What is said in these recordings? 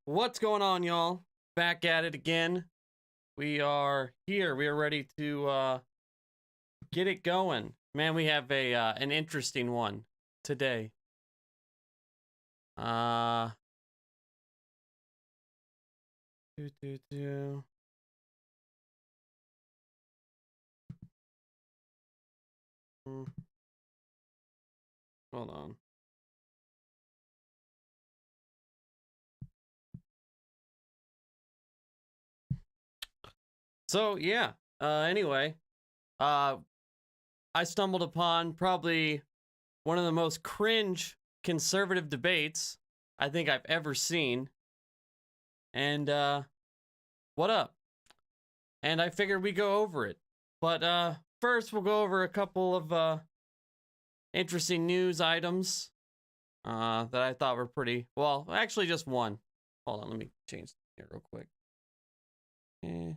What's going on, y'all? Back at it again. We are here. We are ready to get it going. Man, we have a an interesting one today. Uh do, do, do. Hmm, Hold on. So, yeah. Anyway, uh I stumbled upon probably one of the most cringe conservative debates I think I've ever seen. And what up? And I figured we go over it. But first we'll go over a couple of interesting news items that I thought were pretty well. Actually, just one. Hold on, let me change it real quick. Eh,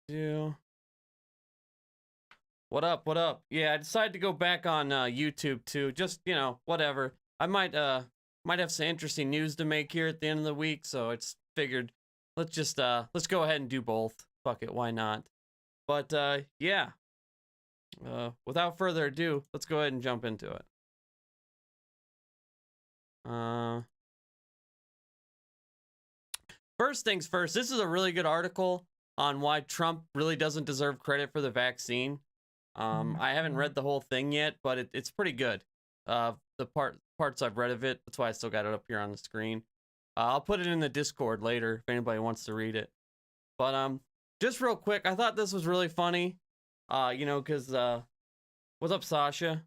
do. What up? What up? Yeah, I decided to go back on YouTube too. Just whatever. I might have some interesting news to make here at the end of the week, so it's figured let's go ahead and do both. Fuck it, why not? But yeah. Without further ado, let's go ahead and jump into it. First things first, this is a really good article on why Trump really doesn't deserve credit for the vaccine. I haven't read the whole thing yet, but it's pretty good. The parts I've read of it, that's why I still got it up here on the screen. I'll put it in the Discord later if anybody wants to read it. But just real quick, I thought this was really funny. Because what's up, Sasha?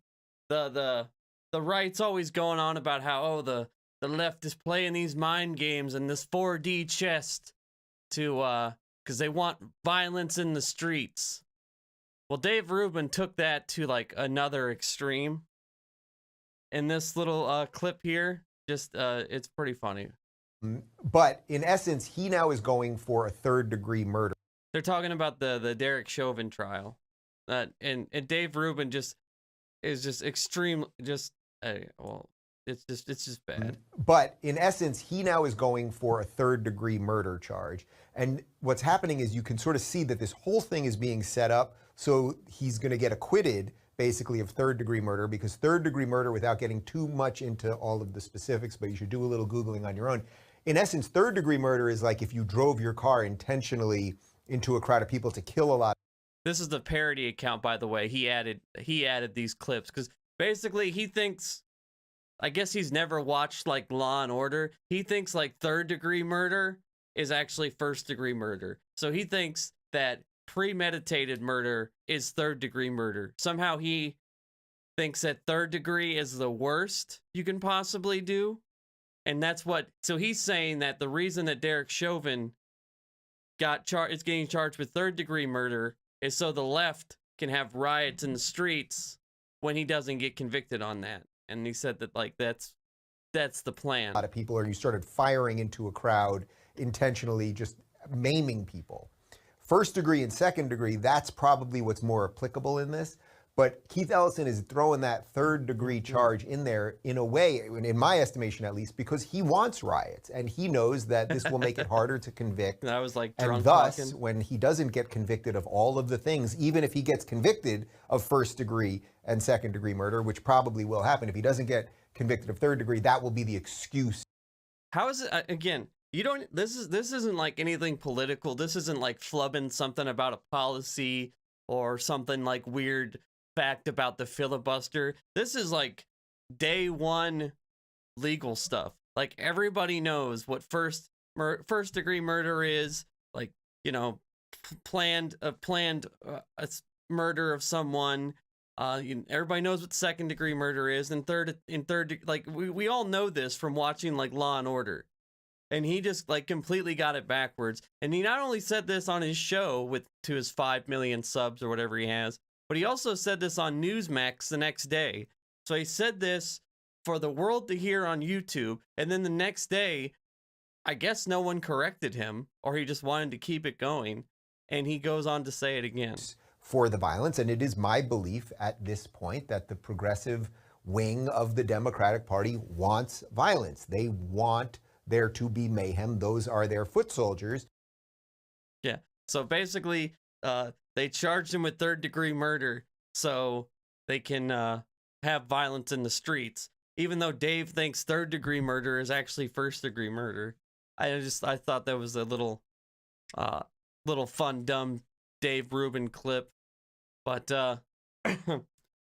The right's always going on about how the left is playing these mind games and this 4D chess to because they want violence in the streets. Well, Dave Rubin took that to like another extreme. In this little clip here, just it's pretty funny. But in essence, he now is going for a third-degree murder. They're talking about the Derek Chauvin trial. And Dave Rubin is just extreme. It's just bad. But in essence, he now is going for a third-degree murder charge. And what's happening is you can sort of see that this whole thing is being set up so he's going to get acquitted, basically, of third-degree murder, because third-degree murder, without getting too much into all of the specifics, but you should do a little Googling on your own. In essence, third-degree murder is like if you drove your car intentionally into a crowd of people to kill a lot. This is the parody account, by the way. He added these clips because basically he thinks, I guess he's never watched like Law and Order. He thinks like third degree murder is actually first degree murder. So he thinks that premeditated murder is third degree murder. Somehow he thinks that third degree is the worst you can possibly do. And that's what, so he's saying that the reason that Derek Chauvin is getting charged with third degree murder is so the left can have riots in the streets when he doesn't get convicted on that. And he said that like that's the plan. A lot of people, or you started firing into a crowd intentionally, just maiming people. First degree and second degree, that's probably what's more applicable in this. But Keith Ellison is throwing that third degree charge in there in a way, in my estimation at least, because he wants riots and he knows that this will make it harder to convict. That was like drunk and thus, talking. when he doesn't get convicted of all of the things, even if he gets convicted of first degree and second degree murder, which probably will happen, if he doesn't get convicted of third degree, that will be the excuse. How is it again? You don't. This isn't like anything political. This isn't like flubbing something about a policy or something like weird fact about the filibuster. This is like day one legal stuff. Like everybody knows what first degree murder is. Like planned murder of someone. Everybody knows what second degree murder is, and third, like we all know this from watching like Law and Order. And he just like completely got it backwards. And he not only said this on his show to his 5 million subs or whatever he has, but he also said this on Newsmax the next day. So he said this for the world to hear on YouTube, and then the next day, I guess no one corrected him, or he just wanted to keep it going, and he goes on to say it again. For the violence, and it is my belief at this point that the progressive wing of the Democratic Party wants violence. They want there to be mayhem. Those are their foot soldiers. Yeah. So basically, they charged him with third-degree murder so they can have violence in the streets, even though Dave thinks third-degree murder is actually first-degree murder. I thought that was a little fun, dumb Dave Rubin clip. But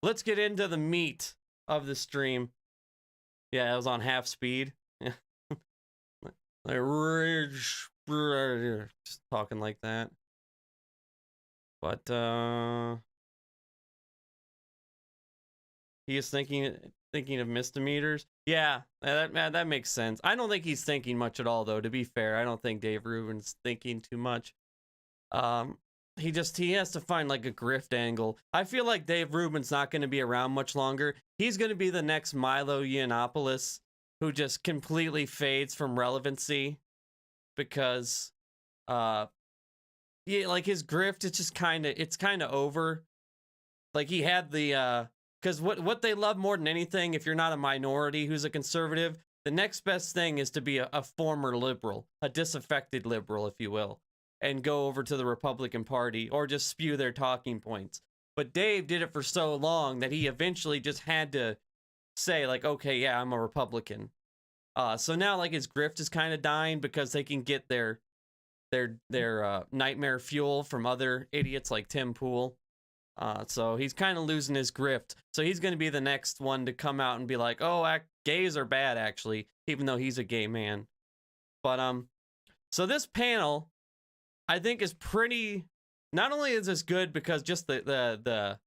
let's get into the meat of the stream. Yeah, it was on half speed. Yeah. Just talking like that. But he is thinking of misdemeanors. Yeah, that makes sense. I don't think he's thinking much at all, though. To be fair, I don't think Dave Rubin's thinking too much. He has to find like a grift angle. I feel like Dave Rubin's not going to be around much longer. He's going to be the next Milo Yiannopoulos, who just completely fades from relevancy because yeah, like his grift, it's kind of over. Like he had the because what they love more than anything, if you're not a minority who's a conservative, the next best thing is to be a former liberal, a disaffected liberal, if you will, and go over to the Republican Party or just spew their talking points. But Dave did it for so long that he eventually just had to say like, okay, yeah, I'm a Republican. So now like his grift is kind of dying because they can get their nightmare fuel from other idiots like Tim Pool. So he's kind of losing his grift. So he's going to be the next one to come out and be like, oh, gays are bad, actually, even though he's a gay man. But so this panel, I think, is pretty. Not only is this good because just the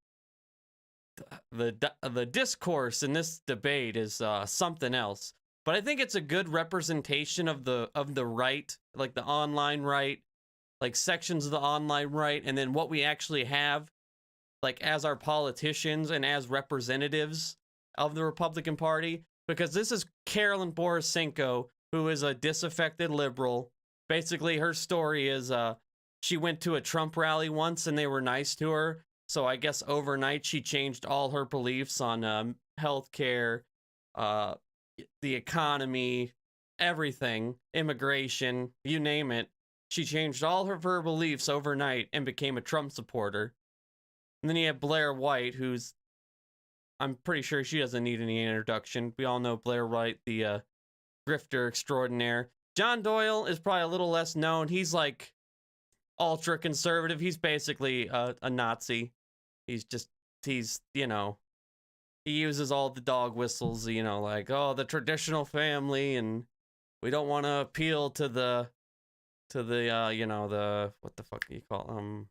discourse in this debate is something else, but I think it's a good representation of the right, like the online right, like sections of the online right, and then what we actually have, like as our politicians and as representatives of the Republican Party. Because this is Carolyn Borisenko, who is a disaffected liberal. Basically, her story is she went to a Trump rally once and they were nice to her. So I guess overnight she changed all her beliefs on healthcare, the economy, everything, immigration, you name it. She changed all of her beliefs overnight and became a Trump supporter. And then you have Blair White, who's, I'm pretty sure she doesn't need any introduction. We all know Blair White, the grifter extraordinaire. John Doyle is probably a little less known. He's like ultra conservative. He's basically a Nazi. He's you know, he uses all the dog whistles, you know, like, oh, the traditional family, and we don't want to appeal to the you know, the, what the fuck do you call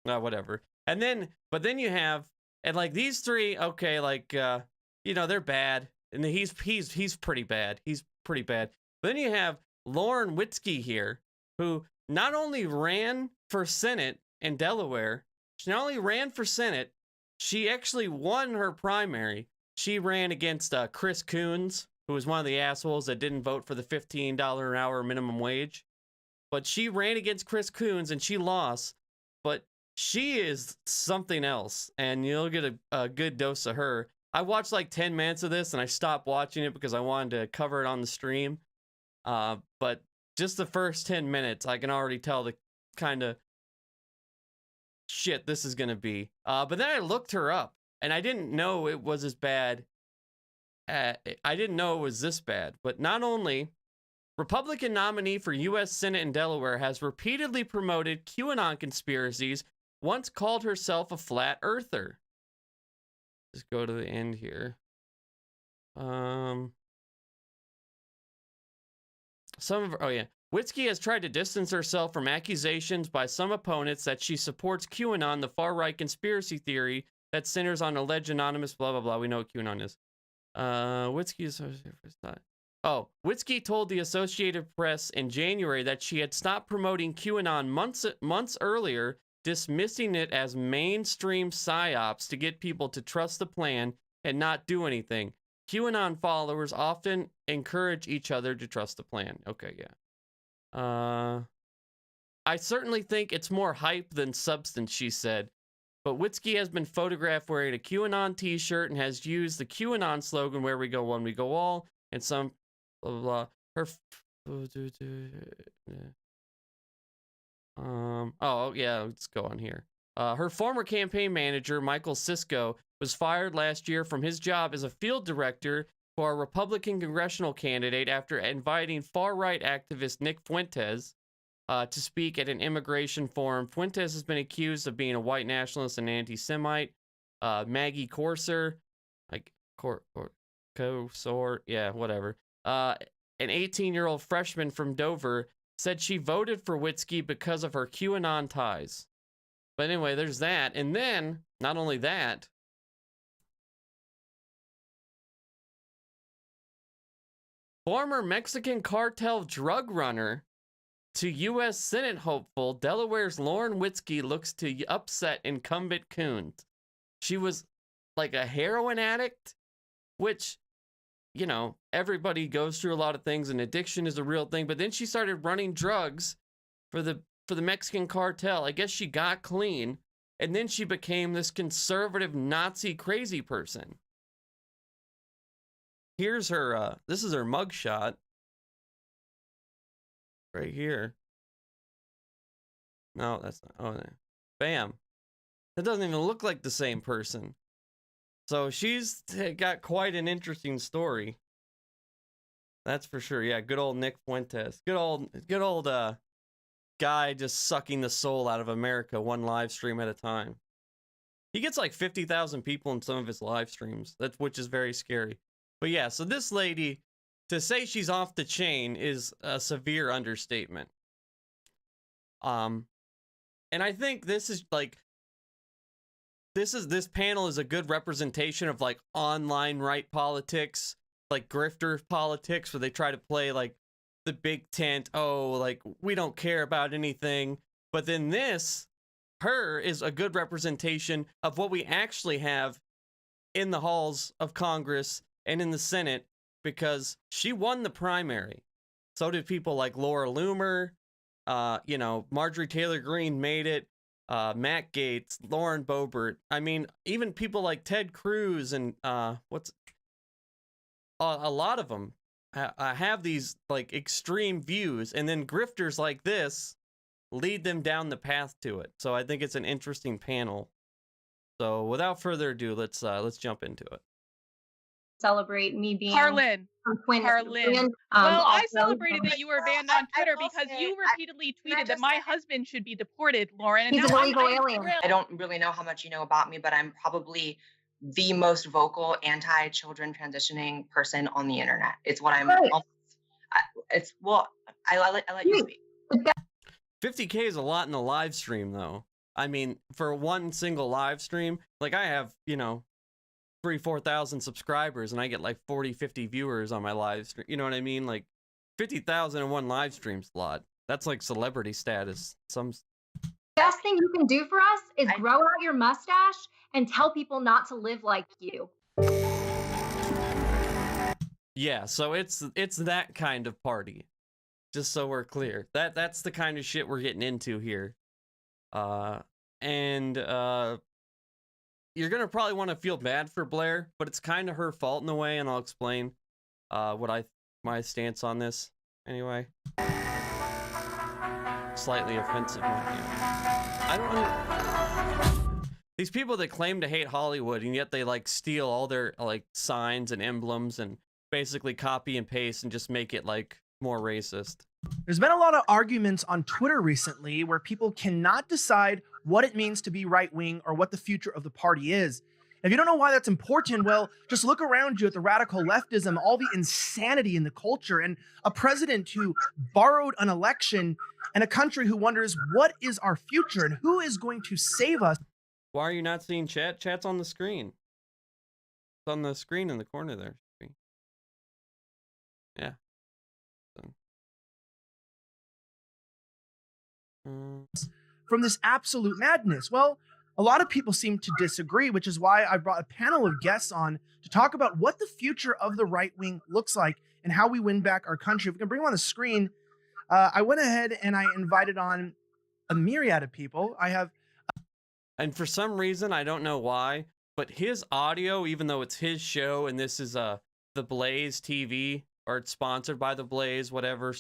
whatever. And then, but then you have, and like these three, okay, like you know, they're bad, and he's pretty bad. He's pretty bad. But then you have Lauren Witzke here, who not only ran for Senate in Delaware, she not only ran for Senate, she actually won her primary. She ran against Chris Coons, who was one of the assholes that didn't vote for the $15 an hour minimum wage. But she ran against Chris Coons and she lost. But she is something else, and you'll get a good dose of her. I watched like 10 minutes of this and I stopped watching it because I wanted to cover it on the stream. But just the first 10 minutes, I can already tell the kind of shit this is going to be. But then I looked her up and I didn't know it was as bad. I didn't know it was this bad. But not only, Republican nominee for U.S. Senate in Delaware has repeatedly promoted QAnon conspiracies, once called herself a flat earther. Just go to the end here. Witzke has tried to distance herself from accusations by some opponents that she supports QAnon, the far-right conspiracy theory that centers on alleged anonymous blah blah blah. We know what QAnon is. Witzke told the Associated Press in January that she had stopped promoting QAnon months earlier, dismissing it as mainstream psyops to get people to trust the plan and not do anything. QAnon followers often encourage each other to trust the plan. Okay, yeah. I certainly think it's more hype than substance, she said. But Witzke has been photographed wearing a QAnon t-shirt and has used the QAnon slogan, "Where we go, one we go all," and some blah, blah, blah. Her, oh, yeah, let's go on here. Her former campaign manager, Michael Cisco, was fired last year from his job as a field director for a Republican congressional candidate after inviting far-right activist Nick Fuentes to speak at an immigration forum. Fuentes has been accused of being a white nationalist and anti-Semite. Maggie Corser, like Cosor, yeah, whatever. An 18-year-old freshman from Dover said she voted for Witzke because of her QAnon ties. But anyway, there's that. And then, not only that, former Mexican cartel drug runner to U.S. Senate hopeful, Delaware's Lauren Witzke looks to upset incumbent Coons. She was like a heroin addict, which, you know, everybody goes through a lot of things, and addiction is a real thing. But then she started running drugs for the Mexican cartel. I guess she got clean, and then she became this conservative Nazi crazy person. Here's her, this is her mugshot. Right here. No, that's not. Oh, bam. That doesn't even look like the same person. So she's got quite an interesting story. That's for sure. Yeah, good old Nick Fuentes. Good old guy just sucking the soul out of America one live stream at a time. He gets like 50,000 people in some of his live streams, which is very scary. But yeah, so this lady, to say she's off the chain is a severe understatement. And I think this is like, this panel is a good representation of like online right politics, like grifter politics, where they try to play like the big tent. Oh, like we don't care about anything. But then her is a good representation of what we actually have in the halls of Congress and in the Senate, because she won the primary. So did people like Laura Loomer, you know, Marjorie Taylor Greene made it, Matt Gaetz, Lauren Boebert. I mean, even people like Ted Cruz and a lot of them have these like extreme views, and then grifters like this lead them down the path to it. So I think it's an interesting panel. So without further ado, let's jump into it. Celebrate me being Harlan. Well, I celebrated that you were banned on Twitter because you repeatedly tweeted that my husband should be deported, Lauren. And he's an illegal alien. I don't really know how much you know about me, but I'm probably the most vocal anti-children transitioning person on the internet. It's what I'm. Right. I let you speak. 50K is a lot in the live stream, though. I mean, for one single live stream, like I have, you know, 3,000-4,000 subscribers, and I get like 40-50 viewers on my live stream. You know what I mean? Like 50,000 in one live stream's a lot. That's like celebrity status. The best thing you can do for us is grow out your mustache and tell people not to live like you. Yeah, so it's that kind of party. Just so we're clear. That's the kind of shit we're getting into here. You're gonna probably want to feel bad for Blair, but it's kind of her fault in a way, and I'll explain my stance on this anyway. Slightly offensive. I don't. These people that claim to hate Hollywood, and yet they like steal all their like signs and emblems and basically copy and paste and just make it like more racist. There's been a lot of arguments on Twitter recently where people cannot decide what it means to be right-wing or what the future of the party is. If you don't know why that's important, well, just look around you at the radical leftism, all the insanity in the culture, and a president who borrowed an election, and a country who wonders what is our future and who is going to save us. Why are you not seeing chat? Chat's on the screen. It's on the screen in the corner there. Yeah. From this absolute madness? Well, a lot of people seem to disagree, which is why I brought a panel of guests on to talk about what the future of the right wing looks like and how we win back our country. If we can bring them on the screen, I went ahead and I invited on a myriad of people. I have And for some reason, I don't know why, but his audio, even though it's his show and this is the Blaze TV, or it's sponsored by the Blaze, whatever,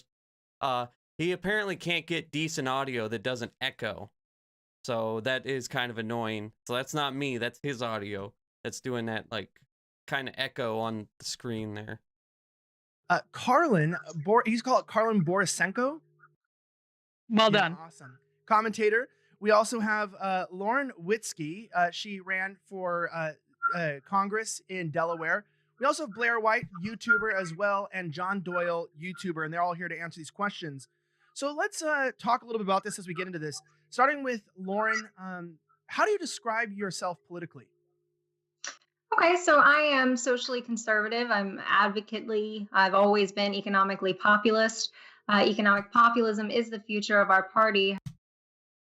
he apparently can't get decent audio that doesn't echo. So that is kind of annoying. So that's not me, that's his audio that's doing that, like, kind of echo on the screen there. Carlin, he's called Carlin Borisenko. Well done. Awesome. Commentator. We also have Lauren Witzke. She ran for Congress in Delaware. We also have Blair White, YouTuber as well, and John Doyle, YouTuber, and they're all here to answer these questions. So let's talk a little bit about this as we get into this. Starting with Lauren, how do you describe yourself politically? Okay, so I am socially conservative. I've always been economically populist. Economic populism is the future of our party.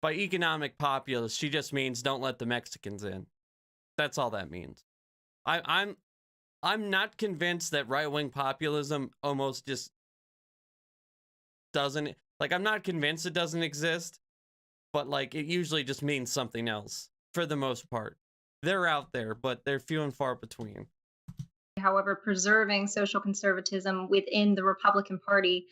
By economic populist, she just means don't let the Mexicans in. That's all that means. I'm not convinced that right-wing populism almost just doesn't, like, I'm not convinced it doesn't exist, but like it usually just means something else for the most part. They're out there, but they're few and far between. However, preserving social conservatism within the Republican Party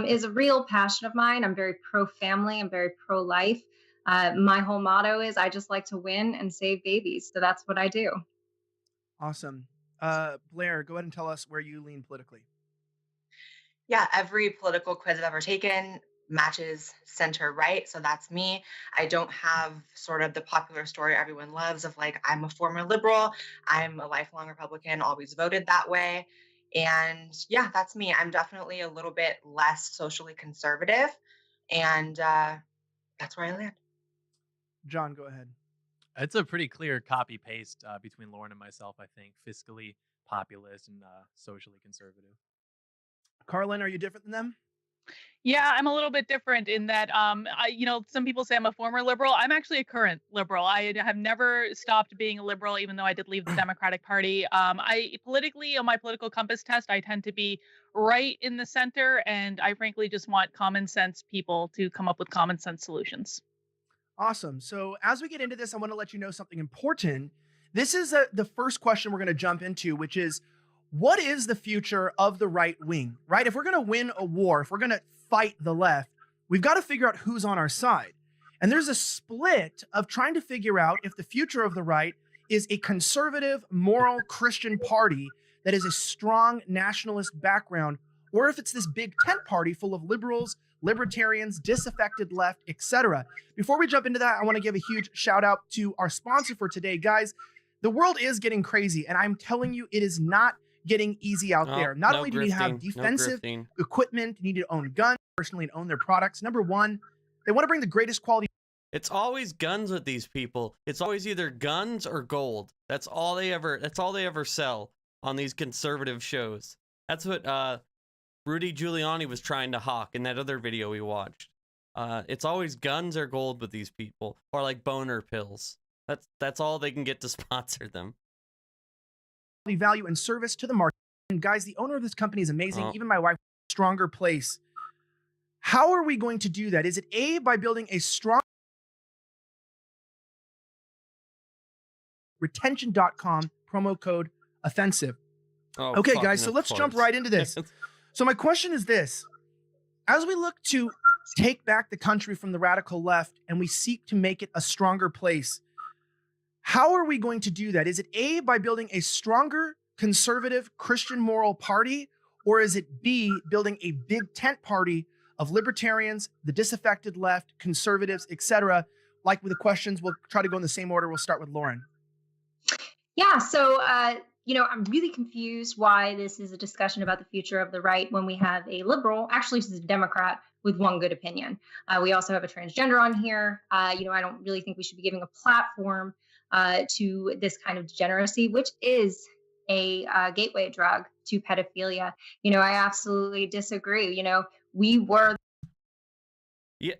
is a real passion of mine. I'm very pro-family. I'm very pro-life. My whole motto is I just like to win and save babies. So that's what I do. Awesome. Blair, go ahead and tell us where you lean politically. Yeah, every political quiz I've ever taken matches center right. So that's me. I don't have sort of the popular story everyone loves of like, I'm a former liberal, I'm a lifelong Republican, always voted that way. And yeah, that's me. I'm definitely a little bit less socially conservative. And that's where I land. John, go ahead. It's a pretty clear copy paste between Lauren and myself, I think. Fiscally populist and socially conservative. Carlin, are you different than them? Yeah, I'm a little bit different in that, some people say I'm a former liberal. I'm actually a current liberal. I have never stopped being a liberal, even though I did leave the Democratic Party. I politically, on my political compass test, I tend to be right in the center, and I frankly just want common sense people to come up with common sense solutions. Awesome. So as we get into this, I want to let you know something important. This is the first question we're going to jump into, which is, what is the future of the right wing, right? If we're going to win a war, if we're going to fight the left, we've got to figure out who's on our side. And there's a split of trying to figure out if the future of the right is a conservative, moral Christian party that is a strong nationalist background, or if it's this big tent party full of liberals, libertarians, disaffected left, etc. Before we jump into that, I want to give a huge shout out to our sponsor for today. Guys, the world is getting crazy, and I'm telling you, it is not getting easy out there. Not only do you have defensive equipment, you need to own guns personally and own their products. Number one, they want to bring the greatest quality. It's always guns with these people. It's always either guns or gold. That's all they ever sell on these conservative shows. That's what Rudy Giuliani was trying to hawk in that other video we watched. It's always guns or gold with these people, or like boner pills. That's all they can get to sponsor them. Value and service to the market. And guys, the owner of this company is amazing. Even my wife, stronger place. How are we going to do that? Is it A, by building a strong retention.com promo code offensive? Okay, guys, so let's jump right into this. So my question is this: as we look to take back the country from the radical left and we seek to make it a stronger place, how are we going to do that? Is it A, by building a stronger conservative Christian moral party, or is it B, building a big tent party of libertarians, the disaffected left, conservatives, etc.? Like with the questions, we'll try to go in the same order. We'll start with Lauren. Yeah, so I'm really confused why this is a discussion about the future of the right when we have a liberal, actually she's a Democrat, with one good opinion. We also have a transgender on here. I don't really think we should be giving a platform to this kind of degeneracy, which is a gateway drug to pedophilia. I absolutely disagree. We were. Yeah.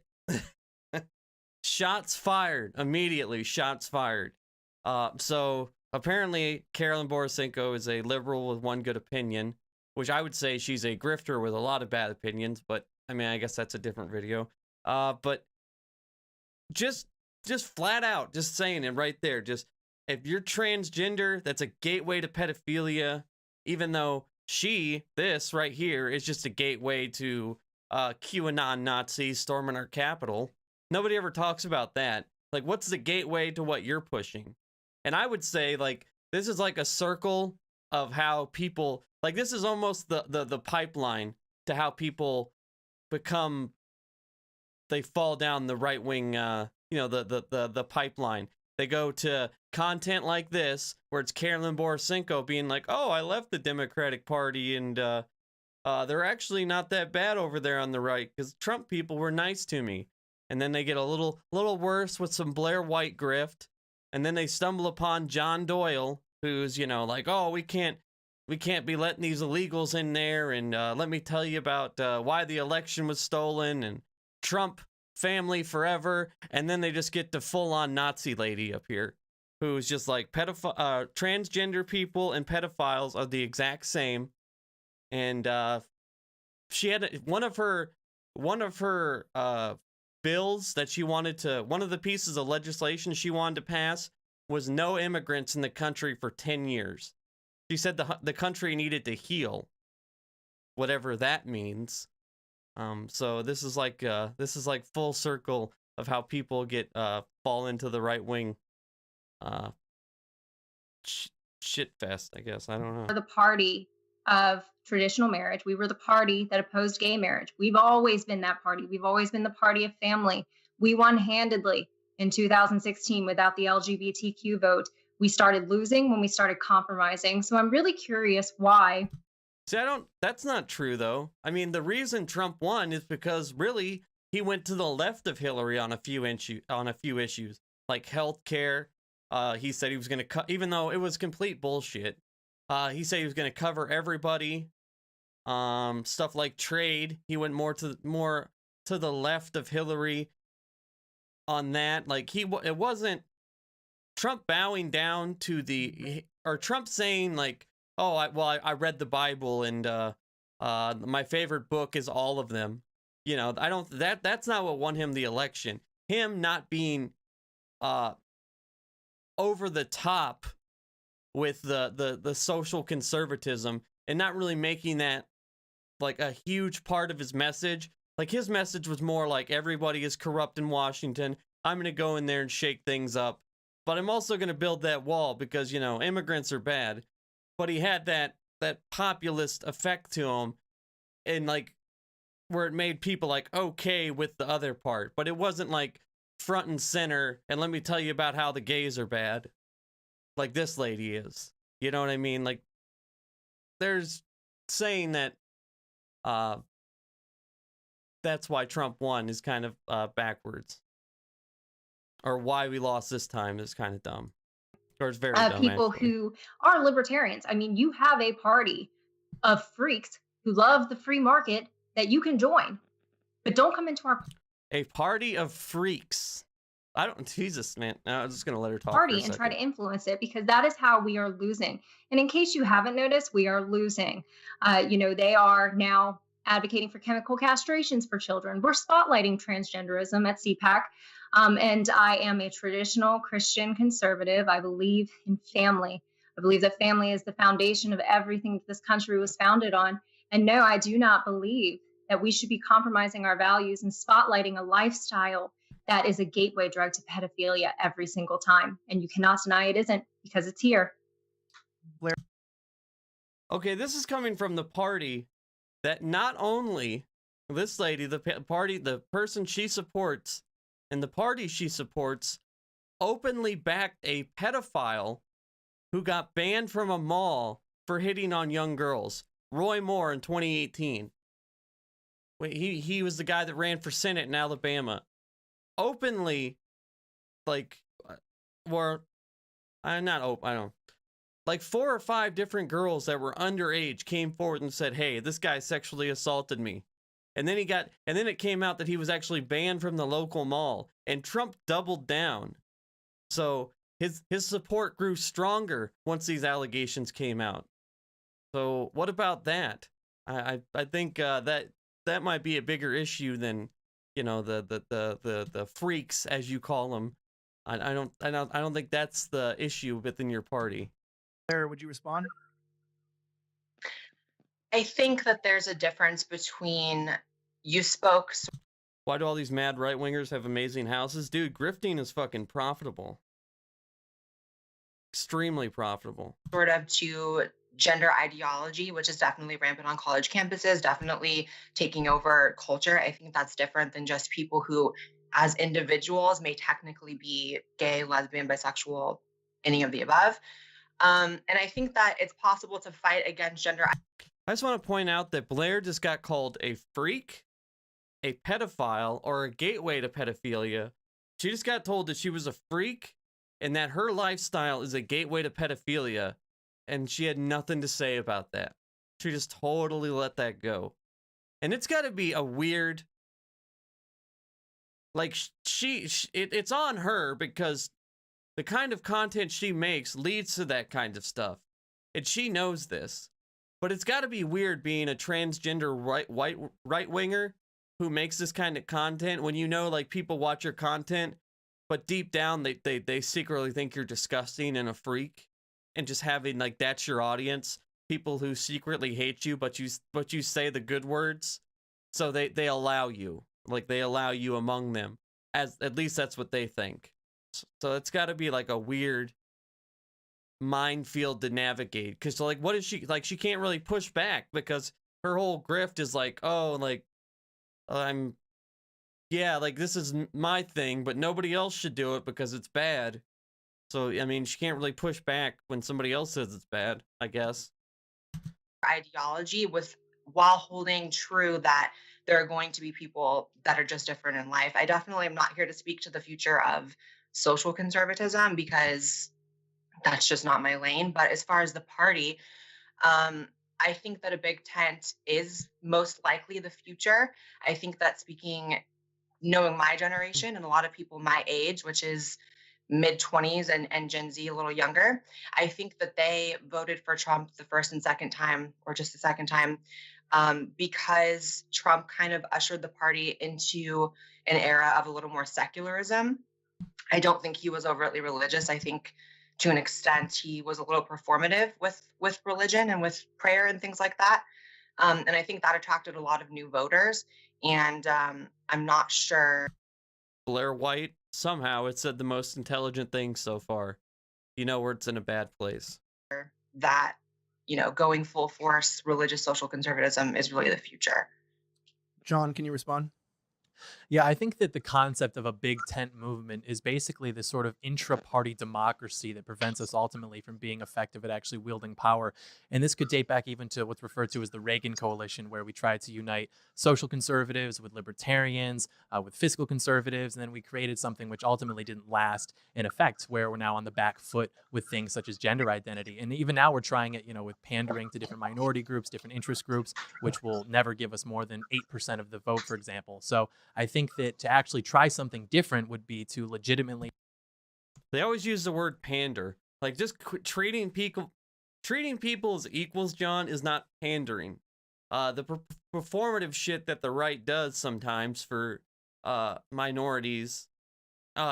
Shots fired immediately. Shots fired. So apparently Carolyn Borisenko is a liberal with one good opinion, which I would say she's a grifter with a lot of bad opinions, but I mean, I guess that's a different video. But just just flat out, just saying it right there. Just if you're transgender, that's a gateway to pedophilia, even though this right here is just a gateway to QAnon Nazis storming our Capitol. Nobody ever talks about that. Like, what's the gateway to what you're pushing? And I would say, like, this is like a circle of how people, like, this is almost the pipeline to how people become, they fall down the right wing, the pipeline. They go to content like this, where it's Carolyn Borisenko being like, oh, I left the Democratic Party and they're actually not that bad over there on the right because Trump people were nice to me. And then they get a little worse with some Blair White grift. And then they stumble upon John Doyle, who's, like, oh, we can't be letting these illegals in there. And let me tell you about why the election was stolen and Trump family forever. And then they just get to full on Nazi lady up here, who's just like transgender people and pedophiles are the exact same. And she had one of her bills that she wanted to, one of the pieces of legislation she wanted to pass was no immigrants in the country for 10 years. She said the country needed to heal, whatever that means. So this is like full circle of how people get fall into the right wing shit fest, I guess. I don't know. The party of traditional marriage. We were the party that opposed gay marriage. We've always been that party. We've always been the party of family. We won handedly in 2016 without the LGBTQ vote. We started losing when we started compromising. So I'm really curious why. See, that's not true though. I mean, the reason Trump won is because really he went to the left of Hillary on a few issues, like healthcare. He said he was going to cut, even though it was complete bullshit. He said he was going to cover everybody. Stuff like trade. He went more to the left of Hillary on that. Like it wasn't Trump bowing down to or Trump saying like, oh, I read the Bible and my favorite book is all of them. That's not what won him the election. Him not being over the top with the social conservatism and not really making that like a huge part of his message. Like his message was more like everybody is corrupt in Washington. I'm going to go in there and shake things up, but I'm also going to build that wall because, immigrants are bad. But he had that populist effect to him and like where it made people like okay with the other part, but it wasn't like front and center. And let me tell you about how the gays are bad. Like this lady is, you know what I mean? Like there's saying that that's why Trump won is kind of backwards, or why we lost this time is kind of dumb, or it's very dumb. People actually. Who are libertarians. I mean, you have a party of freaks who love the free market that you can join, but don't come into our a party of freaks. Jesus, man. No, I'm just going to let her talk. Party and try to influence it because that is how we are losing. And in case you haven't noticed, we are losing. They are now advocating for chemical castrations for children. We're spotlighting transgenderism at CPAC. And I am a traditional Christian conservative. I believe in family. I believe that family is the foundation of everything that this country was founded on. And no, I do not believe that we should be compromising our values and spotlighting a lifestyle that is a gateway drug to pedophilia every single time. And you cannot deny it isn't because it's here. Blair. Okay, this is coming from the party that not only this lady, the person she supports and the party she supports openly backed a pedophile who got banned from a mall for hitting on young girls. Roy Moore in 2018. Wait, he was the guy that ran for Senate in Alabama. Openly, like, I don't. Like 4 or 5 different girls that were underage came forward and said, "Hey, this guy sexually assaulted me." And then it came out that he was actually banned from the local mall, and Trump doubled down. So his support grew stronger once these allegations came out. So what about that? I think that might be a bigger issue than the freaks, as you call them, I don't think that's the issue within your party. Blair, would you respond? I think that there's a difference between you spoke Why do all these mad right wingers have amazing houses? Dude, grifting is fucking profitable. Extremely profitable. sort of to gender ideology, which is definitely rampant on college campuses, definitely taking over culture. I think that's different than just people who, as individuals, may technically be gay, lesbian, bisexual, any of the above. And I think that it's possible to fight against gender. I just want to point out that Blair just got called a freak, a pedophile, or a gateway to pedophilia. She just got told that she was a freak and that her lifestyle is a gateway to pedophilia, and she had nothing to say about that. She just totally let that go. And it's got to be a weird, like, it's on her because the kind of content she makes leads to that kind of stuff, and she knows this. But it's got to be weird being a transgender right winger who makes this kind of content when you know, like, people watch your content, but deep down they secretly think you're disgusting and a freak, and just having, like, that's your audience, people who secretly hate you, but you say the good words, so they allow you, like, they allow you among them, as at least that's what they think. So it's got to be like a weird minefield to navigate, because, like, what is she like? She can't really push back because her whole grift is like, oh, like, like, this is my thing, but nobody else should do it because it's bad. So I mean, she can't really push back when somebody else says it's bad, I guess. Ideology while holding true that there are going to be people that are just different in life. I definitely am not here to speak to the future of social conservatism because that's just not my lane. But as far as the party, I think that a big tent is most likely the future. I think that knowing my generation and a lot of people my age, which is mid-20s and Gen Z a little younger, I think that they voted for Trump the first and second time, or just the second time, because Trump kind of ushered the party into an era of a little more secularism. I don't think he was overtly religious. I think to an extent he was a little performative with religion and with prayer and things like that. And I think that attracted a lot of new voters. And I'm not sure. Blair White, somehow it said the most intelligent thing so far. You know where it's in a bad place. That, going full force religious social conservatism is really the future. John, can you respond? Yeah, I think that the concept of a big tent movement is basically this sort of intra-party democracy that prevents us ultimately from being effective at actually wielding power. And this could date back even to what's referred to as the Reagan Coalition, where we tried to unite social conservatives with libertarians, with fiscal conservatives, and then we created something which ultimately didn't last in effect, where we're now on the back foot with things such as gender identity. And even now we're trying it, with pandering to different minority groups, different interest groups, which will never give us more than 8% of the vote, for example. So I think that to actually try something different would be to legitimately. They always use the word pander. Like, just treating people as equals, John, is not pandering. The performative shit that the right does sometimes for minorities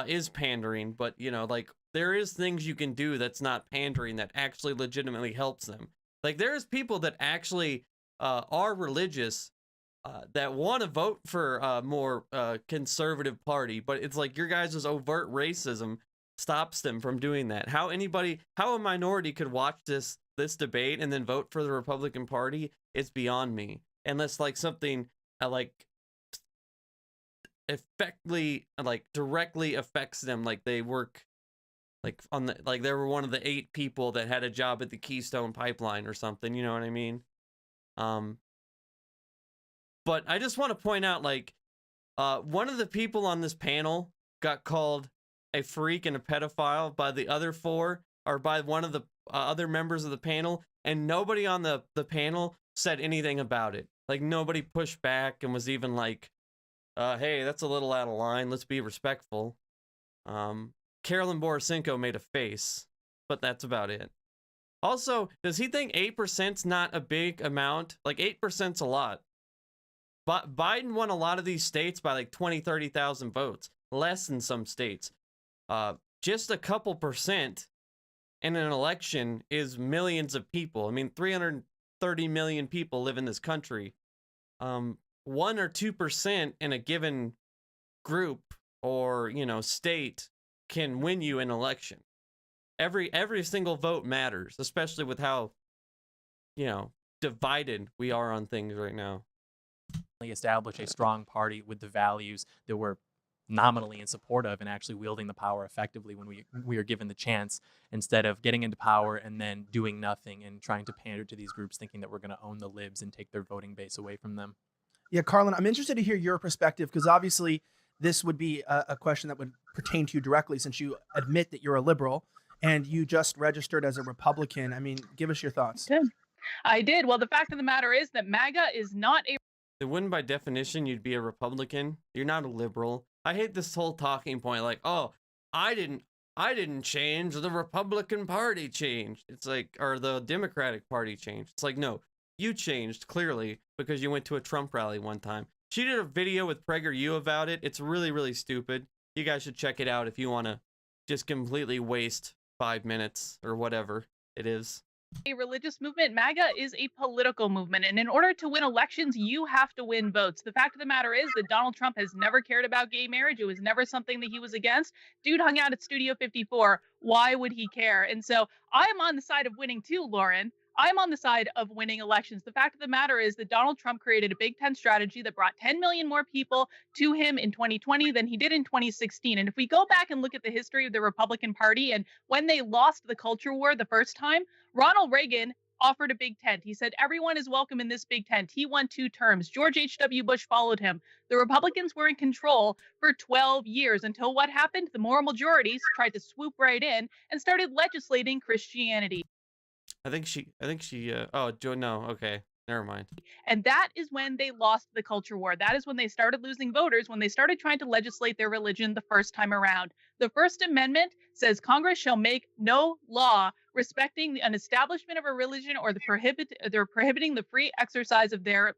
is pandering, but like, there is things you can do that's not pandering that actually legitimately helps them. Like, there's people that actually are religious that want to vote for a more conservative party, but it's like your guys' overt racism stops them from doing that. How a minority could watch this debate and then vote for the Republican Party, it's beyond me. Unless, like, something directly affects them, like they work they were one of the 8 people that had a job at the Keystone Pipeline or something, you know what I mean? But I just want to point out, like, one of the people on this panel got called a freak and a pedophile by the other 4, or by one of the other members of the panel, and nobody on the panel said anything about it. Like, nobody pushed back and was even like, hey, that's a little out of line, let's be respectful. Carolyn Borisenko made a face, but that's about it. Also, does he think 8%'s not a big amount? Like, 8%'s a lot. But Biden won a lot of these states by like 20, 30,000 votes, less in some states. Just a couple percent in an election is millions of people. I mean, 330 million people live in this country. 1 or 2% in a given group or, state can win you an election. Every single vote matters, especially with how, divided we are on things right now. Establish a strong party with the values that we're nominally in support of and actually wielding the power effectively when we are given the chance, instead of getting into power and then doing nothing and trying to pander to these groups thinking that we're going to own the libs and take their voting base away from them. Yeah, Carlin, I'm interested to hear your perspective, because obviously this would be a question that would pertain to you directly, since you admit that you're a liberal and you just registered as a Republican. I mean, give us your thoughts. I did. Well, the fact of the matter is that MAGA is not a. It wouldn't, by definition, you'd be a Republican. You're not a liberal. I hate this whole talking point, like, oh, I didn't change, the Republican Party changed. It's like, or the Democratic Party changed. It's like, no, you changed, clearly, because you went to a Trump rally one time. She did a video with PragerU about it. It's really, really stupid. You guys should check it out if you want to just completely waste 5 minutes or whatever it is. A religious movement. MAGA is a political movement, and in order to win elections, you have to win votes. The fact of the matter is that Donald Trump has never cared about gay marriage. It was never something that he was against. Dude hung out at Studio 54. Why would he care? And so I'm on the side of winning too, Lauren. I'm on the side of winning elections. The fact of the matter is that Donald Trump created a Big Tent strategy that brought 10 million more people to him in 2020 than he did in 2016. And if we go back and look at the history of the Republican Party and when they lost the culture war the first time, Ronald Reagan offered a big tent. He said, everyone is welcome in this big tent. He won 2 terms. George H.W. Bush followed him. The Republicans were in control for 12 years until what happened? The moral majorities tried to swoop right in and started legislating Christianity. I think she, oh, Joe, no, okay, never mind. And that is when they lost the culture war. That is when they started losing voters, when they started trying to legislate their religion the first time around. The First Amendment says Congress shall make no law respecting an establishment of a religion or they're prohibiting the free exercise of thereof.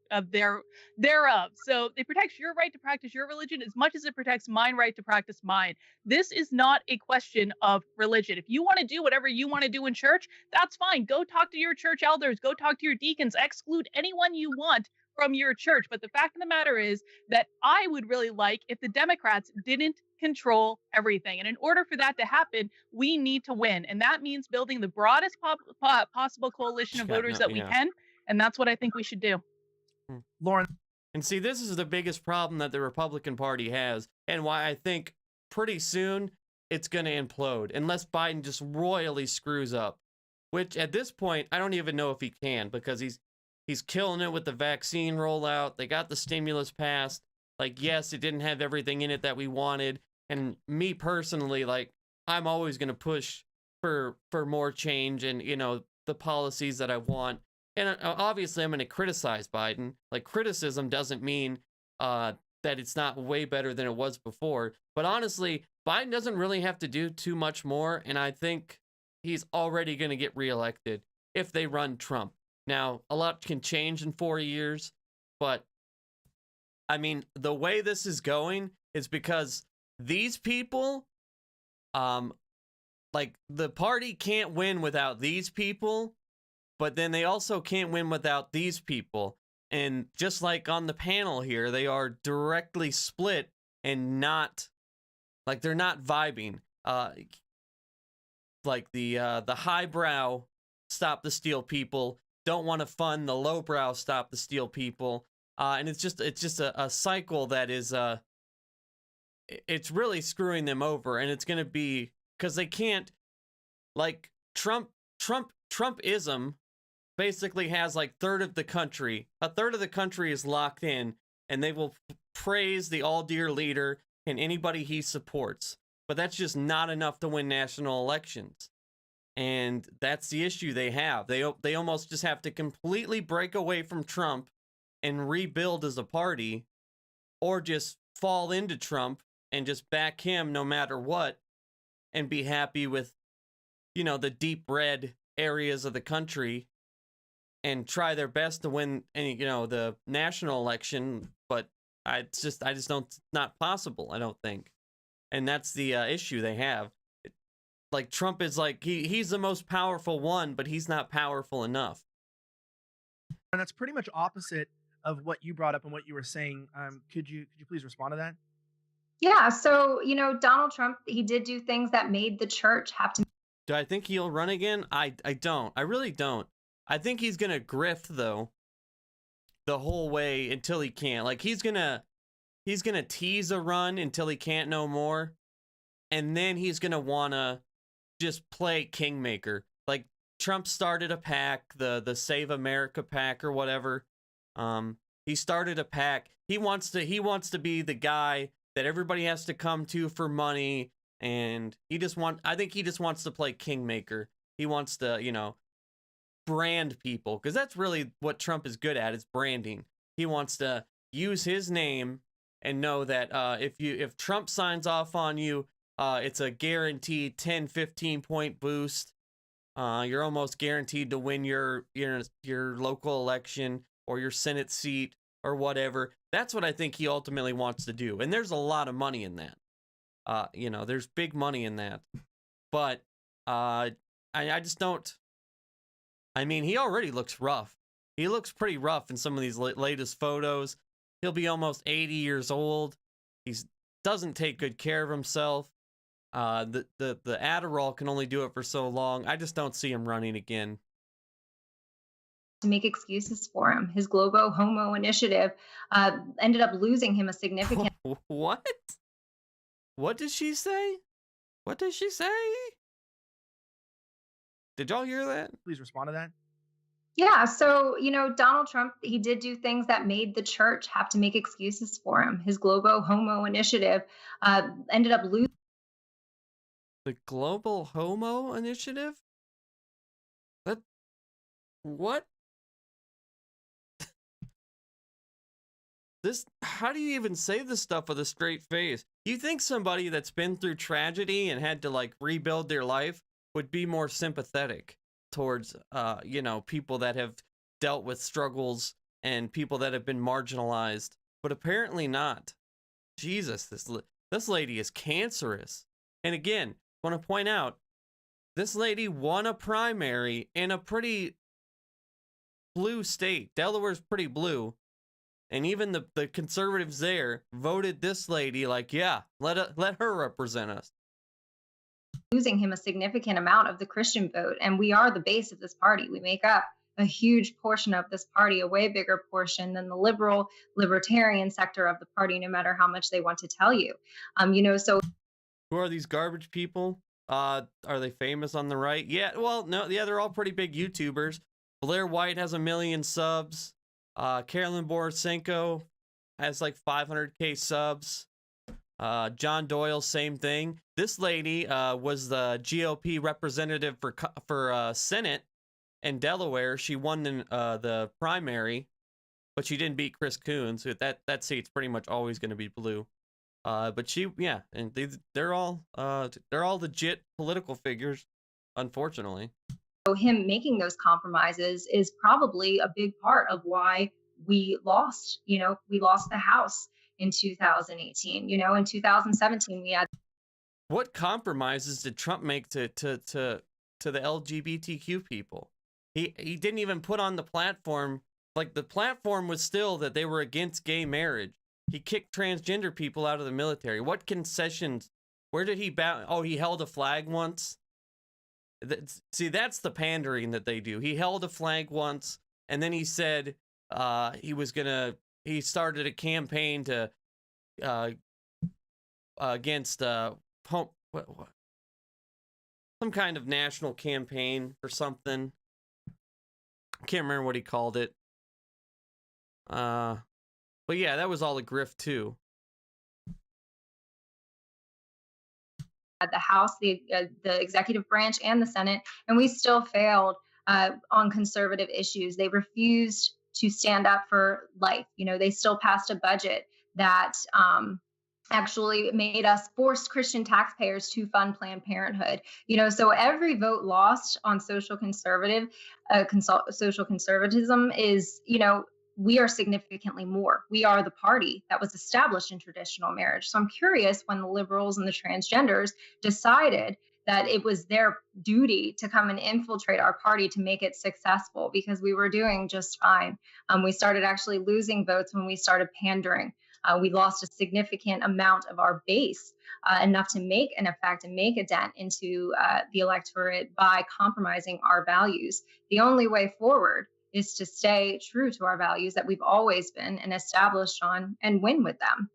So it protects your right to practice your religion as much as it protects my right to practice mine. This is not a question of religion. If you want to do whatever you want to do in church, that's fine. Go talk to your church elders, go talk to your deacons, exclude anyone you want from your church. But the fact of the matter is that I would really like if the Democrats didn't control everything. And in order for that to happen, we need to win. And that means building the broadest possible coalition of voters that we can. And that's what I think we should do. Lauren. And see, this is the biggest problem that the Republican Party has, and why I think pretty soon it's going to implode unless Biden just royally screws up, which at this point, I don't even know if he can, because he's killing it with the vaccine rollout. They got the stimulus passed. Like, yes, it didn't have everything in it that we wanted. And me personally, like, I'm always going to push for more change and, the policies that I want. And obviously, I'm going to criticize Biden. Like, criticism doesn't mean that it's not way better than it was before. But honestly, Biden doesn't really have to do too much more. And I think he's already going to get reelected if they run Trump. Now, a lot can change in 4 years, but I mean, the way this is going is because these people, like, the party can't win without these people, but then they also can't win without these people. And just like on the panel here, they are directly split and not, like, they're not vibing. Like the highbrow Stop the Steal people don't want to fund the lowbrow Stop the Steal people. And it's just a cycle that is, it's really screwing them over. And it's going to be, because they can't, like, Trumpism basically has like a third of the country is locked in, and they will praise the all-dear leader and anybody he supports. But that's just not enough to win national elections. And that's the issue they have. They almost just have to completely break away from Trump and rebuild as a party, or just fall into Trump and just back him no matter what, and be happy with, the deep red areas of the country and try their best to win any, the national election. But I just don't, not possible, I don't think. and that's the issue they have. Like Trump is like he's the most powerful one, but he's not powerful enough. And that's pretty much opposite of what you brought up and what you were saying. Could you please respond to that? Yeah, so Donald Trump, he did do things that made the church have to. Do I think he'll run again? I don't. I really don't. I think he's gonna grift though the whole way until he can't. Like he's gonna tease a run until he can't no more, and then he's gonna wanna just play kingmaker. Like Trump started a PAC, the Save America PAC or whatever. He started a PAC. He wants to be the guy that everybody has to come to for money, and I think he just wants to play kingmaker. He wants to, brand people, because that's really what Trump is good at, is branding. He wants to use his name and know that if Trump signs off on you, it's a guaranteed 10-15 point boost. You're almost guaranteed to win your local election or your Senate seat or whatever. That's what I think he ultimately wants to do. And there's a lot of money in that. There's big money in that. But I just don't. I mean, he already looks rough. He looks pretty rough in some of these latest photos. He'll be almost 80 years old. He doesn't take good care of himself. The Adderall can only do it for so long. I just don't see him running again. To make excuses for him. His Globo Homo initiative ended up losing him a significant. What? What did she say? What did she say? Did y'all hear that? Please respond to that. Yeah, so Donald Trump, he did do things that made the church have to make excuses for him. His Globo Homo initiative ended up losing. The Global Homo Initiative? What? How do you even say this stuff with a straight face? You think somebody that's been through tragedy and had to rebuild their life would be more sympathetic towards people that have dealt with struggles and people that have been marginalized, but apparently not. Jesus, this lady is cancerous. And again, I want to point out, this lady won a primary in a pretty blue state. Delaware's pretty blue. And even the conservatives there voted this lady yeah, let her represent us. Losing him a significant amount of the Christian vote. And we are the base of this party. We make up a huge portion of this party, a way bigger portion than the libertarian sector of the party, no matter how much they want to tell you. So who are these garbage people? Are they famous on the right? Yeah, well, no, yeah, they're all pretty big YouTubers. Blair White has 1 million subs. Carolyn Borisenko has 500K subs. John Doyle, same thing. This lady was the GOP representative for Senate in Delaware. She won the primary, but she didn't beat Chris Coons. That seat's pretty much always going to be blue. But and they're all legit political figures, unfortunately. So him making those compromises is probably a big part of why we lost. We lost the House in 2018. In 2017 we had. What compromises did Trump make to the LGBTQ people? He didn't even put on the platform. The platform was still that they were against gay marriage. He kicked transgender people out of the military. What concessions? Where did he bow? Oh, he held a flag once. See, that's the pandering that they do. He held a flag once, and then he said he started a campaign to against some kind of national campaign or something. I can't remember what he called it. But yeah, that was all a grift too. The House, the executive branch, and the Senate, and we still failed on conservative issues. They refused to stand up for life. They still passed a budget that actually forced Christian taxpayers to fund Planned Parenthood. So every vote lost on social conservatism is, we are significantly more. We are the party that was established in traditional marriage. So I'm curious, when the liberals and the transgenders decided that it was their duty to come and infiltrate our party to make it successful, because we were doing just fine. We started actually losing votes when we started pandering. We lost a significant amount of our base, enough to make an effect and make a dent into the electorate by compromising our values. The only way forward is to stay true to our values that we've always been and established on, and win with them.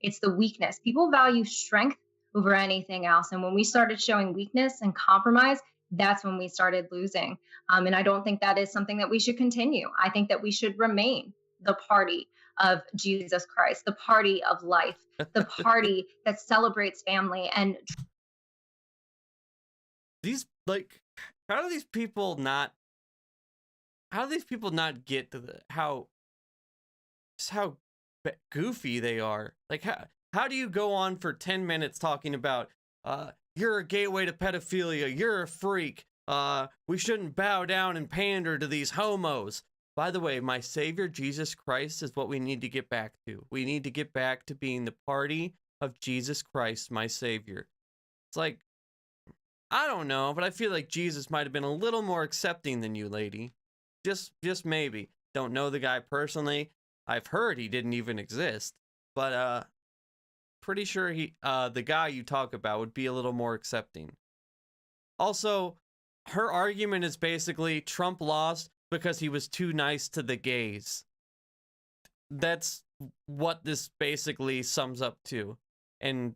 It's the weakness. People value strength over anything else. And when we started showing weakness and compromise, that's when we started losing. And I don't think that is something that we should continue. I think that we should remain the party of Jesus Christ, the party of life, the party that celebrates family. And These, like, how do these people not get to how goofy they are? Like, how do you go on for 10 minutes talking about you're a gateway to pedophilia, you're a freak, we shouldn't bow down and pander to these homos? By the way, my Savior Jesus Christ is what we need to get back to. We need to get back to being the party of Jesus Christ, my Savior. It's like, I don't know, but I feel like Jesus might have been a little more accepting than you, lady. Just maybe. Don't know the guy personally. I've heard he didn't even exist, but pretty sure the guy you talk about would be a little more accepting. Also, her argument is basically Trump lost because he was too nice to the gays. That's what this basically sums up to, in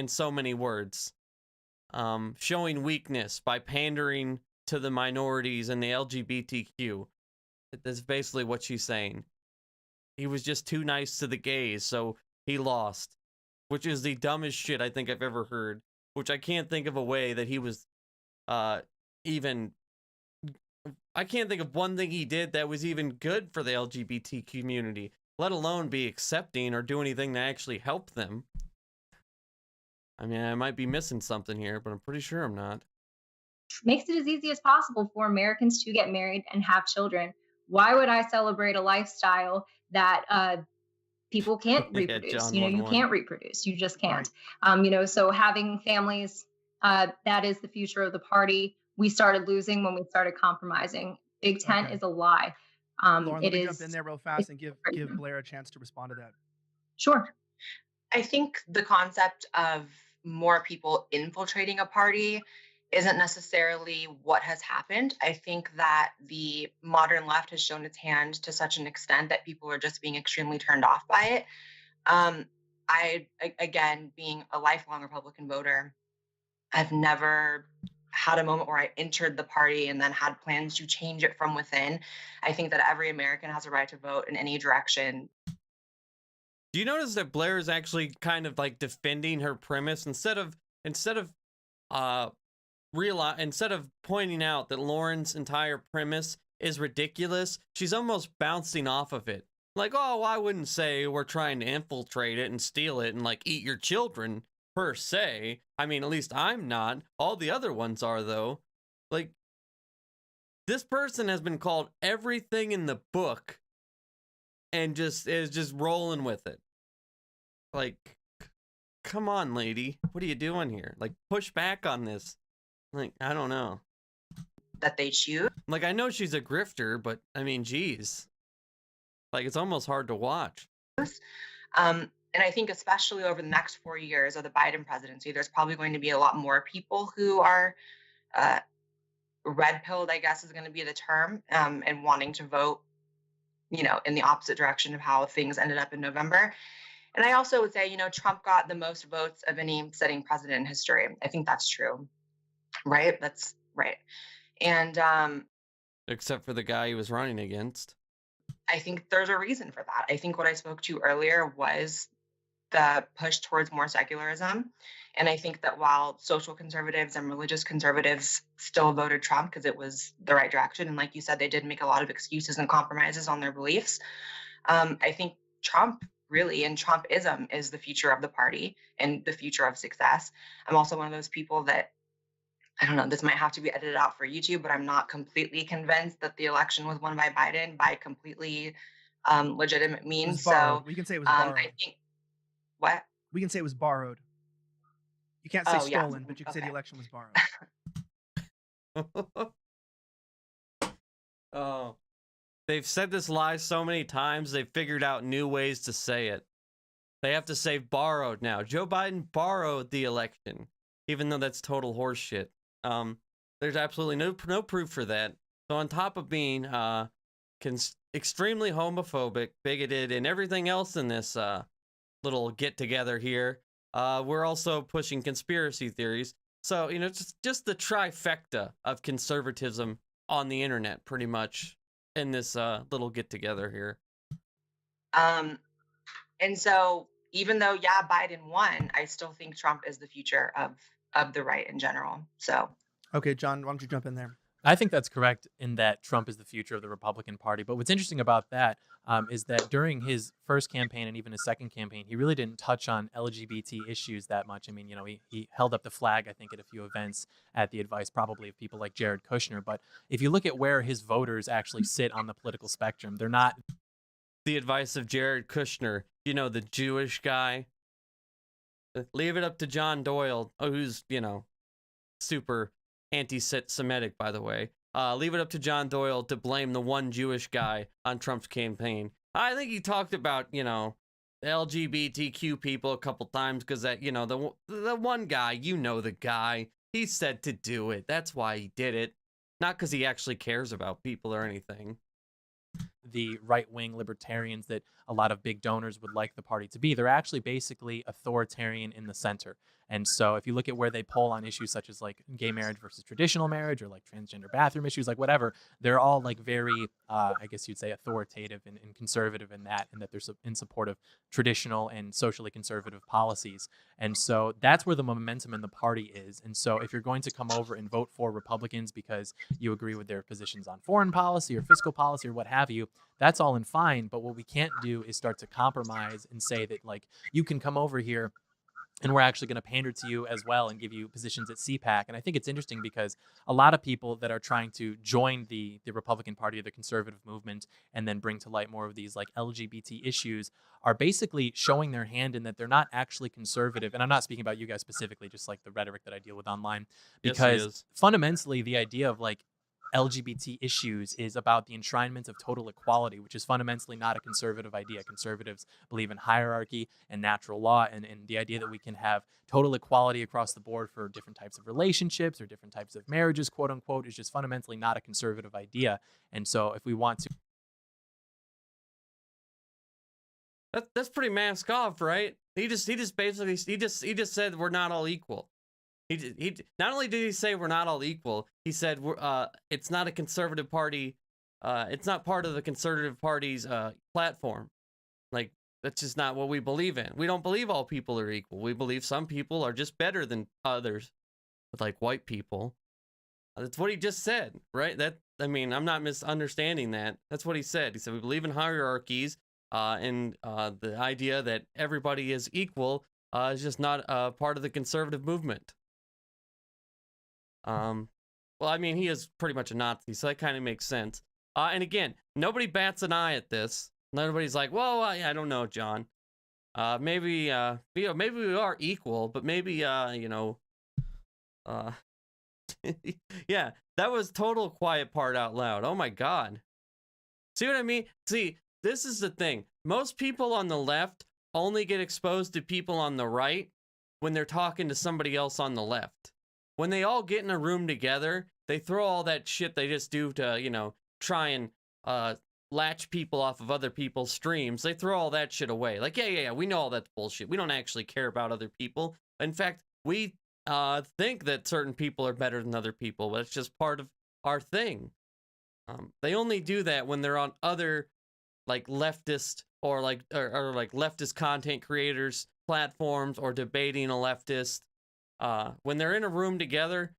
so many words. Showing weakness by pandering to the minorities and the LGBTQ. That's basically what she's saying. He was just too nice to the gays, so he lost. Which is the dumbest shit I think I've ever heard. Which I can't think of a way that he was even... I can't think of one thing he did that was even good for the LGBT community, let alone be accepting or do anything to actually help them. I mean, I might be missing something here, but I'm pretty sure I'm not. makes it as easy as possible for Americans to get married and have children. Why would I celebrate a lifestyle that people can't reproduce? John You 1-1. can't reproduce. You just can't. So having families, that is the future of the party. We started losing when we started compromising. Big Tent Okay. is a lie. Lauren, It let me is. jump in there real fast and give Blair a chance to respond to that. Sure. I think the concept of more people infiltrating a party isn't necessarily what has happened. I think that the modern left has shown its hand to such an extent that people are just being extremely turned off by it. Again, being a lifelong Republican voter, I've never had a moment where I entered the party and then had plans to change it from within. I think that every American has a right to vote in any direction. Do you notice that Blair is actually kind of like defending her premise instead of pointing out that Lauren's entire premise is ridiculous? She's almost bouncing off of it. Like, oh, I wouldn't say we're trying to infiltrate it and steal it and like eat your children per se. I mean, at least I'm not. All the other ones are, though. Like, this person has been called everything in the book and is just rolling with it. Like, come on, lady. What are you doing here? Like, push back on this. Like, I don't know. That they choose. Like, I know she's a grifter, but I mean, geez. Like, it's almost hard to watch. And I think especially over the next 4 years of the Biden presidency, there's probably going to be a lot more people who are red-pilled, I guess is going to be the term, and wanting to vote, in the opposite direction of how things ended up in November. And I also would say, Trump got the most votes of any sitting president in history. I think that's true, right? That's right. And Except for the guy he was running against. I think there's a reason for that. I think what I spoke to earlier was the push towards more secularism. And I think that while social conservatives and religious conservatives still voted Trump because it was the right direction, and like you said, they did make a lot of excuses and compromises on their beliefs, I think Trump really, and Trumpism is the future of the party and the future of success. I'm also one of those people that I don't know, this might have to be edited out for YouTube, but I'm not completely convinced that the election was won by Biden by completely legitimate It was means. borrowed. So We can say it was borrowed. I think what? We can say it was borrowed. You can't say Oh yeah. stolen, but you can say the Okay. election was borrowed. Oh, they've said this lie so many times, they've figured out new ways to say it. They have to say borrowed now. Joe Biden borrowed the election, even though that's total horseshit. There's absolutely no proof for that. So on top of being extremely homophobic, bigoted, and everything else in this little get together here, we're also pushing conspiracy theories. So just the trifecta of conservatism on the internet, pretty much, in this little get together here. And so even though Biden won, I still think Trump is the future of the right in general. So Okay, John, why don't you jump in there? I think that's correct in that Trump is the future of the Republican Party. But what's interesting about that is that during his first campaign and even his second campaign, he really didn't touch on LGBT issues that much. I mean, he held up the flag, I think, at a few events at the advice probably of people like Jared Kushner. But if you look at where his voters actually sit on the political spectrum, they're not. The advice of Jared Kushner, the Jewish guy. Leave it up to John Doyle, who's, super anti-Semitic, by the way. Leave it up to John Doyle to blame the one Jewish guy on Trump's campaign. I think he talked about, the LGBTQ people a couple times because that, the one guy, the guy, he said to do it. That's why he did it. Not because he actually cares about people or anything. The right-wing libertarians that a lot of big donors would like the party to be. They're actually basically authoritarian in the center. And so if you look at where they poll on issues such as like gay marriage versus traditional marriage or like transgender bathroom issues, like whatever, they're all like very, I guess you'd say authoritative and conservative in that they're in support of traditional and socially conservative policies. And so that's where the momentum in the party is. And so if you're going to come over and vote for Republicans because you agree with their positions on foreign policy or fiscal policy or what have you, that's all and fine. But what we can't do is start to compromise and say that like you can come over here and we're actually going to pander to you as well and give you positions at CPAC. And I think it's interesting because a lot of people that are trying to join the Republican Party or the conservative movement and then bring to light more of these like LGBT issues are basically showing their hand in that they're not actually conservative. And I'm not speaking about you guys specifically, just like the rhetoric that I deal with online, because fundamentally the idea of like LGBT issues is about the enshrinement of total equality, which is fundamentally not a conservative idea. Conservatives believe in hierarchy and natural law, and the idea that we can have total equality across the board for different types of relationships or different types of marriages, quote unquote, is just fundamentally not a conservative idea. And so if we want to... That's pretty mask off, right? He just basically said we're not all equal. He not only did he say we're not all equal, he said it's not a conservative party, it's not part of the conservative party's platform. Like, that's just not what we believe in. We don't believe all people are equal. We believe some people are just better than others, like white people. That's what he just said, right? I'm not misunderstanding that. That's what he said. He said we believe in hierarchies, and the idea that everybody is equal is just not part of the conservative movement. Well, I mean, he is pretty much a Nazi, so that kind of makes sense. And again, nobody bats an eye at this. Nobody's like, well, I don't know, John. Maybe we are equal, but maybe, yeah, that was total quiet part out loud. Oh my God. See what I mean? See, this is the thing. Most people on the left only get exposed to people on the right when they're talking to somebody else on the left. When they all get in a room together, they throw all that shit they just do to, try and latch people off of other people's streams. They throw all that shit away. Like, yeah, we know all that's bullshit. We don't actually care about other people. In fact, we think that certain people are better than other people, but it's just part of our thing. They only do that when they're on other, like, leftist or leftist content creators' platforms or debating a leftist. When they're in a room together,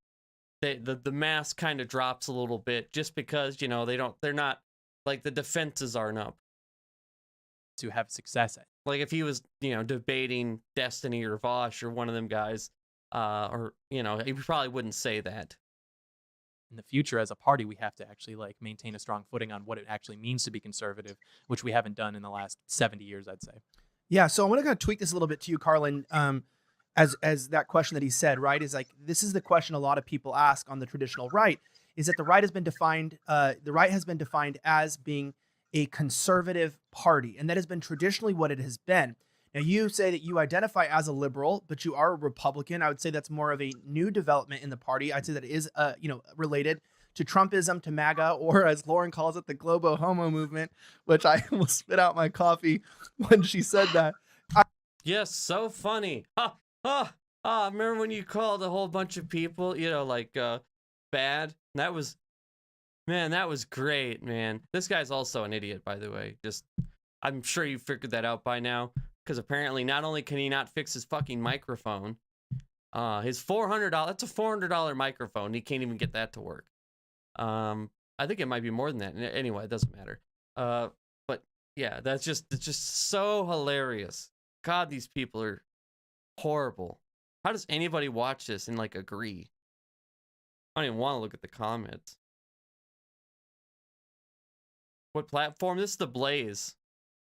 the mask kind of drops a little bit just because, they're not, like, the defenses aren't up. To have success at. Like if he was, debating Destiny or Vosh or one of them guys, or he probably wouldn't say that. In the future, as a party, we have to actually like maintain a strong footing on what it actually means to be conservative, which we haven't done in the last 70 years, I'd say. Yeah, so I'm going to kind of tweak this a little bit to you, Carlin. As that question that he said, right, is like, this is the question a lot of people ask on the traditional right, is that the right has been defined as being a conservative party, and that has been traditionally what it has been. Now, you say that you identify as a liberal, but you are a Republican. I would say that's more of a new development in the party. I'd say that it is, related to Trumpism, to MAGA, or as Lauren calls it, the Globo Homo movement, which I almost spit out my coffee when she said that. Yes, so funny. Remember when you called a whole bunch of people, bad? That was great, man. This guy's also an idiot, by the way. I'm sure you figured that out by now, because apparently not only can he not fix his fucking microphone, his $400, that's a $400 microphone. He can't even get that to work. I think it might be more than that. Anyway, it doesn't matter. But yeah, it's just so hilarious. God, these people are horrible. How does anybody watch this and like agree? I don't even want to look at the comments. What platform? This is the Blaze.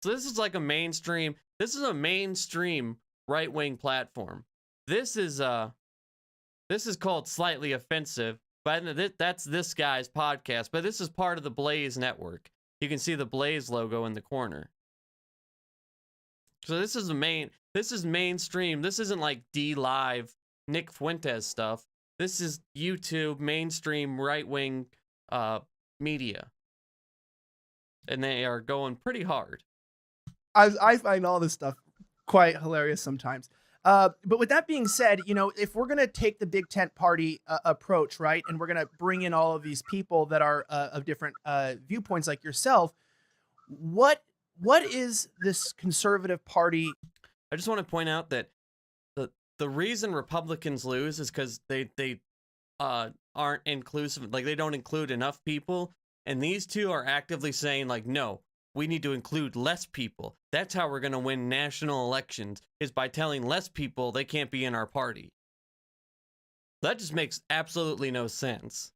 So this is like a mainstream. This is a mainstream right-wing platform. This is called Slightly Offensive, but that's this guy's podcast. But this is part of the Blaze network. You can see the Blaze logo in the corner. So this is mainstream. This isn't like D-Live, Nick Fuentes stuff. This is YouTube mainstream right-wing media. And they are going pretty hard. I find all this stuff quite hilarious sometimes. But with that being said, if we're going to take the big tent party approach, right, and we're going to bring in all of these people that are of different viewpoints like yourself, what is this conservative party? I just want to point out that the reason Republicans lose is because they aren't inclusive, like they don't include enough people, and these two are actively saying like, no, we need to include less people. That's how we're going to win national elections, is by telling less people they can't be in our party. That just makes absolutely no sense.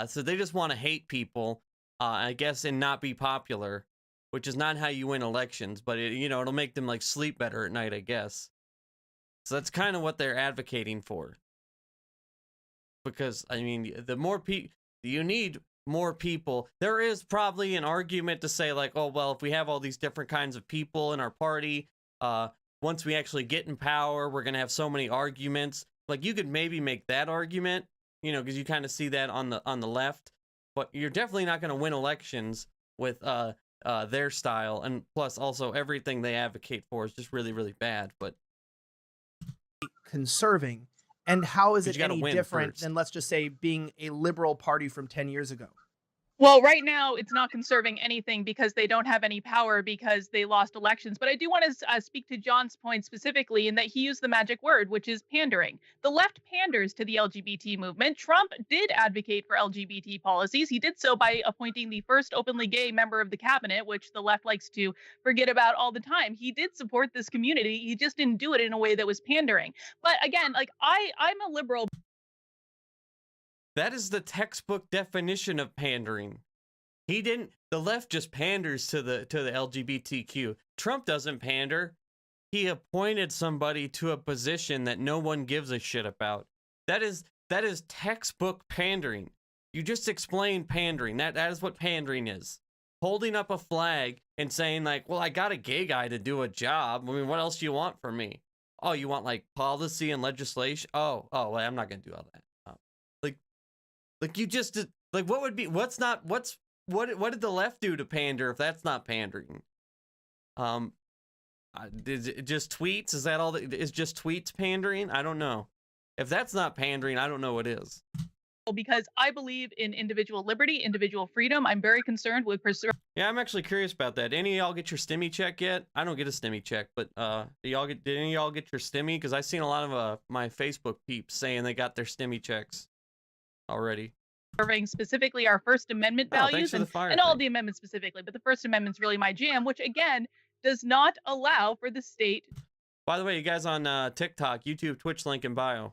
So they just want to hate people, I guess, and not be popular, which is not how you win elections, but it'll make them like sleep better at night, I guess. So that's kind of what they're advocating for. Because, I mean, the more people, you need more people. There is probably an argument to say like, oh, well, if we have all these different kinds of people in our party, once we actually get in power, we're going to have so many arguments. Like, you could maybe make that argument, because you kind of see that on the left, but you're definitely not going to win elections with their style. And plus also everything they advocate for is just really, really bad. But conserving, and how is it any different first than, let's just say, being a liberal party from 10 years ago? Well, right now it's not conserving anything because they don't have any power because they lost elections. But I do want to speak to John's point specifically in that he used the magic word, which is pandering. The left panders to the LGBT movement. Trump did advocate for LGBT policies. He did so by appointing the first openly gay member of the cabinet, which the left likes to forget about all the time. He did support this community. He just didn't do it in a way that was pandering. But again, like I'm a liberal. that is the textbook definition of pandering. The left just panders to the LGBTQ. Trump doesn't pander. He appointed somebody to a position that no one gives a shit about. That is textbook pandering. You just explained pandering. That is what pandering is. Holding up a flag and saying like, well, I got a gay guy to do a job. I mean, what else do you want from me? Oh, you want like policy and legislation? Oh, well, I'm not going to do all that. Like you just like what did the left do to pander if that's not pandering? Is it just tweets? Is that all that is just tweets pandering? I don't know. If that's not pandering, I don't know what is. Because I believe in individual liberty, individual freedom. I'm very concerned with preserving. Yeah, I'm actually curious about that. Any of y'all get your stimmy check yet? I don't get a stimmy check, but did any of y'all get your stimmy? Because I've seen a lot of my Facebook peeps saying they got their stimmy checks already. Specifically our First Amendment values and all of the amendments specifically, but the First Amendment's really my jam, which again does not allow for the state. By the way, you guys on TikTok, YouTube, Twitch link in bio.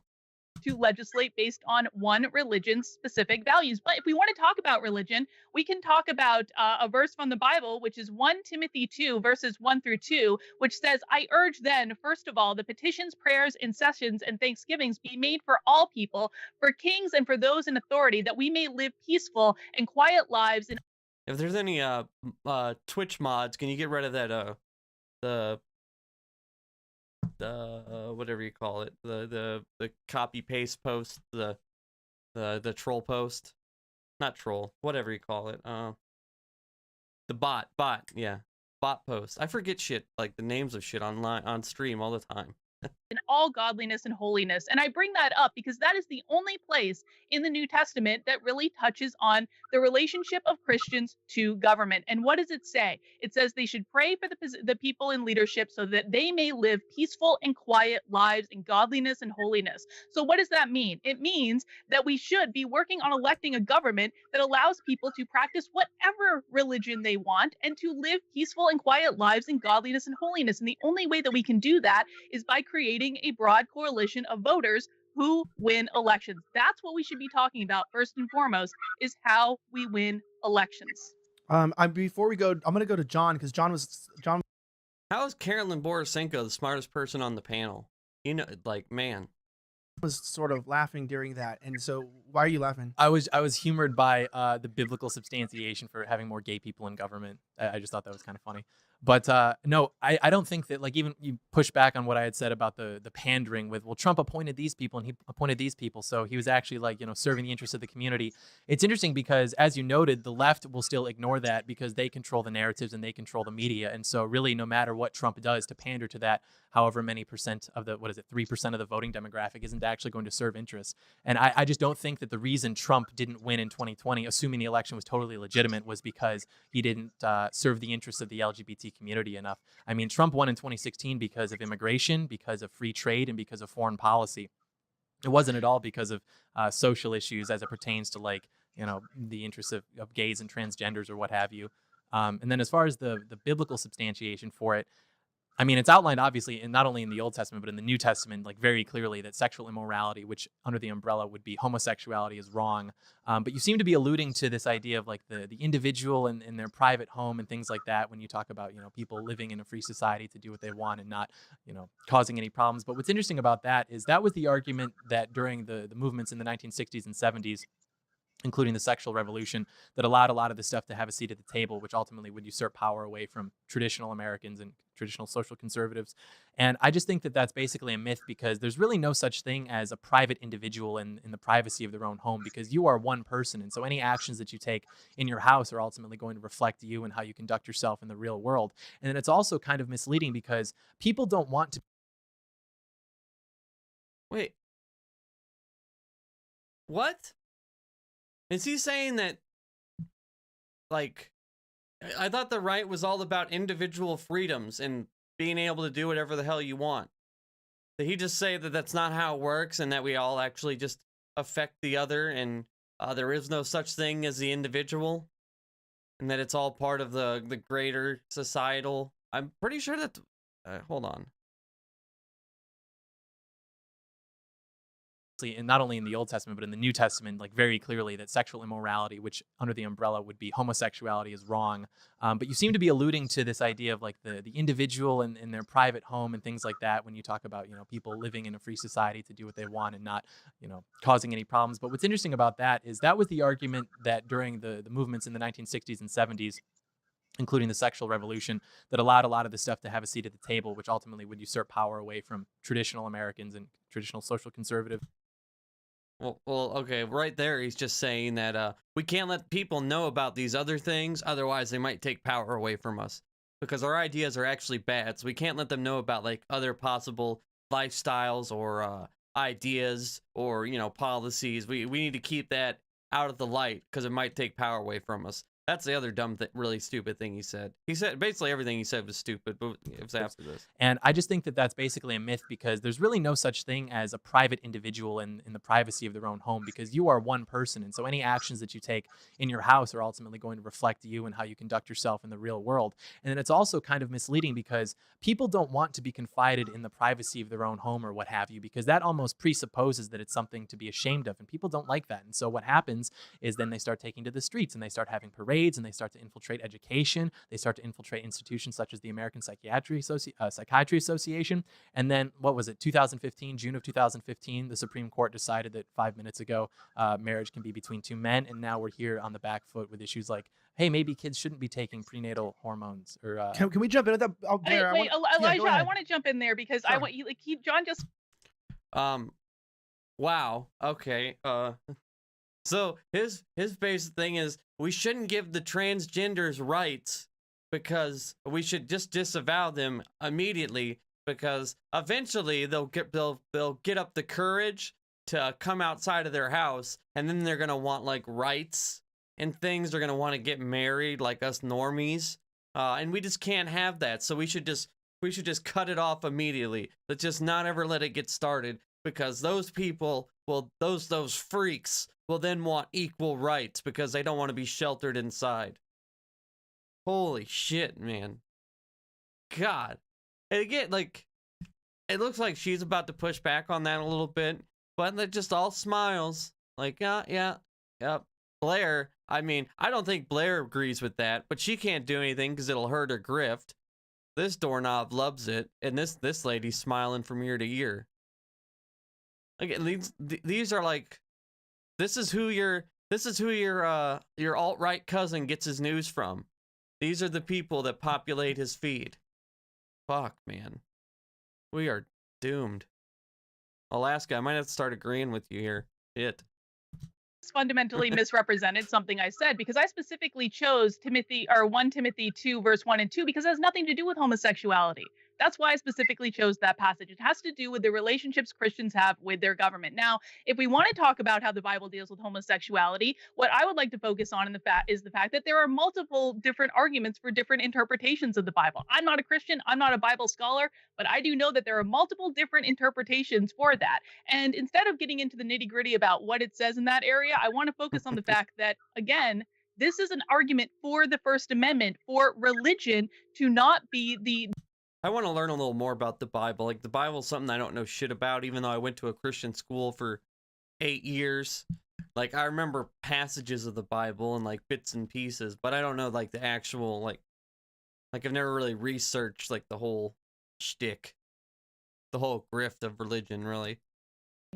to legislate based on one religion's specific values. But if we want to talk about religion, we can talk about a verse from the Bible, which is 1 Timothy 2, verses 1 through 2, which says, I urge then, first of all, the petitions, prayers, intercessions, and thanksgivings be made for all people, for kings and for those in authority, that we may live peaceful and quiet lives in. If there's any Twitch mods, can you get rid of that the whatever you call it, the copy paste post, the troll post, not troll, whatever you call it, the bot, yeah, bot post. I forget shit, like the names of shit online on stream all the time. In all godliness and holiness. And I bring that up because that is the only place in the New Testament that really touches on the relationship of Christians to government. And what does it say? It says they should pray for the people in leadership so that they may live peaceful and quiet lives in godliness and holiness. So what does that mean? It means that we should be working on electing a government that allows people to practice whatever religion they want and to live peaceful and quiet lives in godliness and holiness. And the only way that we can do that is by creating a broad coalition of voters who win elections. That's what we should be talking about first and foremost, is how we win elections. Before we go, I'm gonna go to John because John. How is Carolyn Borisenko the smartest person on the panel? You know, like, man. Was sort of laughing during that, and so why are you laughing? I was humored by the biblical substantiation for having more gay people in government. I just thought that was kind of funny. But no, I don't think that, like, even you push back on what I had said about the pandering with, well, Trump appointed these people and he appointed these people, so he was actually, like, you know, serving the interests of the community. It's interesting because, as you noted, the left will still ignore that because they control the narratives and they control the media. And so really, no matter what Trump does to pander to that, however many percent of the, 3% of the voting demographic isn't actually going to serve interests. And I just don't think that the reason Trump didn't win in 2020, assuming the election was totally legitimate, was because he didn't serve the interests of the LGBT community enough. I mean, Trump won in 2016 because of immigration, because of free trade, and because of foreign policy. It wasn't at all because of social issues as it pertains to, like, you know, the interests of gays and transgenders or what have you. And then as far as the biblical substantiation for it, I mean, it's outlined obviously in not only in the Old Testament, but in the New Testament, like, very clearly that sexual immorality, which under the umbrella would be homosexuality, is wrong. But you seem to be alluding to this idea of, like, the individual and in their private home and things like that when you talk about, you know, people living in a free society to do what they want and not, you know, causing any problems. But what's interesting about that is that was the argument that during the movements in the 1960s and 70s, including the sexual revolution, that allowed a lot of this stuff to have a seat at the table, which ultimately would usurp power away from traditional Americans and traditional social conservatives. And I just think that that's basically a myth, because there's really no such thing as a private individual in the privacy of their own home, because you are one person. And so any actions that you take in your house are ultimately going to reflect you and how you conduct yourself in the real world. And then it's also kind of misleading because people don't want to. Wait. What? Is he saying that, like, I thought the right was all about individual freedoms and being able to do whatever the hell you want? Did he just say that that's not how it works and that we all actually just affect the other and there is no such thing as the individual and that it's all part of the greater societal? I'm pretty sure that, hold on. And not only in the Old Testament, but in the New Testament, like, very clearly that sexual immorality, which under the umbrella would be homosexuality, is wrong. But you seem to be alluding to this idea of, like, the individual and in their private home and things like that when you talk about, you know, people living in a free society to do what they want and not, you know, causing any problems. But what's interesting about that is that was the argument that during the movements in the 1960s and 70s, including the sexual revolution, that allowed a lot of this stuff to have a seat at the table, which ultimately would usurp power away from traditional Americans and traditional social conservative. Well, okay, right there, he's just saying that we can't let people know about these other things, otherwise they might take power away from us. Because our ideas are actually bad, so we can't let them know about, like, other possible lifestyles or ideas or, you know, policies. We need to keep that out of the light because it might take power away from us. That's the other really stupid thing he said. He said basically everything he said was stupid, but it was after this. And I just think that that's basically a myth, because there's really no such thing as a private individual in the privacy of their own home, because you are one person. And so any actions that you take in your house are ultimately going to reflect you and how you conduct yourself in the real world. And then it's also kind of misleading, because people don't want to be confided in the privacy of their own home or what have you, because that almost presupposes that it's something to be ashamed of. And people don't like that. And so what happens is then they start taking to the streets and they start having parades, and they start to infiltrate education. They start to infiltrate institutions such as the American Psychiatry Association. And then, what was it, 2015, June of 2015, the Supreme Court decided that 5 minutes ago, marriage can be between two men. And now we're here on the back foot with issues like, hey, maybe kids shouldn't be taking prenatal hormones. Or Can we jump into that? Wait, Elijah, go I ahead. want to jump in there because I Sure. want you, like, John just Wow. Okay. So his basic thing is we shouldn't give the transgenders rights because we should just disavow them immediately, because eventually they'll get up the courage to come outside of their house, and then they're gonna want like rights and things. They're gonna want to get married like us normies, and we just can't have that. So we should just cut it off immediately. Let's just not ever let it get started, because those people will those freaks will then want equal rights because they don't want to be sheltered inside. Holy shit, man. God. And again, like, it looks like she's about to push back on that a little bit, but they're just all smiles. Like, yeah. Blair, I mean, I don't think Blair agrees with that, but she can't do anything because it'll hurt her grift. This doorknob loves it, and this lady's smiling from ear to ear. Again, these are like, this is who your alt-right cousin gets his news from. These are the people that populate his feed. Fuck, man. We are doomed. Alaska, I might have to start agreeing with you here. Shit. fundamentally misrepresented something I said, because I specifically chose 1 Timothy 2 verse 1 and 2 because it has nothing to do with homosexuality. That's why I specifically chose that passage. It has to do with the relationships Christians have with their government. Now, if we want to talk about how the Bible deals with homosexuality, what I would like to focus on is the fact that there are multiple different arguments for different interpretations of the Bible. I'm not a Christian, I'm not a Bible scholar, but I do know that there are multiple different interpretations for that. And instead of getting into the nitty-gritty about what it says in that area, I want to focus on the fact that, again, this is an argument for the First Amendment, for religion to not be the... I want to learn a little more about the Bible. Like, the Bible's something I don't know shit about, even though I went to a Christian school for 8 years. Like, I remember passages of the Bible and, like, bits and pieces, but I don't know, like, the actual, like I've never really researched, like, the whole shtick, the whole grift of religion, really.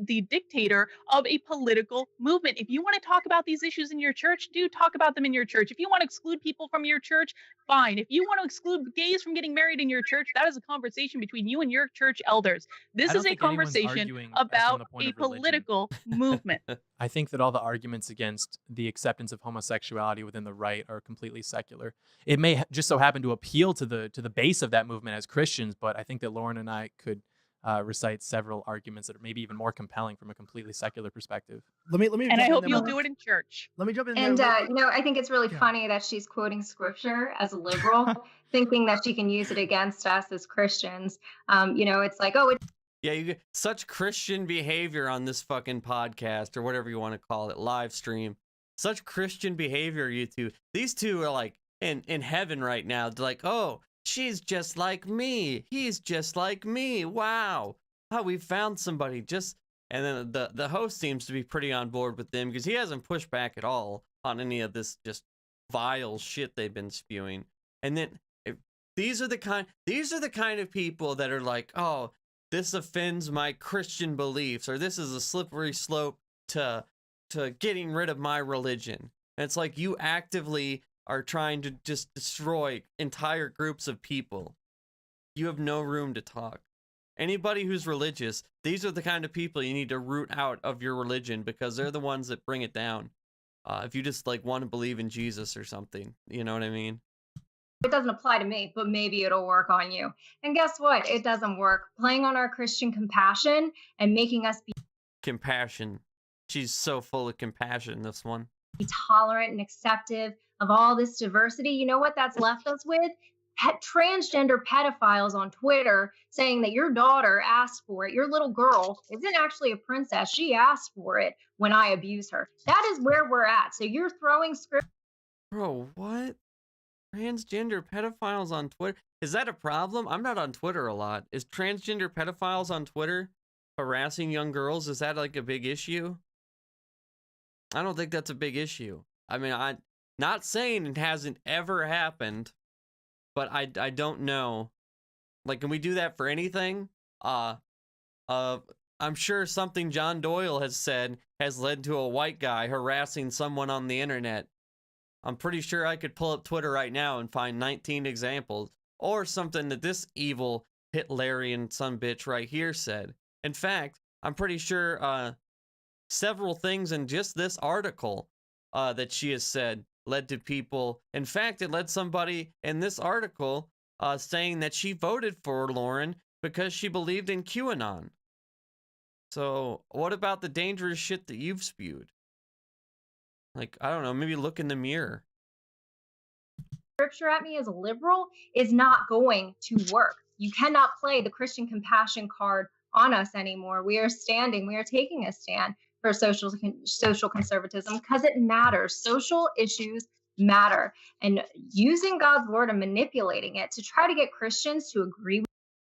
The dictator of a political movement. If you want to talk about these issues in your church, do talk about them in your church. If you want to exclude people from your church, fine. If you want to exclude gays from getting married in your church, that is a conversation between you and your church elders. This is a conversation about a political movement. I think that all the arguments against the acceptance of homosexuality within the right are completely secular. It may just so happen to appeal to the base of that movement as Christians, but I think that Lauren and I could recite several arguments that are maybe even more compelling from a completely secular perspective. Let me. And I hope you'll do it in church. Let me jump in. And I think it's really funny that she's quoting scripture as a liberal, thinking that she can use it against us as Christians. It's like, yeah, you get such Christian behavior on this fucking podcast, or whatever you want to call it, live stream. Such Christian behavior, you two. These two are like in heaven right now. They're like, oh, she's just like me. He's just like me. Wow. Oh, we found somebody just... And then the host seems to be pretty on board with them because he hasn't pushed back at all on any of this just vile shit they've been spewing. And then these are the kind of people that are like, oh, this offends my Christian beliefs, or this is a slippery slope to getting rid of my religion. And it's like you actively are trying to just destroy entire groups of people. You have no room to talk. Anybody who's religious, these are the kind of people you need to root out of your religion because they're the ones that bring it down. If you just like want to believe in Jesus or something, you know what I mean? It doesn't apply to me, but maybe it'll work on you. And guess what? It doesn't work. Playing on our Christian compassion and making us be... Compassion. She's so full of compassion, this one. tolerant and acceptive of all this diversity, you know what that's left us with? Transgender pedophiles on Twitter saying that your daughter asked for it. Your little girl isn't actually a princess. She asked for it when I abuse her. That is where we're at. So you're throwing script. Bro, what? Transgender pedophiles on Twitter? Is that a problem? I'm not on Twitter a lot. Is transgender pedophiles on Twitter harassing young girls? Is that like a big issue? I don't think that's a big issue. I mean, I'm not saying it hasn't ever happened, but I don't know. Like, can we do that for anything? I'm sure something John Doyle has said has led to a white guy harassing someone on the internet. I'm pretty sure I could pull up Twitter right now and find 19 examples, or something that this evil Hitlerian sumbitch right here said. In fact, I'm pretty sure several things in just this article that she has said led to people. In fact, it led somebody in this article saying that she voted for Lauren because she believed in QAnon. So what about the dangerous shit that you've spewed? Like, I don't know, maybe look in the mirror. Scripture at me as a liberal is not going to work. You cannot play the Christian compassion card on us anymore. We are taking a stand for social conservatism because it matters. Social issues matter. And using God's word and manipulating it to try to get Christians to agree.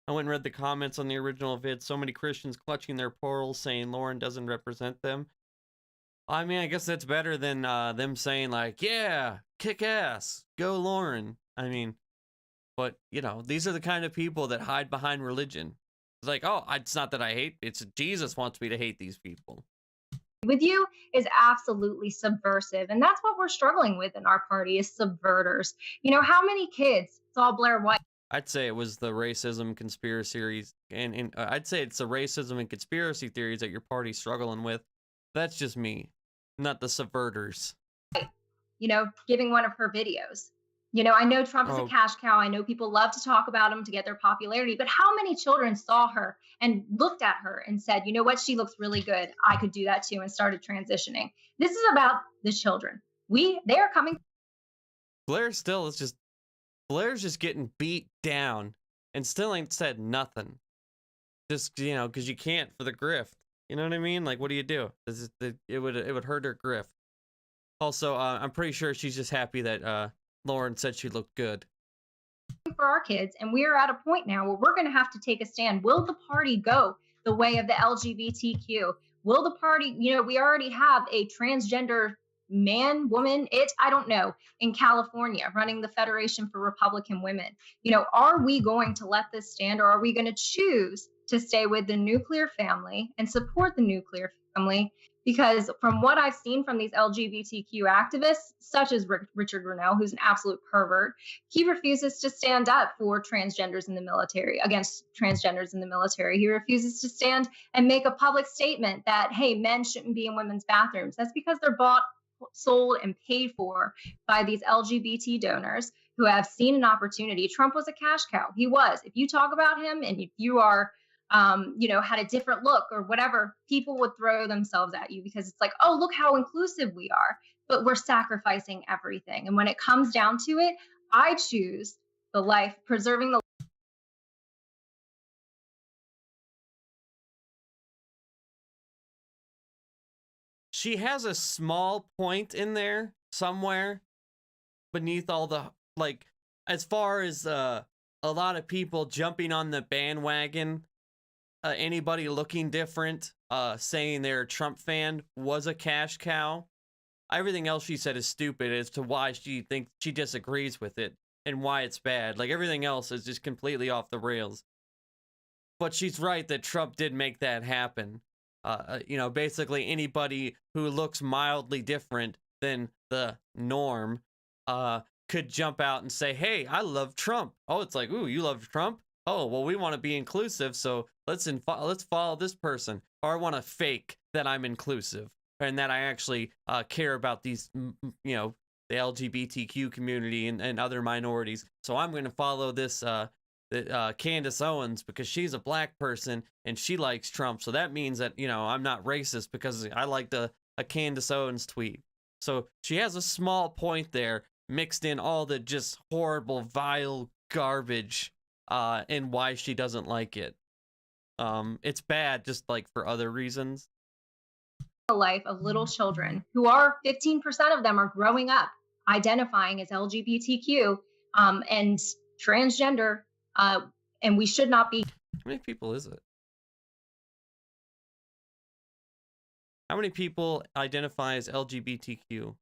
I went and read the comments on the original vid. So many Christians clutching their pearls saying Lauren doesn't represent them. I mean, I guess that's better than them saying like, yeah, kick ass, go Lauren. I mean, but you know, these are the kind of people that hide behind religion. It's like, oh, it's not that I hate, it's Jesus wants me to hate these people. With you is absolutely subversive. And that's what we're struggling with in our party is subverters. You know, how many kids saw Blair White? I'd say it was the racism conspiracy theories, and I'd say it's the racism and conspiracy theories that your party's struggling with. That's just me, not the subverters. You know, giving one of her videos. You know, I know Trump is a cash cow. I know people love to talk about him to get their popularity, but how many children saw her and looked at her and said, you know what, she looks really good. I could do that too, and started transitioning. This is about the children. They are coming. Blair's just getting beat down and still ain't said nothing. Just, you know, because you can't for the grift. You know what I mean? Like, what do you do? It would hurt her grift. Also, I'm pretty sure she's just happy that Lauren said she looked good. For our kids, and we are at a point now where we're going to have to take a stand. Will the party go the way of the LGBTQ? Will the party, you know, we already have a transgender man, woman, I don't know, in California running the Federation for Republican Women. You know, are we going to let this stand, or are we going to choose to stay with the nuclear family and support the nuclear family? Because from what I've seen from these LGBTQ activists, such as Richard Grenell, who's an absolute pervert, he refuses to stand up for transgenders in the military, against transgenders in the military. He refuses to stand and make a public statement that, hey, men shouldn't be in women's bathrooms. That's because they're bought, sold, and paid for by these LGBT donors who have seen an opportunity. Trump was a cash cow. He was. If you talk about him and if you are you know, had a different look or whatever, people would throw themselves at you because it's like, oh, look how inclusive we are, but we're sacrificing everything. And when it comes down to it, I choose the life, preserving the. She has a small point in there somewhere beneath all the, like, as far as a lot of people jumping on the bandwagon. Anybody looking different, saying they're a Trump fan was a cash cow. Everything else she said is stupid as to why she thinks she disagrees with it and why it's bad. Like, everything else is just completely off the rails. But she's right that Trump did make that happen. You know, basically anybody who looks mildly different than the norm could jump out and say, hey, I love Trump. Oh, it's like, ooh, you love Trump? Oh, well, we want to be inclusive, so let's follow this person. Or I want to fake that I'm inclusive and that I actually care about these, you know, the LGBTQ community and other minorities. So I'm going to follow this Candace Owens because she's a black person and she likes Trump. So that means that, you know, I'm not racist because I liked a Candace Owens tweet. So she has a small point there, mixed in all the just horrible, vile garbage, and why she doesn't like it. It's bad, just like for other reasons. Life of little children who are 15% of them are growing up identifying as LGBTQ and transgender, and we should not be. How many people is it? How many people identify as LGBTQ?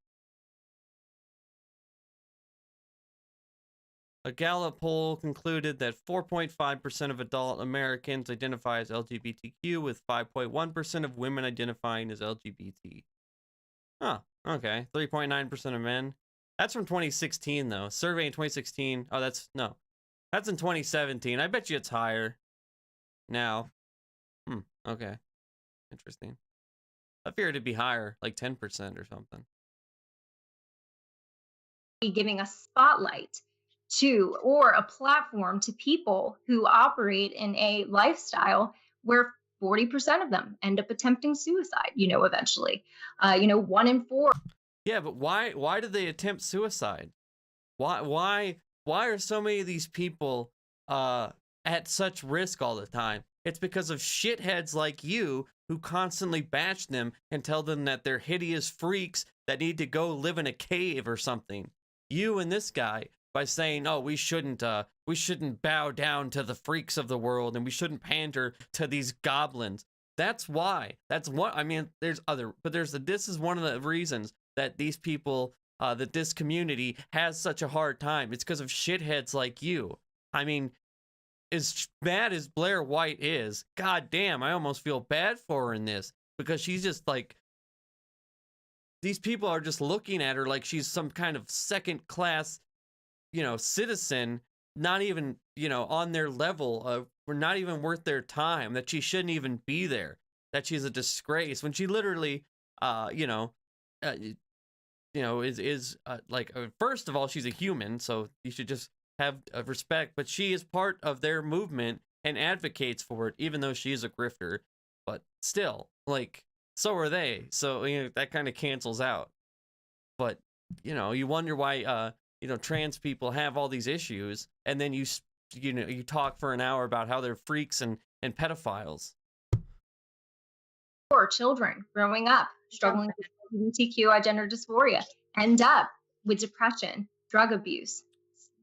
A Gallup poll concluded that 4.5% of adult Americans identify as LGBTQ, with 5.1% of women identifying as LGBT. Huh, okay. 3.9% of men. That's from 2016, though. Survey in 2016. Oh, that's in 2017. I bet you it's higher now. Okay. Interesting. I figured it'd be higher, like 10% or something. Giving a spotlight to, or a platform to, people who operate in a lifestyle where 40% of them end up attempting suicide, eventually. 1 in 4. Yeah, but why did they attempt suicide? Why are so many of these people at such risk all the time? It's because of shitheads like you who constantly bash them and tell them that they're hideous freaks that need to go live in a cave or something. You and this guy, by saying, oh, we shouldn't bow down to the freaks of the world and we shouldn't pander to these goblins. That's why. That's what, I mean, there's other, but this is one of the reasons that these people, that this community has such a hard time. It's because of shitheads like you. I mean, as bad as Blair White is, goddamn, I almost feel bad for her in this, because she's just like, these people are just looking at her like she's some kind of second class, citizen, not even, on their level of, or not even worth their time, that she shouldn't even be there, that she's a disgrace, when she literally, first of all, she's a human, so you should just have respect, but she is part of their movement and advocates for it, even though she is a grifter. But still, like, so are they, so that kind of cancels out. But you wonder why trans people have all these issues, and then you talk for an hour about how they're freaks and pedophiles. Or children growing up struggling with LGBTQ gender dysphoria end up with depression, drug abuse.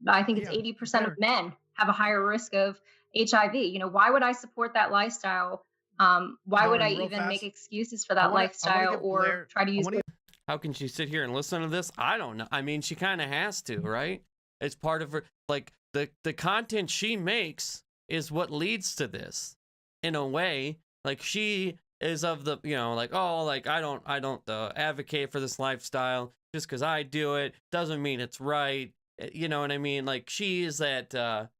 I think it's 80% of men have a higher risk of HIV. Why would I support that lifestyle? Why would I even make excuses for that lifestyle or try to use it? How can she sit here and listen to this? I don't know. I mean, she kind of has to, right? It's part of her, like, the content she makes is what leads to this, in a way. Like, she is of the, I don't advocate for this lifestyle just because I do it doesn't mean it's right. You know what I mean? Like, she's part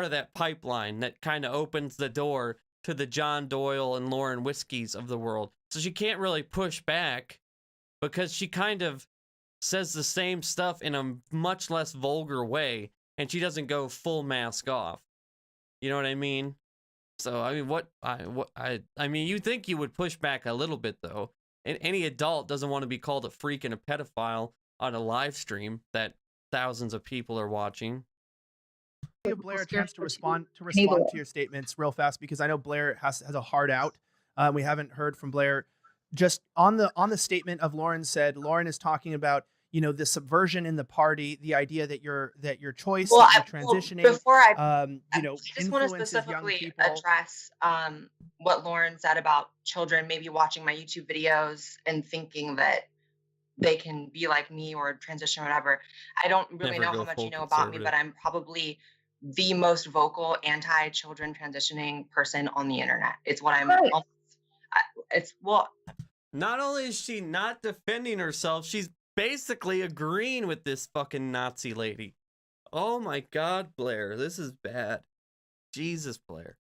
of that pipeline that kind of opens the door to the John Doyle and Lauren Whiskies of the world. So she can't really push back because she kind of says the same stuff in a much less vulgar way, and she doesn't go full mask off. You know what I mean? So, I mean, I mean, you think you would push back a little bit, though. And any adult doesn't want to be called a freak and a pedophile on a live stream that thousands of people are watching. Give Blair a chance to respond to your statements real fast, because I know Blair has a hard out. We haven't heard from Blair. Just on the statement of Lauren said, Lauren is talking about the subversion in the party, the idea that your choice, transitioning. Before I just want to specifically address what Lauren said about children maybe watching my YouTube videos and thinking that they can be like me or transition or whatever. I don't really know how much you know about me, but I'm probably the most vocal anti-children transitioning person on the internet. It's what I'm. Right. Not only is she not defending herself, she's basically agreeing with this fucking Nazi lady. Oh my God, Blair, this is bad. Jesus, Blair.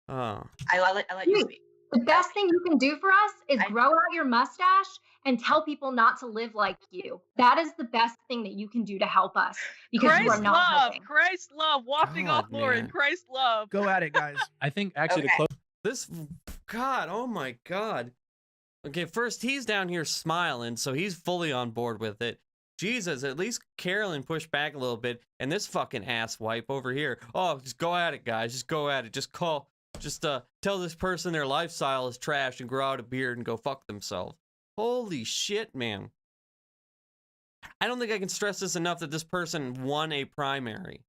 Oh. I let you speak. The best thing you can do for us is grow out your mustache and tell people not to live like you. That is the best thing that you can do to help us, because Christ you are not helping. Christ love, wafting off Lauren. Christ love. Go at it, guys. I think actually okay. God, oh my God. Okay, first he's down here smiling, so he's fully on board with it. Jesus, at least Carolyn pushed back a little bit, and this fucking asswipe over here. Oh, just go at it, guys. Just go at it. Just tell this person their lifestyle is trash and grow out a beard and go fuck themselves. Holy shit, man. I don't think I can stress this enough that this person won a primary.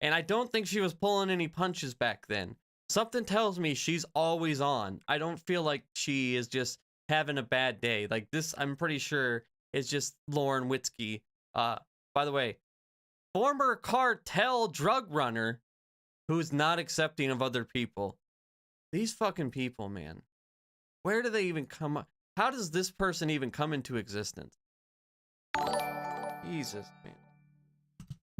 And I don't think she was pulling any punches back then. Something tells me she's always on. I don't feel like she is just having a bad day. Like this, I'm pretty sure is just Lauren Witzke. By the way, former cartel drug runner who's not accepting of other people. These fucking people, man. Where do they even come up? How does this person even come into existence? Jesus, man.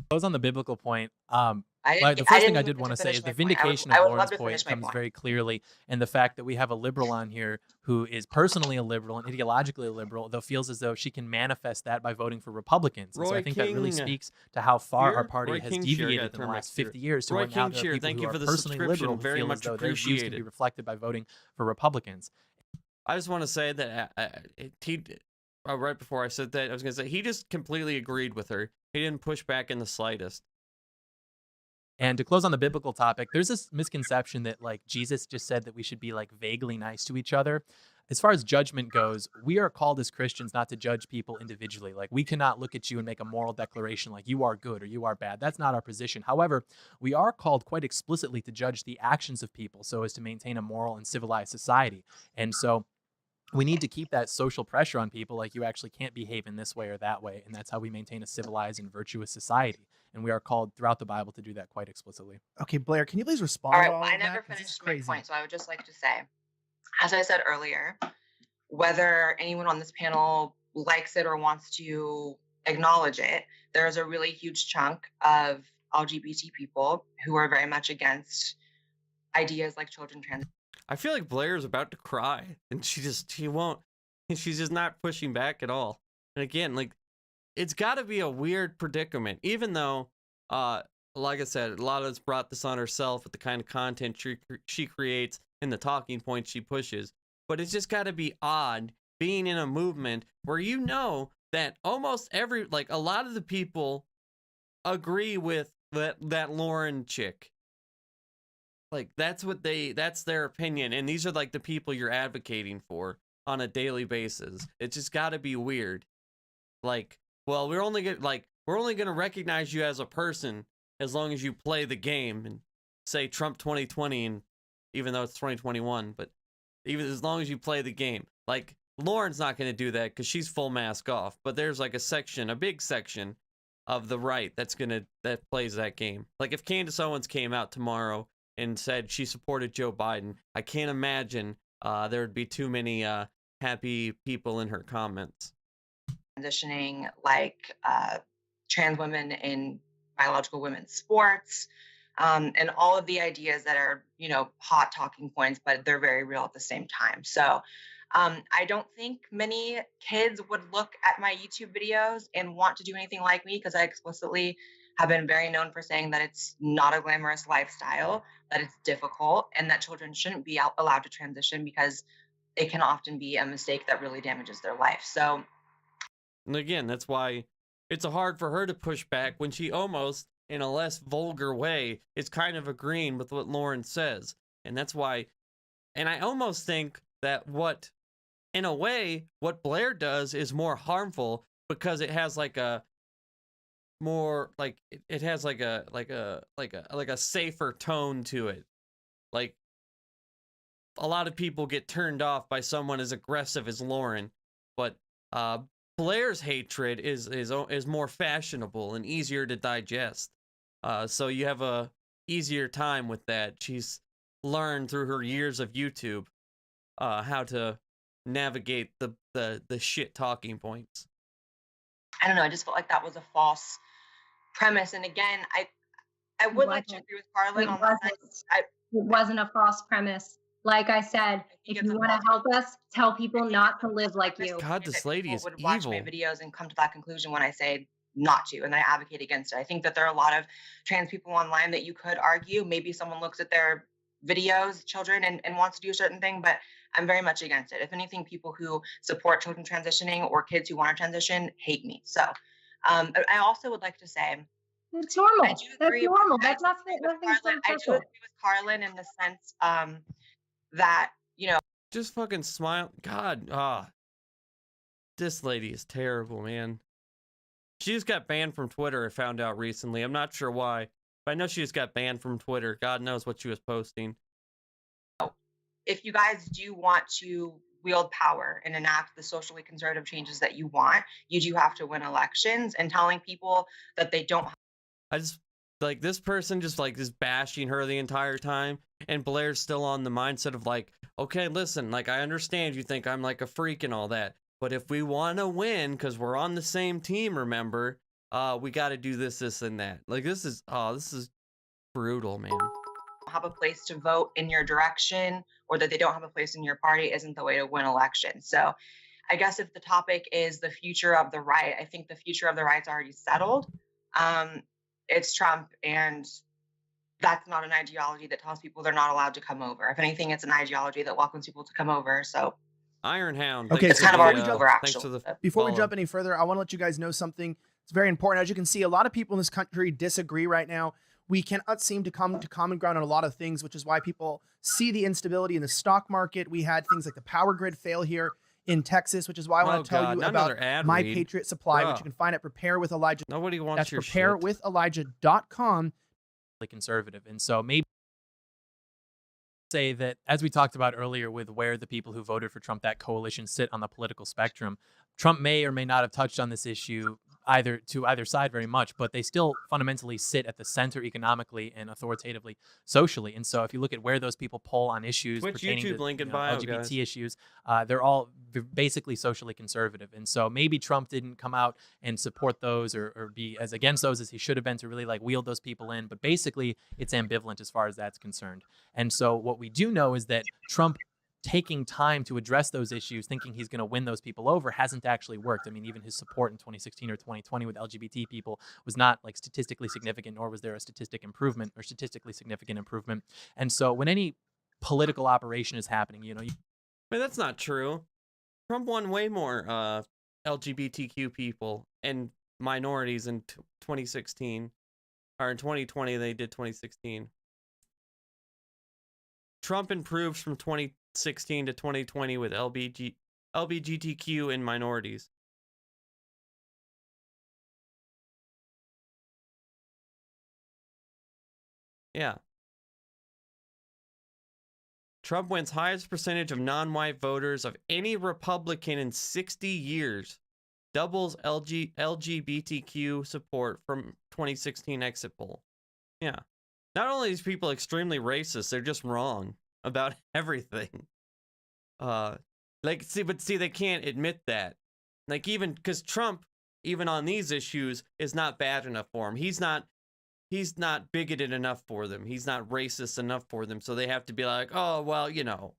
Goes on the biblical point. I Like, the didn't, I first thing I didn't did get want to to say finish is the my point. vindication I of would love Lauren's to point finish my comes point. very clearly in the fact that we have a liberal on here who is personally a liberal and ideologically a liberal, though feels as though she can manifest that by voting for Republicans. And so I Roy think that really King, speaks to how far our here? party Roy has King Shear got deviated in the turned last back here. 50 years to Roy where now King there are Shear, people thank who you are for the personally subscription. liberal who Very feel as much though their views can be appreciated. reflected by voting for Republicans. I just want to say that right before I said that, I was going to say he just completely agreed with her. He didn't push back in the slightest. And to close on the biblical topic, there's this misconception that like Jesus just said that we should be like vaguely nice to each other. As far as judgment goes, we are called as Christians not to judge people individually. Like we cannot look at you and make a moral declaration like you are good or you are bad. That's not our position. However, we are called quite explicitly to judge the actions of people so as to maintain a moral and civilized society. And so we need to keep that social pressure on people like you actually can't behave in this way or that way. And that's how we maintain a civilized and virtuous society. And we are called throughout the Bible to do that quite explicitly. Okay, Blair, can you please respond All to right, all well, I of that? never 'Cause this is finished my crazy. point, so I would just like to say, as I said earlier, whether anyone on this panel likes it or wants to acknowledge it, there is a really huge chunk of LGBT people who are very much against ideas like children trans. I feel like Blair's about to cry, and she won't. She's just not pushing back at all. And again, like, it's got to be a weird predicament, even though, like I said, a lot of us brought this on herself with the kind of content she creates and the talking points she pushes. But it's just got to be odd being in a movement where you know that almost a lot of the people agree with that Lauren chick. Like that's their opinion, and these are like the people you're advocating for on a daily basis. It's just got to be weird. Like, well, we're only gonna recognize you as a person as long as you play the game and say Trump 2020, and even though it's 2021, but even as long as you play the game. Like Lauren's not gonna do that because she's full mask off. But there's like a big section of the right that plays that game. Like if Candace Owens came out tomorrow and said she supported Joe Biden, I can't imagine there would be too many happy people in her comments. Transitioning like trans women in biological women's sports, and all of the ideas that are, hot talking points, but they're very real at the same time. So I don't think many kids would look at my YouTube videos and want to do anything like me because I explicitly have been very known for saying that it's not a glamorous lifestyle, that it's difficult, and that children shouldn't be allowed to transition because it can often be a mistake that really damages their life. So, and again, that's why it's hard for her to push back when she almost, in a less vulgar way, is kind of agreeing with what Lauren says. And that's why, and I almost think that in a way, what Blair does is more harmful because it has like a more like it has like a safer tone to it. Like a lot of people get turned off by someone as aggressive as Lauren, but Blair's hatred is more fashionable and easier to digest. So you have a easier time with that. She's learned through her years of YouTube how to navigate the shit talking points. I don't know. I just felt like that was a false premise. And again, I would like to agree with Carlin on this. It wasn't a false premise. Like I said, if you want to help us, tell people not to live like you. God, this lady is would watch evil. my videos and come to that conclusion when I say not to, and I advocate against it. I think that there are a lot of trans people online that you could argue maybe someone looks at their videos, children, and wants to do a certain thing, but I'm very much against it. If anything, people who support children transitioning or kids who want to transition hate me. So I also would like to say, It's normal. I do That's agree. normal. I That's do not agree with nothing Carlin. I do special. agree with Carlin in the sense that, you know, Just fucking smile. God, this lady is terrible, man. She just got banned from Twitter, I found out recently. I'm not sure why, but I know she just got banned from Twitter. God knows what she was posting. if you guys do want to wield power and enact the socially conservative changes that you want, you do have to win elections, and telling people that they don't. I just, like, this person just, like, is bashing her the entire time, and Blair's still on the mindset of, like, okay, listen, like, I understand you think I'm, like, a freak and all that, but if we want to win, because we're on the same team, remember, we got to do this, this, and that. Like, this is brutal, man. Have a place to vote in your direction, or that they don't have a place in your party, isn't the way to win elections. So I guess if the topic is the future of the right, I think the future of the right's already settled. It's Trump, and that's not an ideology that tells people they're not allowed to come over. If anything, it's an ideology that welcomes people to come over. So Iron Hound. Okay, thanks so for kind of the, already over, thanks for actually. the Before we follow. jump any further, I want to let you guys know something. It's very important. As you can see, a lot of people in this country disagree right now. We cannot seem to come to common ground on a lot of things, which is why people see the instability in the stock market. We had things like the power grid fail here in Texas, which is why I want Oh, to tell God, you not about another ad My read. Patriot Supply, which Bruh. you can find at preparewithelijah. Nobody wants That's your shit. preparewithelijah.com. Conservative. And so maybe say that, as we talked about earlier with where the people who voted for Trump, that coalition, sit on the political spectrum, Trump may or may not have touched on this issue either side very much, but they still fundamentally sit at the center economically and authoritatively socially. And so if you look at where those people poll on issues Twitch, pertaining YouTube to link in you know, bio, LGBT guys. issues, they're all basically socially conservative. And so maybe Trump didn't come out and support those or be as against those as he should have been to really like wheel those people in. But basically it's ambivalent as far as that's concerned. And so what we do know is that Trump taking time to address those issues, thinking he's going to win those people over, hasn't actually worked. I mean, even his support in 2016 or 2020 with LGBT people was not like statistically significant, nor was there a statistically significant improvement. And so when any political operation is happening, you know, Wait, that's not true. Trump won way more LGBTQ people and minorities in 2016. Or in 2020, they did 2016. Trump improved from 2016 to 2020 with LGBTQ and minorities. Yeah. Trump wins highest percentage of non-white voters of any Republican in 60 years. Doubles LGBTQ support from 2016 exit poll. Yeah. Not only are these people extremely racist, they're just wrong about everything. See, they can't admit that. Like, even because Trump, even on these issues, is not bad enough for him. He's not bigoted enough for them. He's not racist enough for them. So they have to be like, oh, well, you know,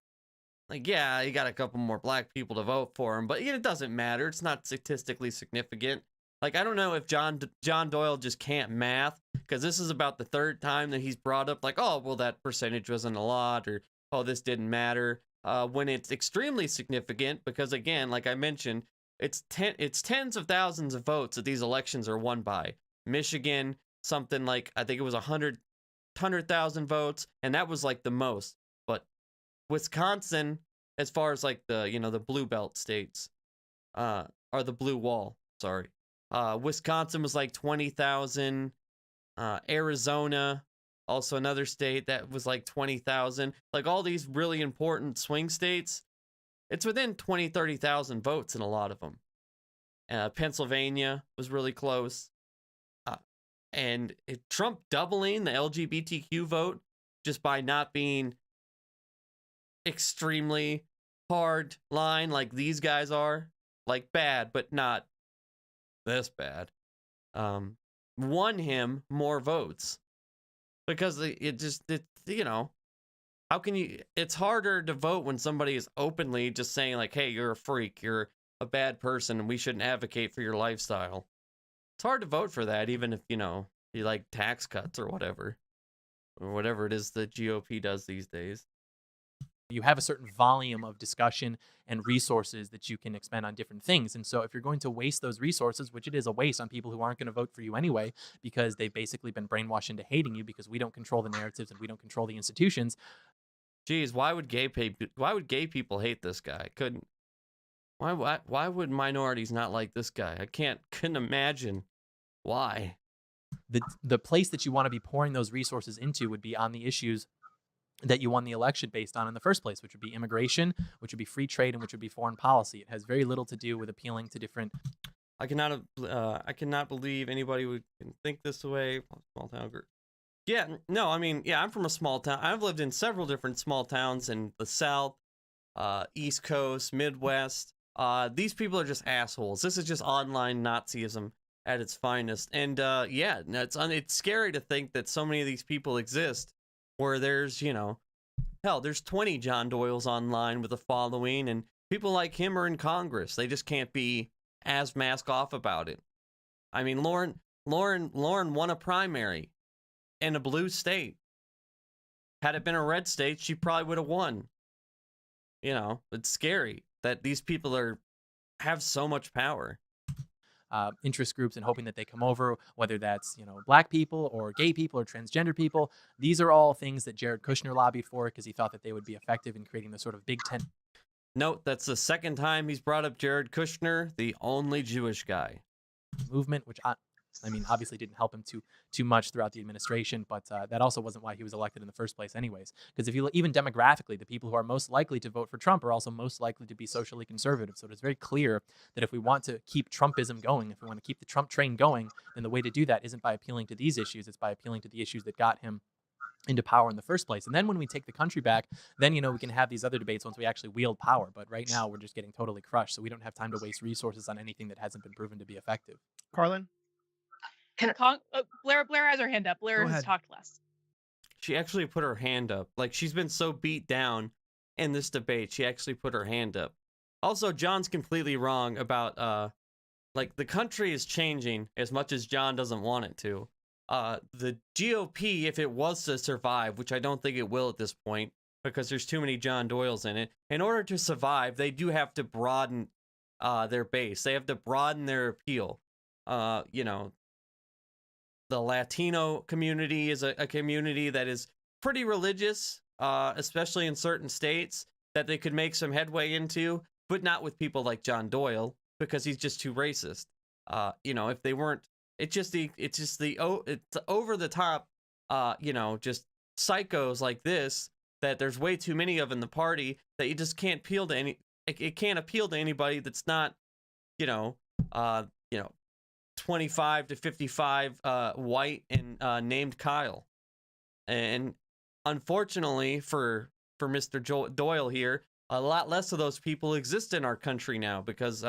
like, yeah, he got a couple more black people to vote for him, but it doesn't matter. It's not statistically significant. Like, I don't know if John Doyle just can't math, because this is about the third time that he's brought up, like, oh, well, that percentage wasn't a lot, or, oh, this didn't matter, when it's extremely significant, because, again, like I mentioned, it's tens of thousands of votes that these elections are won by. Michigan, something like, I think it was 100,000 votes, and that was, like, the most. But Wisconsin, as far as, like, the, you know, the blue belt states, or the blue wall, sorry. Wisconsin was like 20,000. Arizona, also another state that was like 20,000. Like, all these really important swing states, it's within 20, 30,000 votes in a lot of them. Pennsylvania was really close. And Trump doubling the LGBTQ vote just by not being extremely hard line like these guys are, like bad, but not this bad, won him more votes, because you know, how can you, it's harder to vote when somebody is openly just saying like, hey, you're a freak, you're a bad person, and we shouldn't advocate for your lifestyle. It's hard to vote for that, even if, you know, you like tax cuts or whatever it is the GOP does these days. You have a certain volume of discussion and resources that you can expend on different things. And so if you're going to waste those resources, which it is a waste on people who aren't going to vote for you anyway, because they've basically been brainwashed into hating you because we don't control the narratives and we don't control the institutions. Geez, why would gay people hate this guy? Couldn't. Why would minorities not like this guy? Couldn't imagine why. The place that you want to be pouring those resources into would be on the issues that you won the election based on in the first place, which would be immigration, which would be free trade, and which would be foreign policy. It has very little to do with appealing to different. I cannot believe anybody would think this way. Small town group. Yeah, no, I mean, yeah, I'm from a small town. I've lived in several different small towns in the South, East Coast, Midwest. These people are just assholes. This is just online Nazism at its finest. And yeah, it's scary to think that so many of these people exist where there's, hell, there's 20 John Doyles online with a following, and people like him are in Congress. They just can't be as mask off about it. I mean, Lauren won a primary in a blue state. Had it been a red state, she probably would have won. It's scary that these people have so much power. Interest groups and hoping that they come over, whether that's black people or gay people or transgender people. These are all things that Jared Kushner lobbied for because he thought that they would be effective in creating the sort of big tent. Note, that's the second time he's brought up Jared Kushner, the only Jewish guy. Movement, which I mean, obviously didn't help him too much throughout the administration, but that also wasn't why he was elected in the first place anyways. Because if you look, even demographically, the people who are most likely to vote for Trump are also most likely to be socially conservative. So it's very clear that if we want to keep Trumpism going, if we want to keep the Trump train going, then the way to do that isn't by appealing to these issues, it's by appealing to the issues that got him into power in the first place. And then when we take the country back, then we can have these other debates once we actually wield power. But right now we're just getting totally crushed, so we don't have time to waste resources on anything that hasn't been proven to be effective. Carlin? Blair has her hand up. Blair has talked less. She actually put her hand up. Like, she's been so beat down in this debate, she actually put her hand up. Also, John's completely wrong about the country is changing as much as John doesn't want it to. The GOP, if it was to survive, which I don't think it will at this point because there's too many John Doyles in it, in order to survive, they do have to broaden their base. They have to broaden their appeal. The Latino community is a community that is pretty religious, especially in certain states, that they could make some headway into, but not with people like John Doyle because he's just too racist. If they weren't, it's over the top, just psychos like this that there's way too many of in the party that you just can't appeal to it can't appeal to anybody that's not, 25 to 55 white and named Kyle. And unfortunately for Mr. Doyle here, a lot less of those people exist in our country now because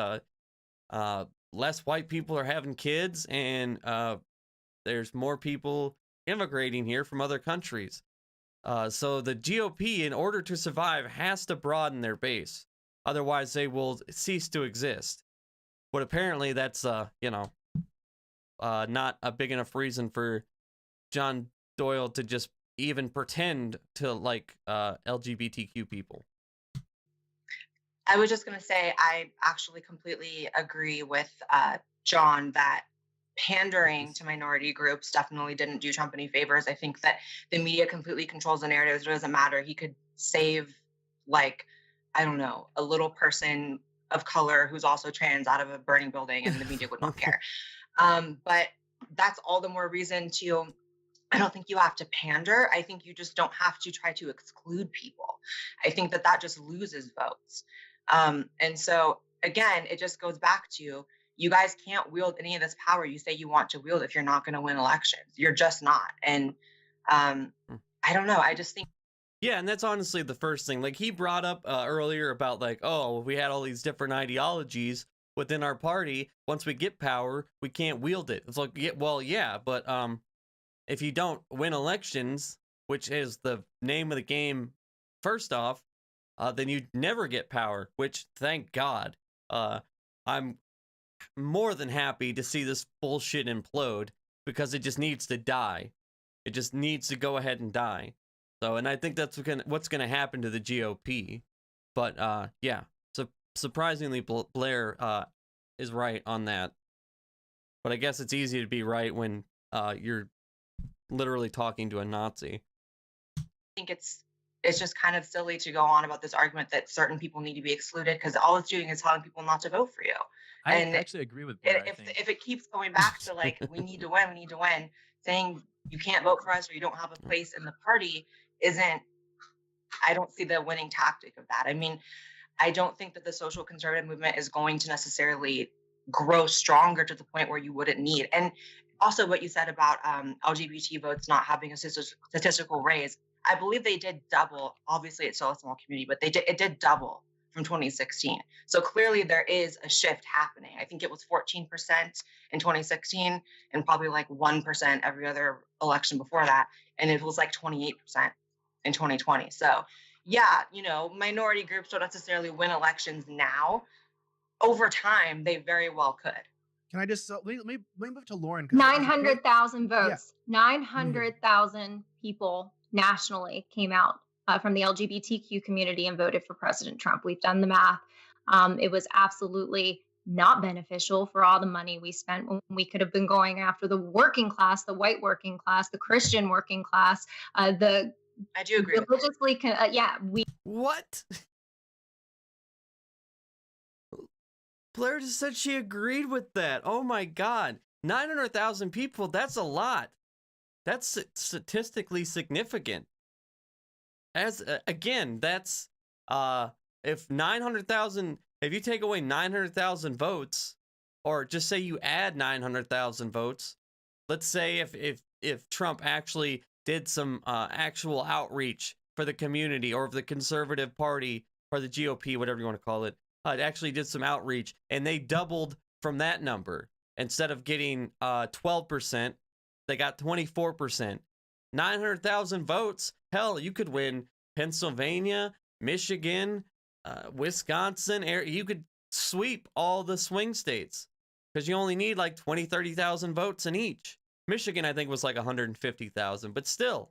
less white people are having kids and there's more people immigrating here from other countries. So the GOP, in order to survive, has to broaden their base. Otherwise, they will cease to exist. But apparently that's, not a big enough reason for John Doyle to just even pretend to like LGBTQ people. I was just going to say, I actually completely agree with John that pandering to minority groups definitely didn't do Trump any favors. I think that the media completely controls the narratives. It doesn't matter. He could save, a little person of color who's also trans out of a burning building and the media would not care. But that's all the more reason I don't think you have to pander. I think you just don't have to try to exclude people. I think that just loses votes. And so again, it just goes back to, you guys can't wield any of this power you say you want to wield if you're not going to win elections. You're just not. And I don't know. I just think. Yeah, and that's honestly the first thing. Like, he brought up earlier about we had all these different ideologies within our party. Once we get power, we can't wield it. It's like, yeah, but if you don't win elections, which is the name of the game, first off, then you never get power, which, thank God. I'm more than happy to see this bullshit implode because it just needs to die. It just needs to go ahead and die. So, and I think that's what's gonna happen to the GOP. But yeah, so surprisingly, Blair is right on that. But I guess it's easy to be right when you're literally talking to a Nazi. I think it's just kind of silly to go on about this argument that certain people need to be excluded, because all it's doing is telling people not to vote for you. I And actually agree with Blair. I if think. if it keeps going back to like we need to win, saying you can't vote for us or you don't have a place in the party isn't. I don't see the winning tactic of that. I mean, I don't think that the social conservative movement is going to necessarily grow stronger to the point where you wouldn't need. And also what you said about LGBT votes not having a statistical raise, I believe they did double. Obviously, it's still a small community, but it did double from 2016. So clearly there is a shift happening. I think it was 14% in 2016 and probably like 1% every other election before that. And it was like 28% in 2020. So yeah, minority groups don't necessarily win elections now. Over time, they very well could. Can I just let me move to Lauren? 900,000 votes. 900,000 people nationally came out from the LGBTQ community and voted for President Trump. We've done the math. It was absolutely not beneficial for all the money we spent when we could have been going after the working class, the white working class, the Christian working class, I do agree. Religiously, What? Blair just said she agreed with that. Oh my God. 900,000 people, that's a lot. That's statistically significant. Again, that's if you take away 900,000 votes, or just say you add 900,000 votes, let's say if Trump actually did some actual outreach for the community, or if the Conservative Party or the GOP, whatever you want to call it, actually did some outreach and they doubled from that number. Instead of getting 12%, they got 24%. 900,000 votes. Hell, you could win Pennsylvania, Michigan, Wisconsin. You could sweep all the swing states because you only need like 20, 30,000 votes in each. Michigan, I think, was like 150,000, but still,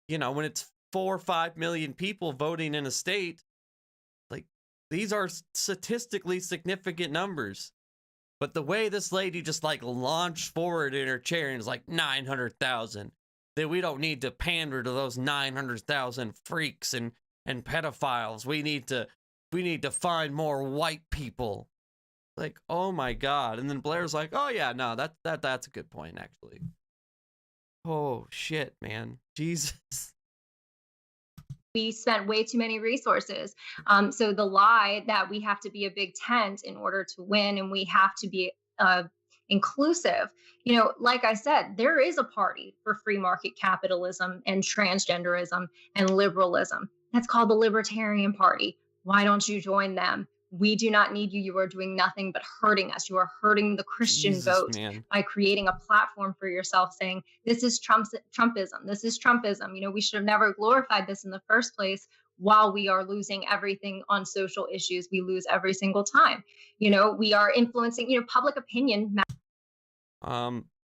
when it's 4 or 5 million people voting in a state, like, these are statistically significant numbers. But the way this lady just like launched forward in her chair and is like 900,000, that we don't need to pander to those 900,000 freaks and pedophiles. We need to find more white people. Like, oh my God. And then Blair's like, oh yeah, no, that's a good point, actually. Oh shit, man. Jesus. We spent way too many resources. So the lie that we have to be a big tent in order to win, and we have to be inclusive. Like I said, there is a party for free market capitalism and transgenderism and liberalism. That's called the Libertarian Party. Why don't you join them? We do not need you. You are doing nothing but hurting us. You are hurting the Christian vote by creating a platform for yourself saying, this is Trumpism. This is Trumpism. We should have never glorified this in the first place. While we are losing everything on social issues, we lose every single time. We are influencing, public opinion.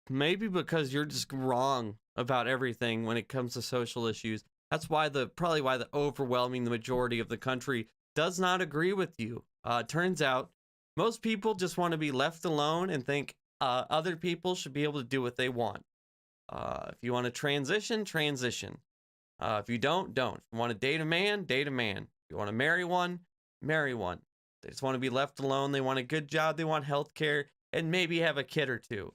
Maybe because you're just wrong about everything when it comes to social issues. That's why probably why the overwhelming majority of the country does not agree with you. Turns out most people just want to be left alone and think other people should be able to do what they want. If you want to transition. If you don't. If you want to date a man, date a man. If you want to marry one. They just want to be left alone. They want a good job. They want health care and maybe have a kid or two.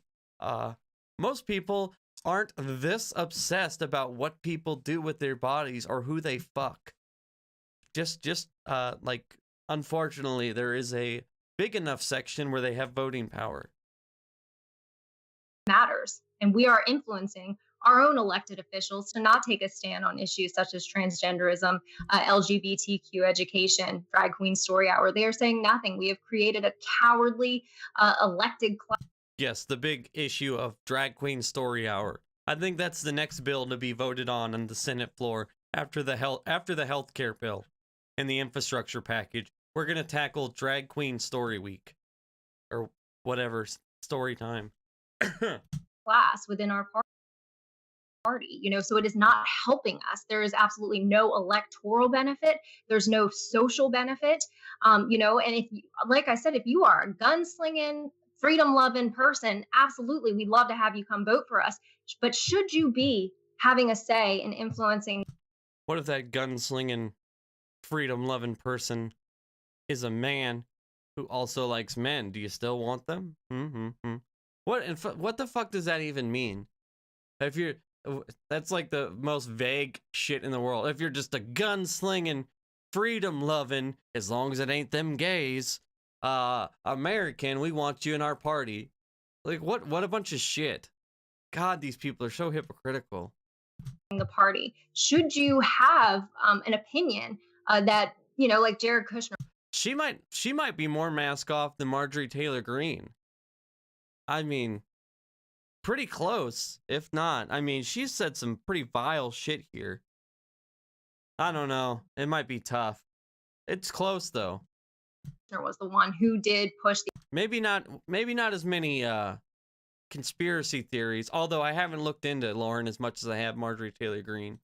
Most people aren't this obsessed about what people do with their bodies or who they fuck. Like, unfortunately, there is a big enough section where they have voting power. Matters. And we are influencing our own elected officials to not take a stand on issues such as transgenderism, LGBTQ education, drag queen story hour. They are saying nothing. We have created a cowardly elected class. Yes, the big issue of drag queen story hour. I think that's the next bill to be voted on the Senate floor after the healthcare bill and the infrastructure package. We're going to tackle Drag Queen Story Week or whatever, story time. Class within our party, so it is not helping us. There is absolutely no electoral benefit. There's no social benefit. And if you, like I said, if you are a gunslinging, freedom loving person, absolutely, we'd love to have you come vote for us. But should you be having a say in influencing? What if that gunslinging, freedom-loving person is a man who also likes men? Do you still want them? What the fuck does that even mean? If you're, that's like the most vague shit in the world. If you're just a gunslinging, freedom-loving, as long as it ain't them gays, American, we want you in our party. Like, what a bunch of shit. God, these people are so hypocritical. The party, should you have an opinion that like Jared Kushner? She might be more mask off than Marjorie Taylor Greene. I mean, pretty close, if not. I mean, she's said some pretty vile shit here. I don't know. It might be tough. It's close though. Was the one who did push the. Maybe not as many conspiracy theories, although I haven't looked into Lauren as much as I have Marjorie Taylor Greene.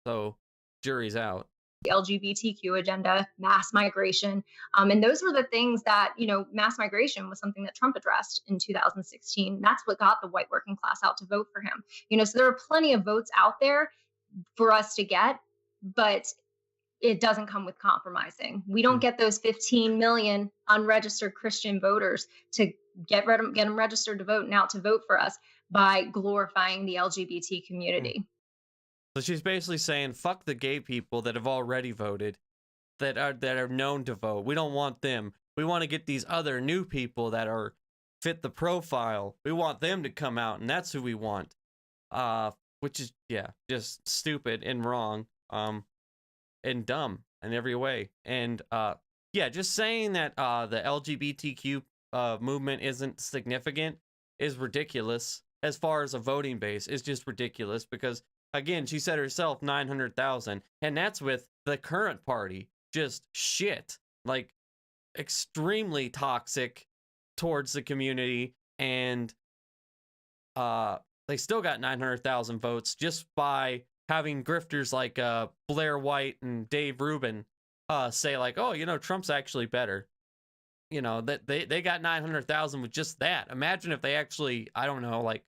So, jury's out. LGBTQ agenda, mass migration. And those were the things that, mass migration was something that Trump addressed in 2016. That's what got the white working class out to vote for him. So there are plenty of votes out there for us to get, but it doesn't come with compromising. We don't get those 15 million unregistered Christian voters to get them registered to vote and out to vote for us by glorifying the LGBT community. So she's basically saying, fuck the gay people that have already voted, that are known to vote. We don't want them. We want to get these other new people that are fit the profile. We want them to come out, and that's who we want. Which is, just stupid and wrong, and dumb in every way. And just saying that the LGBTQ movement isn't significant is ridiculous. As far as a voting base, is just ridiculous because, again, she said herself 900,000, and that's with the current party. Just shit. Like, extremely toxic towards the community, and they still got 900,000 votes just by having grifters like Blair White and Dave Rubin say like, oh, Trump's actually better. That they got 900,000 with just that. Imagine if they actually, I don't know, like,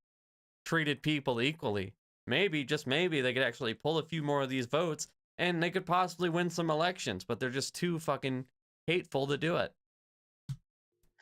treated people equally. Maybe, just maybe, they could actually pull a few more of these votes and they could possibly win some elections, but they're just too fucking hateful to do it.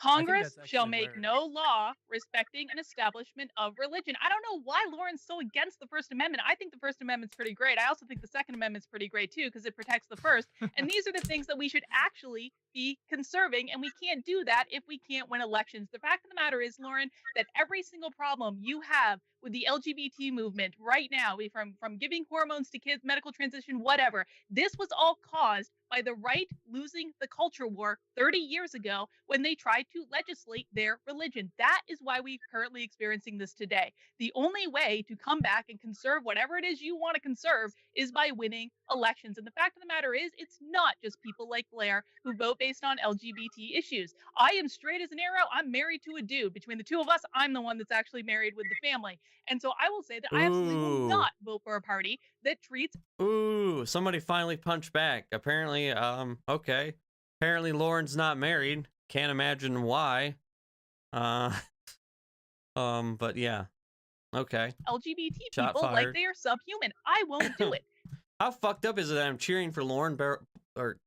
Congress shall make no law respecting an establishment of religion. I don't know why Lauren's so against the First Amendment. I think the First Amendment's pretty great. I also think the Second Amendment's pretty great too, because it protects the first. And these are the things that we should actually be conserving, and we can't do that if we can't win elections. The fact of the matter is, Lauren, that every single problem you have with the LGBT movement right now, from giving hormones to kids, medical transition, whatever, this was all caused by the right losing the culture war 30 years ago when they tried to legislate their religion. That is why we're currently experiencing this today. The only way to come back and conserve whatever it is you want to conserve is by winning elections. And the fact of the matter is, it's not just people like Blair who vote based on LGBT issues. I am straight as an arrow. I'm married to a dude. Between the two of us, I'm the one that's actually married with the family. And so I will say that I absolutely will not vote for a party that treats. Ooh, somebody finally punched back. Apparently, okay. Apparently Lauren's not married. Can't imagine why. But yeah. Okay. LGBT Shot people fired. like they are subhuman. I won't do it. How fucked up is it that I'm cheering for Lauren Borisenko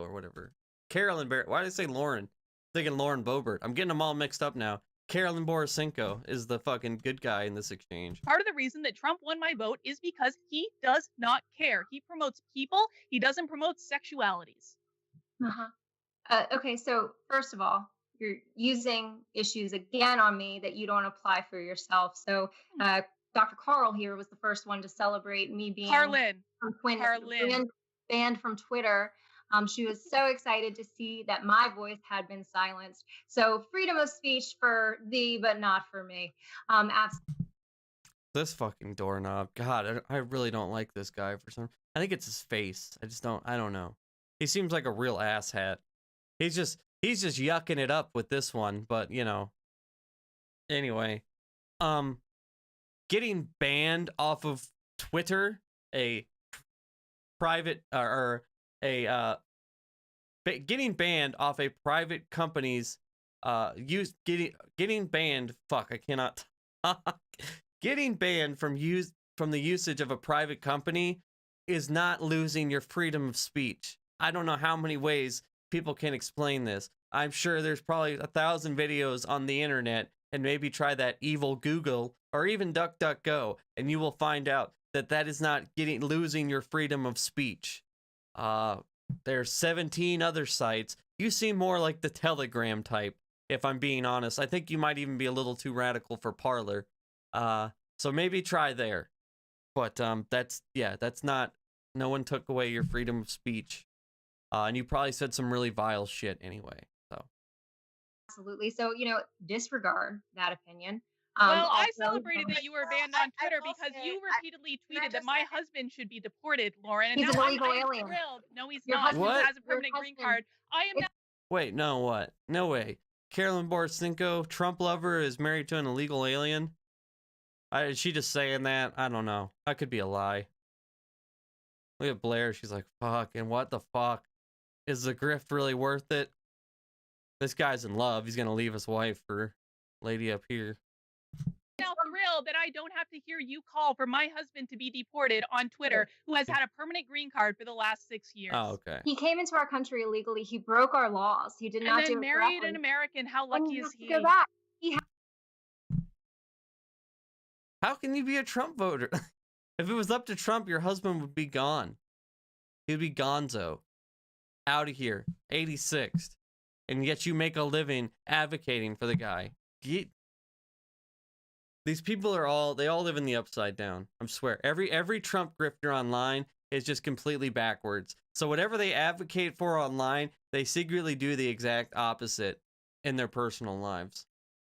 or whatever? Carolyn Bar. Why did I say Lauren? I'm thinking Lauren Boebert. I'm getting them all mixed up now. Carolyn Borisenko is the fucking good guy in this exchange. Part of the reason that Trump won my vote is because he does not care. He promotes people. He doesn't promote sexualities. Okay, so first of all, you're using issues again on me that you don't apply for yourself. So Dr. Carl here was the first one to celebrate me being banned from Twitter. She was so excited to see that my voice had been silenced. So freedom of speech for thee, but not for me. This fucking doorknob. God, I really don't like this guy for some. I think it's his face. I don't know. He seems like a real asshat. He's just yucking it up with this one, but Anyway, getting banned off of Twitter, a private or a getting banned off a private company's getting banned. Fuck, I cannot talk. Getting banned from the usage of a private company is not losing your freedom of speech. I don't know how many ways people can explain this. I'm sure there's probably 1,000 videos on the internet, and maybe try that evil Google or even DuckDuckGo, and you will find out that that is not losing your freedom of speech. There's 17 other sites. You seem more like the Telegram type, if I'm being honest. I think you might even be a little too radical for Parler. So maybe try there. But that's not, no one took away your freedom of speech. And you probably said some really vile shit anyway. So Absolutely. So, disregard that opinion. Well, I Also, celebrated that you were banned on I Twitter will because say- you repeatedly can I tweeted that just my say- husband should be deported, Lauren. And He's now an illegal I am alien. thrilled. No, he's Your not. husband- What? He has a your permanent green husband- card. I am It's- wait, no, what? No way. Carolyn Borisenko, Trump lover, is married to an illegal alien? Is she just saying that? I don't know. That could be a lie. Look at Blair. She's like, fuck, and what the fuck? Is the grift really worth it? This guy's in love. He's gonna leave his wife for lady up here. now thrilled that I don't have to hear you call for my husband to be deported on Twitter, who has had a permanent green card for the last 6 years. Oh, okay. he came into our country illegally. He broke our laws. He did And not then do it married correctly. an American. How And lucky he is has to he? go back. How can you be a Trump voter? If it was up to Trump, your husband would be gone. He'd be gonzo. Out of here. 86th. And yet you make a living advocating for the guy. These people are they all live in the upside down. I swear. Every Trump grifter online is just completely backwards. So whatever they advocate for online, they secretly do the exact opposite in their personal lives.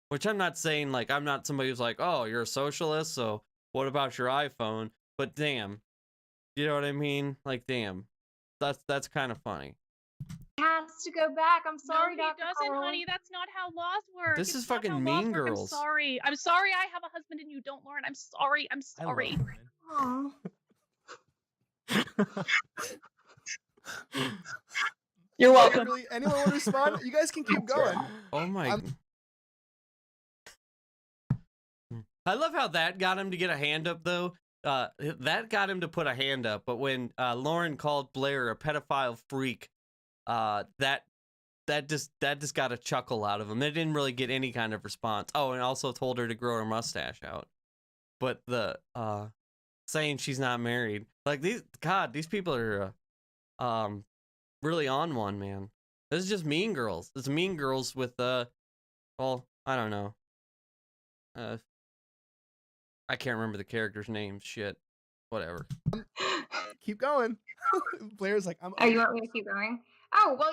Which I'm not saying, like, I'm not somebody who's like, oh, you're a socialist, so what about your iPhone? But damn. You know what I mean? Like, damn. That's kind of funny. He has to go back. I'm sorry, no, he Dr. doesn't, Carl. honey. That's not how laws work. This It's is not fucking how laws Mean work. Girls. I'm sorry. I'm sorry I have a husband and you don't, Lauren. I'm sorry. I'm I love sorry. Lauren. Aw. You're welcome. Really, anyone want to respond? You guys can keep going. Oh my. I love how that got him to get a hand up, though. That got him to put a hand up. But when Lauren called Blair a pedophile freak, that just got a chuckle out of him. They didn't really get any kind of response. Oh, and also told her to grow her mustache out. But the saying she's not married, like these people are really on one, man. This is just Mean Girls. It's Mean Girls with well, I don't know. I can't remember the character's name. Shit. Whatever. Keep going. Blair's like, I'm. Oh, you want me to keep going? Oh, well,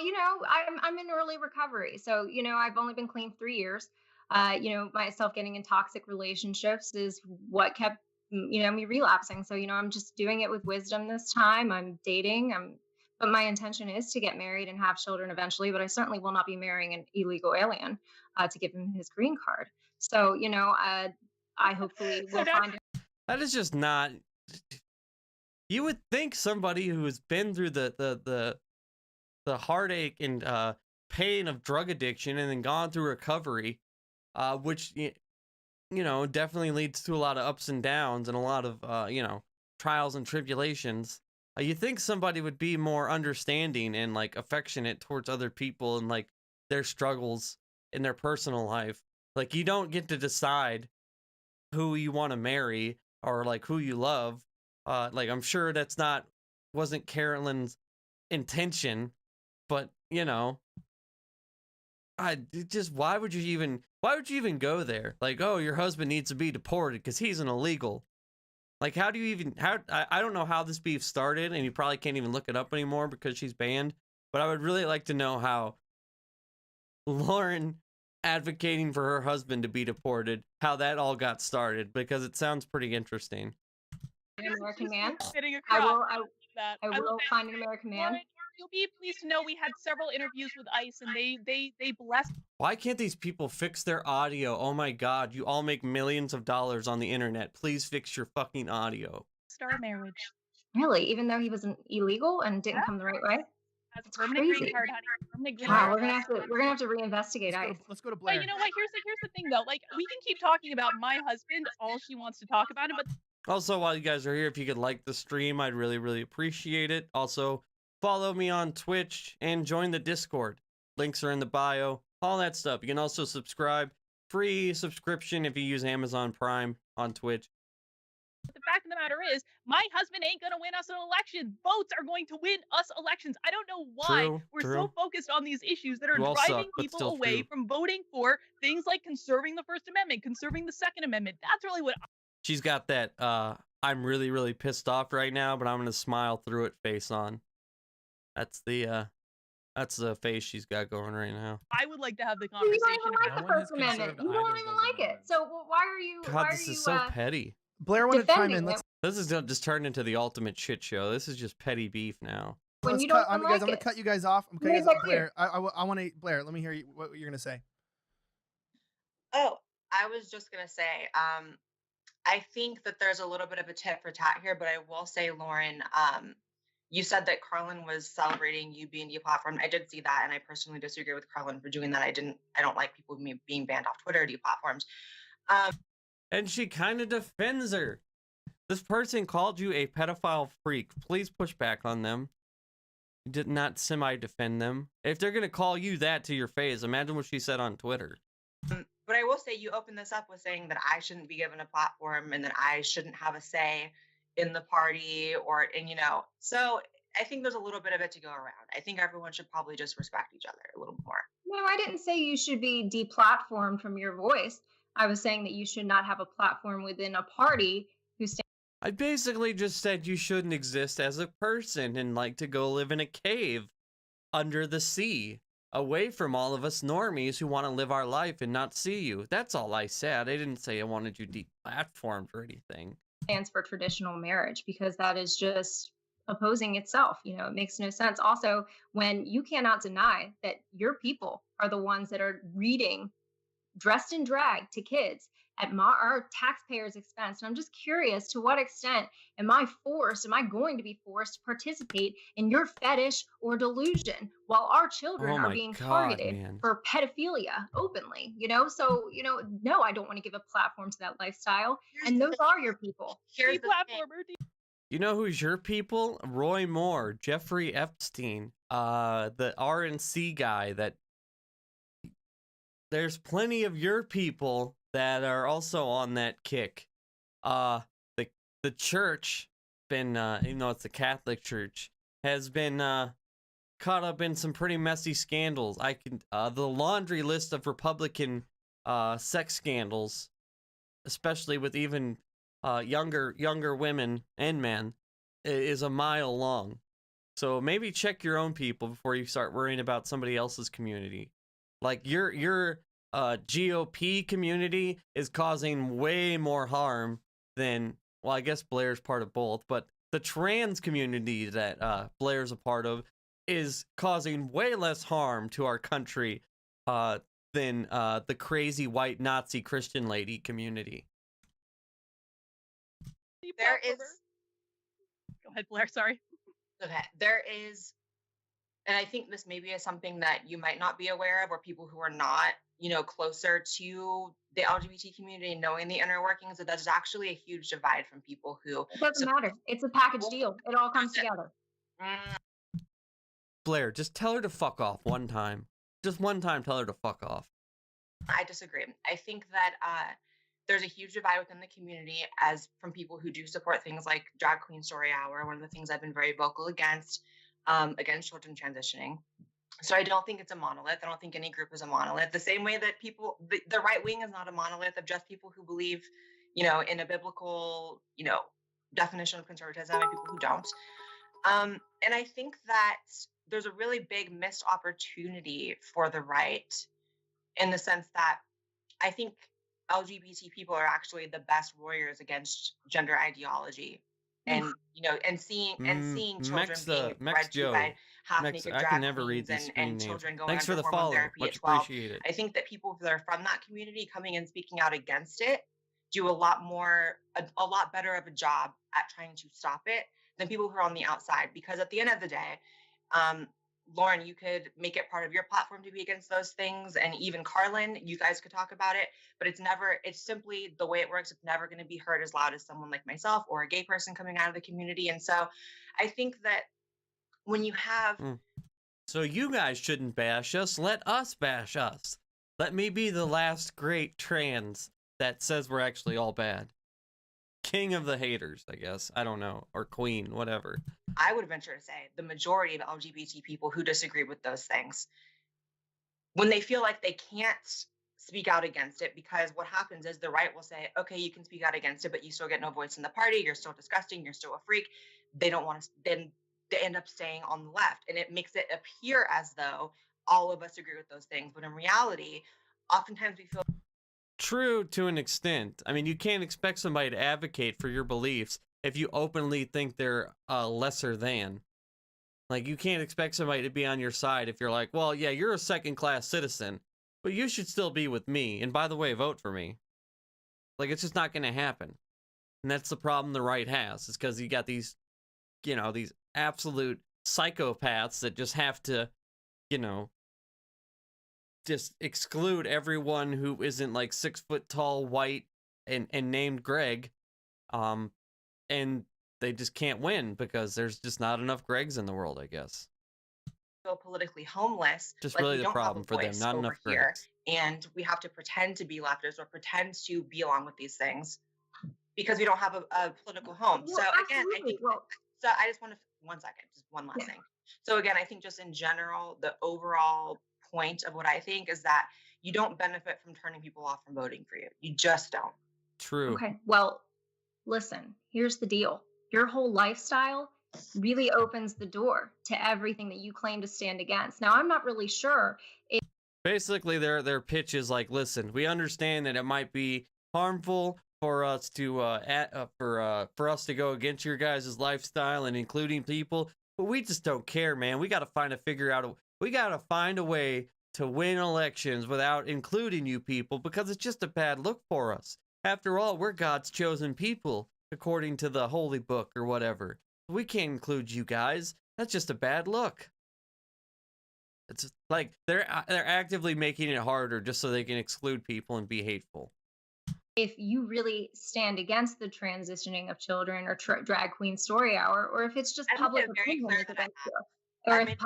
I'm in early recovery. So, I've only been clean 3 years. Myself getting in toxic relationships is what kept, me relapsing. So, I'm just doing it with wisdom this time. I'm dating. But my intention is to get married and have children eventually. But I certainly will not be marrying an illegal alien to give him his green card. So, I hopefully will find. That is just not. You would think somebody who has been through the heartache and pain of drug addiction and then gone through recovery, which definitely leads to a lot of ups and downs and a lot of trials and tribulations. You think somebody would be more understanding and like affectionate towards other people and like their struggles in their personal life. Like, you don't get to decide who you want to marry or like who you love. Like, I'm sure wasn't Carolyn's intention, but why would you even go there? Like, oh, your husband needs to be deported because he's an illegal. Like, how do you even, I don't know how this beef started, and you probably can't even look it up anymore because she's banned, but I would really like to know how Lauren advocating for her husband to be deported, how that all got started, because it sounds pretty interesting. An American man. Sitting I across will. that. I will find an American man. Lauren, you'll be pleased to know we had several interviews with ICE, and they blessed Why can't these people fix their audio? Oh my god, you all make millions of dollars on the internet. Please fix your fucking audio. our marriage. Really, even though he was illegal and didn't Yeah. come the right way. Has a That's permanent crazy. green card, honey. Permanent green Wow, card. we're gonna have to reinvestigate ICE. Let's go to But Blair. you know what? Here's the thing though. Like, we can keep talking about my husband all she wants to talk about him, but Also, while you guys are here, if you could like the stream, I'd really, really appreciate it. Also, follow me on Twitch and join the Discord. Links are in the bio, all that stuff. You can also subscribe. Free subscription if you use Amazon Prime on Twitch. the fact of the matter is, my husband ain't gonna win us an election. Votes are going to win us elections. I don't know why True, we're true. so focused on these issues that are You all driving suck, but people still away true. from voting for things like conserving the First Amendment, conserving the Second Amendment. That's really what She's got that, I'm really, really pissed off right now, but I'm gonna smile through it face on. That's the face she's got going right now. I would like to have the You don't conversation even about. like the No one has First Amendment. conserved You don't either of even those like it. amendments. So why are you? God, why this are is you? so petty. Blair wanted to chime defending in. it Let's This is gonna just turn into the ultimate shit show. This is just petty beef now. when let's you don't cut, even guys, like I'm gonna it. cut you guys off. I'm Make cutting you guys that off. clear. Blair, I want to Blair. Let me hear what you're gonna say. Oh, I was just gonna say, I think that there's a little bit of a tit for tat here, but I will say, Lauren, you said that Carlin was celebrating you being deplatformed. I did see that, and I personally disagree with Carlin for doing that. I don't like people being banned off Twitter, deplatformed. And she kind of defends her. This person called you a pedophile freak. Please push back on them. You did not semi-defend them. If they're gonna call you that to your face, imagine what she said on Twitter. But I will say, you opened this up with saying that I shouldn't be given a platform and that I shouldn't have a say in the party, so I think there's a little bit of it to go around. I think everyone should probably just respect each other a little more. No, I didn't say you should be deplatformed from your voice. I was saying that you should not have a platform within a party who stands. I basically just said you shouldn't exist as a person and like to go live in a cave under the sea, away from all of us normies who want to live our life and not see you. That's all I said. I didn't say I wanted you deplatformed or anything. Stands for traditional marriage, because that is just opposing itself. It makes no sense. Also, when you cannot deny that your people are the ones that are reading dressed in drag to kids at our taxpayers' expense. And I'm just curious, to what extent am I going to be forced to participate in your fetish or delusion while our children Oh are my being God, targeted man. for pedophilia openly? So, no, I don't want to give a platform to that lifestyle. And those are your people. Here's the thing. Deplatformer. You know who's your people? Roy Moore, Jeffrey Epstein, the RNC guy. That there's plenty of your people that are also on that kick. The church been, even though it's the Catholic Church, has been caught up in some pretty messy scandals. The laundry list of Republican sex scandals, especially with even younger women and men, is a mile long. So maybe check your own people before you start worrying about somebody else's community. Like your GOP community is causing way more harm than, well, I guess Blair's part of both, but the trans community that Blair's a part of is causing way less harm to our country than the crazy white Nazi Christian lady community. There is. Go ahead, Blair. Sorry. Okay, there is, and I think this maybe is something that you might not be aware of, or people who are not, closer to the LGBT community, knowing the inner workings, that there's actually a huge divide from people who. It doesn't matter. It's a package deal. It all comes together. Blair, just tell her to fuck off one time. Just one time, tell her to fuck off. I disagree. I think that there's a huge divide within the community, as from people who do support things like Drag Queen Story Hour, one of the things I've been very vocal against children transitioning. So I don't think it's a monolith. I don't think any group is a monolith. The same way that the right wing is not a monolith of just people who believe, in a biblical, definition of conservatism, and people who don't. And I think that there's a really big missed opportunity for the right, in the sense that I think LGBT people are actually the best warriors against gender ideology, and seeing children being bred to by half-naked I drag can never read queens these and screen names. children going Thanks for under the hormone follow. therapy at Much 12. appreciated. I think that people that are from that community coming and speaking out against it do a lot better of a job at trying to stop it than people who are on the outside. Because at the end of the day, Lauren, you could make it part of your platform to be against those things. And even Carlin, you guys could talk about it, but it's simply the way it works. It's never going to be heard as loud as someone like myself or a gay person coming out of the community. And so I think that when you have... So you guys shouldn't bash us. Let us bash us. Let me be the last great trans that says we're actually all bad. King of the haters, I guess. I don't know. Or queen, whatever. I would venture to say the majority of LGBT people who disagree with those things, when they feel like they can't speak out against it, because what happens is the right will say, okay, you can speak out against it, but you still get no voice in the party. You're still disgusting. You're still a freak. They don't want to, then they end up staying on the left. And it makes it appear as though all of us agree with those things. But in reality, oftentimes we feel... True to an extent. I mean, you can't expect somebody to advocate for your beliefs if you openly think they're lesser than. Like, you can't expect somebody to be on your side if you're like, well, yeah, you're a second-class citizen, but you should still be with me. And by the way, vote for me. Like, it's just not going to happen. And that's the problem the right has. It's because you got these, these absolute psychopaths that just have to, just exclude everyone who isn't like 6 foot tall, white, and named Greg. And they just can't win because there's just not enough Gregs in the world, I guess. Feel politically homeless. Just like really we the don't have problem a for them, voice not over enough here, Gregs. and we have to pretend to be leftists or pretend to be along with these things because we don't have a political home. Well, So again, I think so. I just want to 1 second, just one last thing. So again, I think just in general, the overall point of what I think is that you don't benefit from turning people off from voting for you. You just don't. True. Okay. Well, listen, here's the deal. Your whole lifestyle really opens the door to everything that you claim to stand against. Now, I'm not really sure. Basically, their pitch is like, listen, we understand that it might be harmful for us to for us to go against your guys' lifestyle and including people, but we just don't care, man. We got to find a way to win elections without including you people because it's just a bad look for us. After all, we're God's chosen people, according to the holy book or whatever. We can't include you guys. That's just a bad look. It's like they're actively making it harder just so they can exclude people and be hateful. If you really stand against the transitioning of children or drag queen story hour, or if it's just public opinion is against you, or if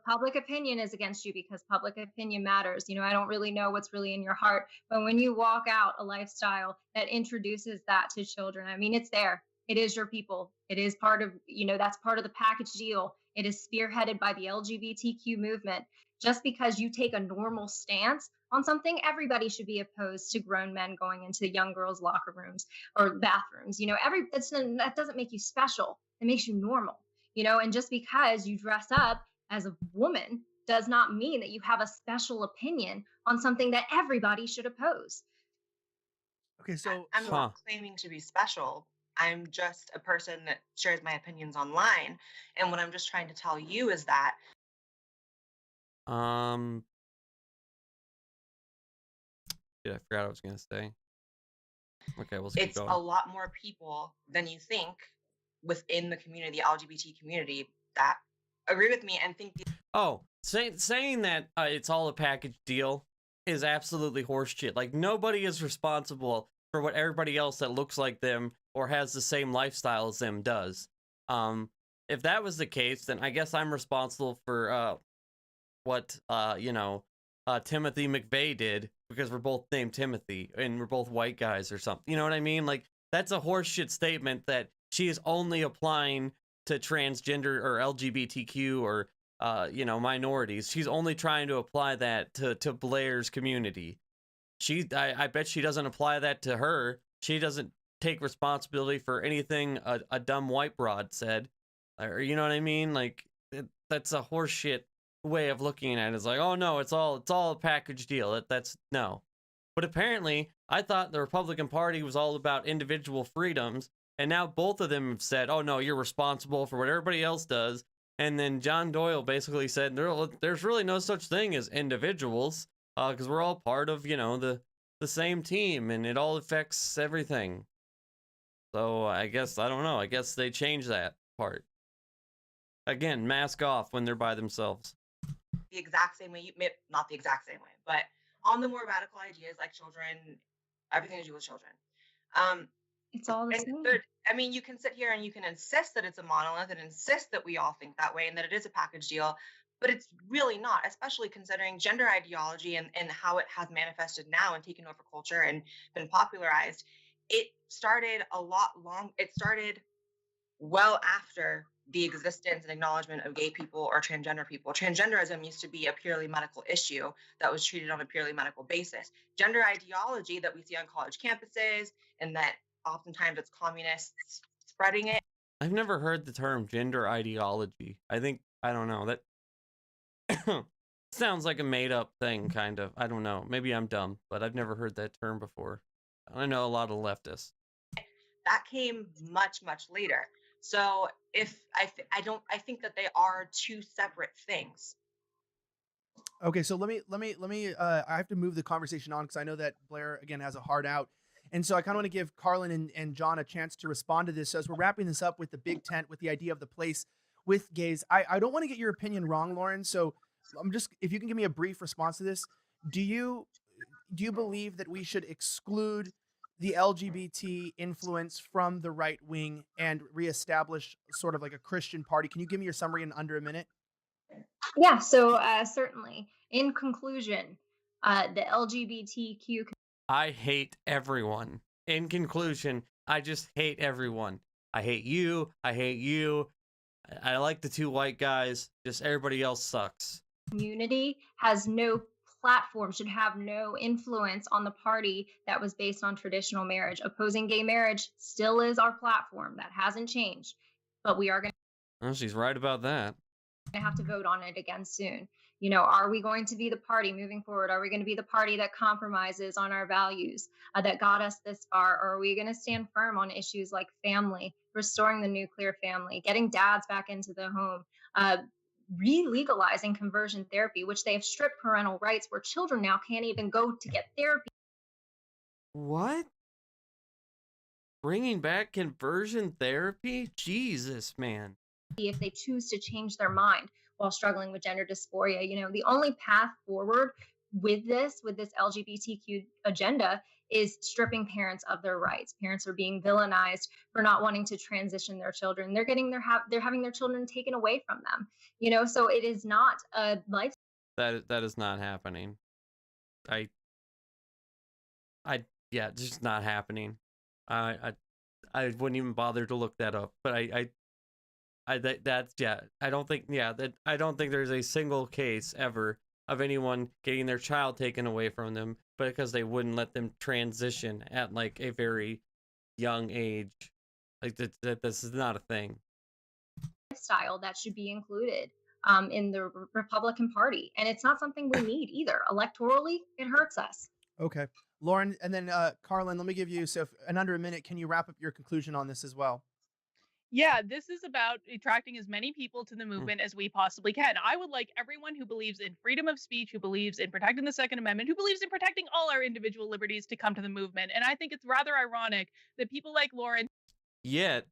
public opinion is against you because public opinion matters. I don't really know what's really in your heart, but when you walk out a lifestyle that introduces that to children, I mean, it's there. It is your people. It is part of, that's part of the package deal. It is spearheaded by the LGBTQ movement. Just because you take a normal stance on something, everybody should be opposed to grown men going into young girls' locker rooms or bathrooms. That doesn't make you special. It makes you normal. And just because you dress up as a woman does not mean that you have a special opinion on something that everybody should oppose. Okay, so I'm not claiming to be special. I'm just a person that shares my opinions online. And what I'm just trying to tell you is that Shit, I forgot what I was gonna say. Okay, we'll keep going. It's a lot more people than you think within the community, the LGBT community, that agree with me and think. Saying that it's all a package deal is absolutely horseshit. Like, nobody is responsible for what everybody else that looks like them or has the same lifestyle as them does. If that was the case, then I guess I'm responsible for what Timothy McVeigh did, because we're both named Timothy and we're both white guys or something. You know what I mean? Like, that's a horseshit statement that she is only applying to transgender or LGBTQ or minorities. She's only trying to apply that to Blair's community. I bet she doesn't apply that to her. She doesn't take responsibility for anything a dumb white broad said. Or, you know what I mean? Like, that's a horseshit way of looking at it. It's like, oh no, it's all a package deal. That's no. But apparently, I thought the Republican Party was all about individual freedoms, and now both of them have said, oh no, you're responsible for what everybody else does, And then John Doyle basically said there's really no such thing as individuals, because we're all part of, the same team, and it all affects everything. So I guess, I don't know, I guess they changed that part. Again, mask off when they're by themselves. The exact same way, not the exact same way, but on the more radical ideas like children, everything to do with children. It's all the And same. I mean, you can sit here and you can insist that it's a monolith and insist that we all think that way and that it is a package deal, but it's really not, especially considering gender ideology and how it has manifested now and taken over culture and been popularized. It started it started well after the existence and acknowledgement of gay people or transgender people. Transgenderism used to be a purely medical issue that was treated on a purely medical basis. Gender ideology that we see on college campuses, and that oftentimes it's communists spreading it. I've never heard the term gender ideology. I don't know, that sounds like a made up thing, kind of. I don't know. Maybe I'm dumb, but I've never heard that term before. I know a lot of leftists. That came much, much later. So I think that they are two separate things. Okay, so let me I have to move the conversation on because I know that Blair again has a hard out. And so I kind of want to give Carlin and John a chance to respond to this. So as we're wrapping this up with the big tent, with the idea of the place with gays, I don't want to get your opinion wrong, Lauren. So if you can give me a brief response to this, do you believe that we should exclude the LGBT influence from the right wing and reestablish sort of like a Christian party? Can you give me your summary in under a minute? Yeah, so certainly. In conclusion, the LGBTQ. I hate everyone. In conclusion, I just hate everyone. I hate you. I hate you. I like the two white guys. Just everybody else sucks. Community has no platform, should have no influence on the party that was based on traditional marriage. Opposing gay marriage still is our platform. That hasn't changed. But we are going Well, she's right about that. to have to vote on it again soon. Are we going to be the party moving forward? Are we going to be the party that compromises on our values that got us this far? Or are we going to stand firm on issues like family, restoring the nuclear family, getting dads back into the home, re-legalizing conversion therapy, which they have stripped parental rights, where children now can't even go to get therapy? What? Bringing back conversion therapy? Jesus, man. If they choose to change their mind while struggling with gender dysphoria. The only path forward with this LGBTQ agenda is stripping parents of their rights. Parents are being villainized for not wanting to transition their children. They're having their children taken away from them. So it is not a life. That is not happening. Yeah, it's just not happening. I wouldn't even bother to look that up, but I don't think there's a single case ever of anyone getting their child taken away from them because they wouldn't let them transition at like a very young age. Like that this is not a thing. Lifestyle that should be included in the Republican Party, and it's not something we need either. Electorally, it hurts us. Okay, Lauren, and then Carlin, let me give you, so if, in under a minute, can you wrap up your conclusion on this as well? Yeah, this is about attracting as many people to the movement as we possibly can. I would like everyone who believes in freedom of speech, who believes in protecting the Second Amendment, who believes in protecting all our individual liberties to come to the movement. And I think it's rather ironic that people like Lauren. Yet,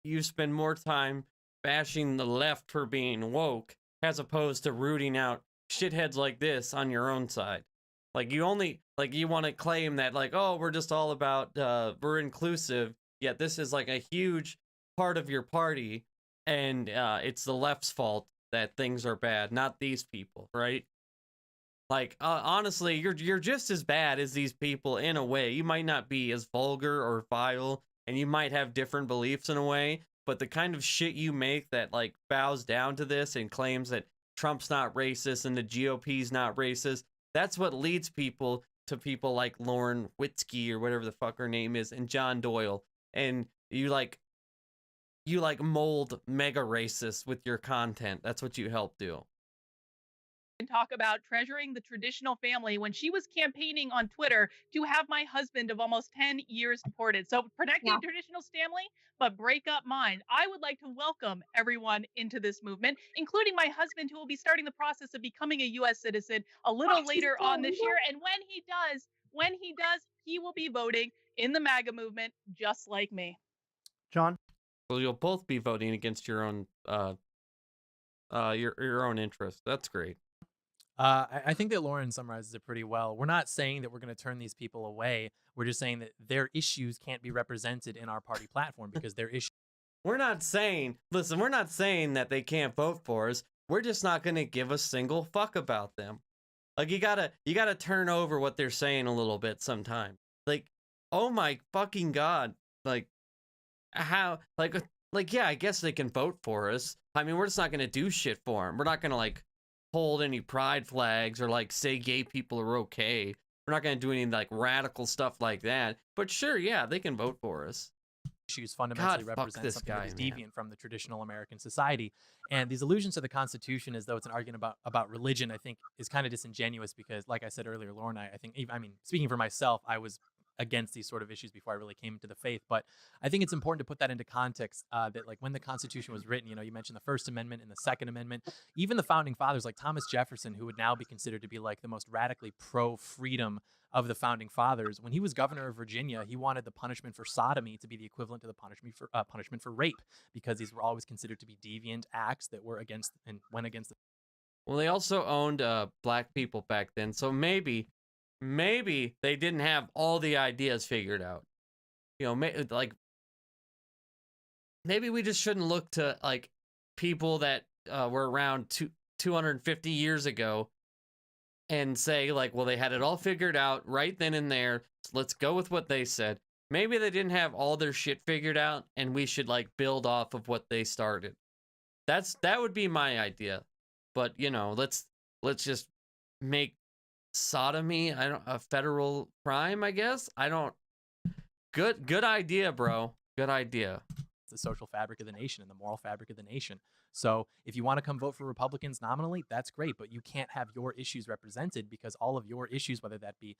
you spend more time bashing the left for being woke as opposed to rooting out shitheads like this on your own side. Like you want to claim that like, oh, we're just all about we're inclusive. Yet this is like a huge part of your party, and it's the left's fault that things are bad, not these people, right? Like honestly, you're just as bad as these people in a way. You might not be as vulgar or vile, and you might have different beliefs in a way, but the kind of shit you make that like bows down to this and claims that Trump's not racist and the GOP's not racist, that's what leads people to people like Lauren Witzke or whatever the fuck her name is, and John Doyle. And you mold mega racists with your content. That's what you help do. and talk about treasuring the traditional family when she was campaigning on Twitter to have my husband of almost 10 years deported. So protect Yeah. the traditional family, but break up mine. I would like to welcome everyone into this movement, including my husband, who will be starting the process of becoming a U.S. citizen a little later on this year. And when he does, he will be voting in the MAGA movement just like me. John? Well, you'll both be voting against your own your own interest. That's great. I think that Lauren summarizes it pretty well. We're not saying that we're going to turn these people away. We're just saying that their issues can't be represented in our party platform because their issues. We're not saying, listen, we're not saying that they can't vote for us. We're just not going to give a single fuck about them. Like, you gotta turn over what they're saying a little bit sometime. Like, oh my fucking God. Like, how, like, yeah, I guess they can vote for us. I mean, we're just not going to do shit for them. We're not going to, like, hold any pride flags or, like, say gay people are okay. We're not going to do any, like, radical stuff like that. But sure, yeah, they can vote for us. Issues fundamentally God, fuck represent this something guy, that is man. deviant from the traditional American society. And these allusions to the Constitution as though it's an argument about religion, I think, is kind of disingenuous because, like I said earlier, Lauren, I think, I mean, speaking for myself, I was against these sort of issues before I really came into the faith. But I think it's important to put that into context, that, like, when the Constitution was written, you know, you mentioned the First Amendment and the Second Amendment, even the founding fathers like Thomas Jefferson, who would now be considered to be like the most radically pro-freedom of the founding fathers. When he was governor of Virginia, he wanted the punishment for sodomy to be the equivalent to the punishment for rape, because these were always considered to be deviant acts that were against and went against the. Well, they also owned black people back then, so maybe they didn't have all the ideas figured out. You know, like, maybe we just shouldn't look to, like, people that were around 250 years ago and say, like, well, they had it all figured out right then and there. So let's go with what they said. Maybe they didn't have all their shit figured out, and we should, like, build off of what they started. That would be my idea. But, you know, let's just make sodomy a federal crime, I guess. I don't. Good idea, bro. Good idea. The social fabric of the nation and the moral fabric of the nation. So if you want to come vote for Republicans nominally, that's great, but you can't have your issues represented, because all of your issues, whether that be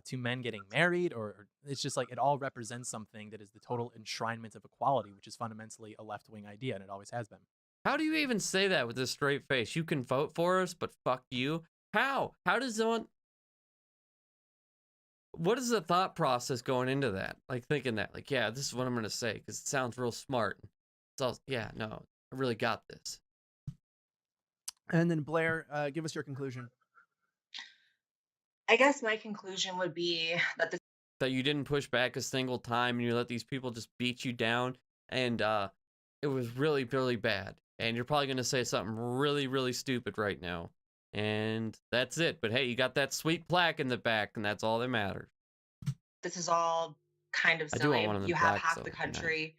two men getting married, or it's just like, it all represents something that is the total enshrinement of equality, which is fundamentally a left-wing idea, and it always has been. How do you even say that with a straight face? You can vote for us, but fuck you? How? How does someone... What is the thought process going into that? Like, thinking that, like, yeah, this is what I'm going to say because it sounds real smart. It's all, yeah, no, I really got this. And then Blair, give us your conclusion. I guess my conclusion would be that That you didn't push back a single time and you let these people just beat you down, and it was really, really bad. And you're probably going to say something really, really stupid right now. And that's it. But hey, you got that sweet plaque in the back, and that's all that matters. this is all kind of I do want silly. one of them You have plaques, half though, the it'd be nice. country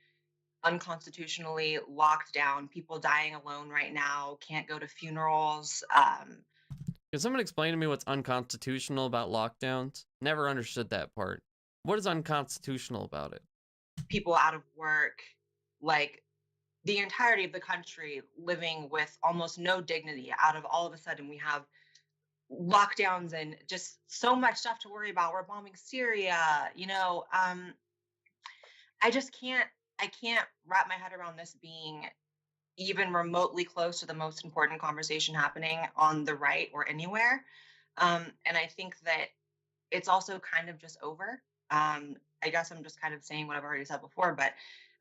unconstitutionally locked down, people dying alone right now, can't go to funerals. Can someone explain to me what's unconstitutional about lockdowns? Never understood that part. What is unconstitutional about it? People out of work, like the entirety of the country living with almost no dignity. Out of all of a sudden, we have lockdowns and just so much stuff to worry about. We're bombing Syria, I just can't wrap my head around this being even remotely close to the most important conversation happening on the right or anywhere. And I think that it's also kind of just over. I guess I'm just kind of saying what I've already said before, but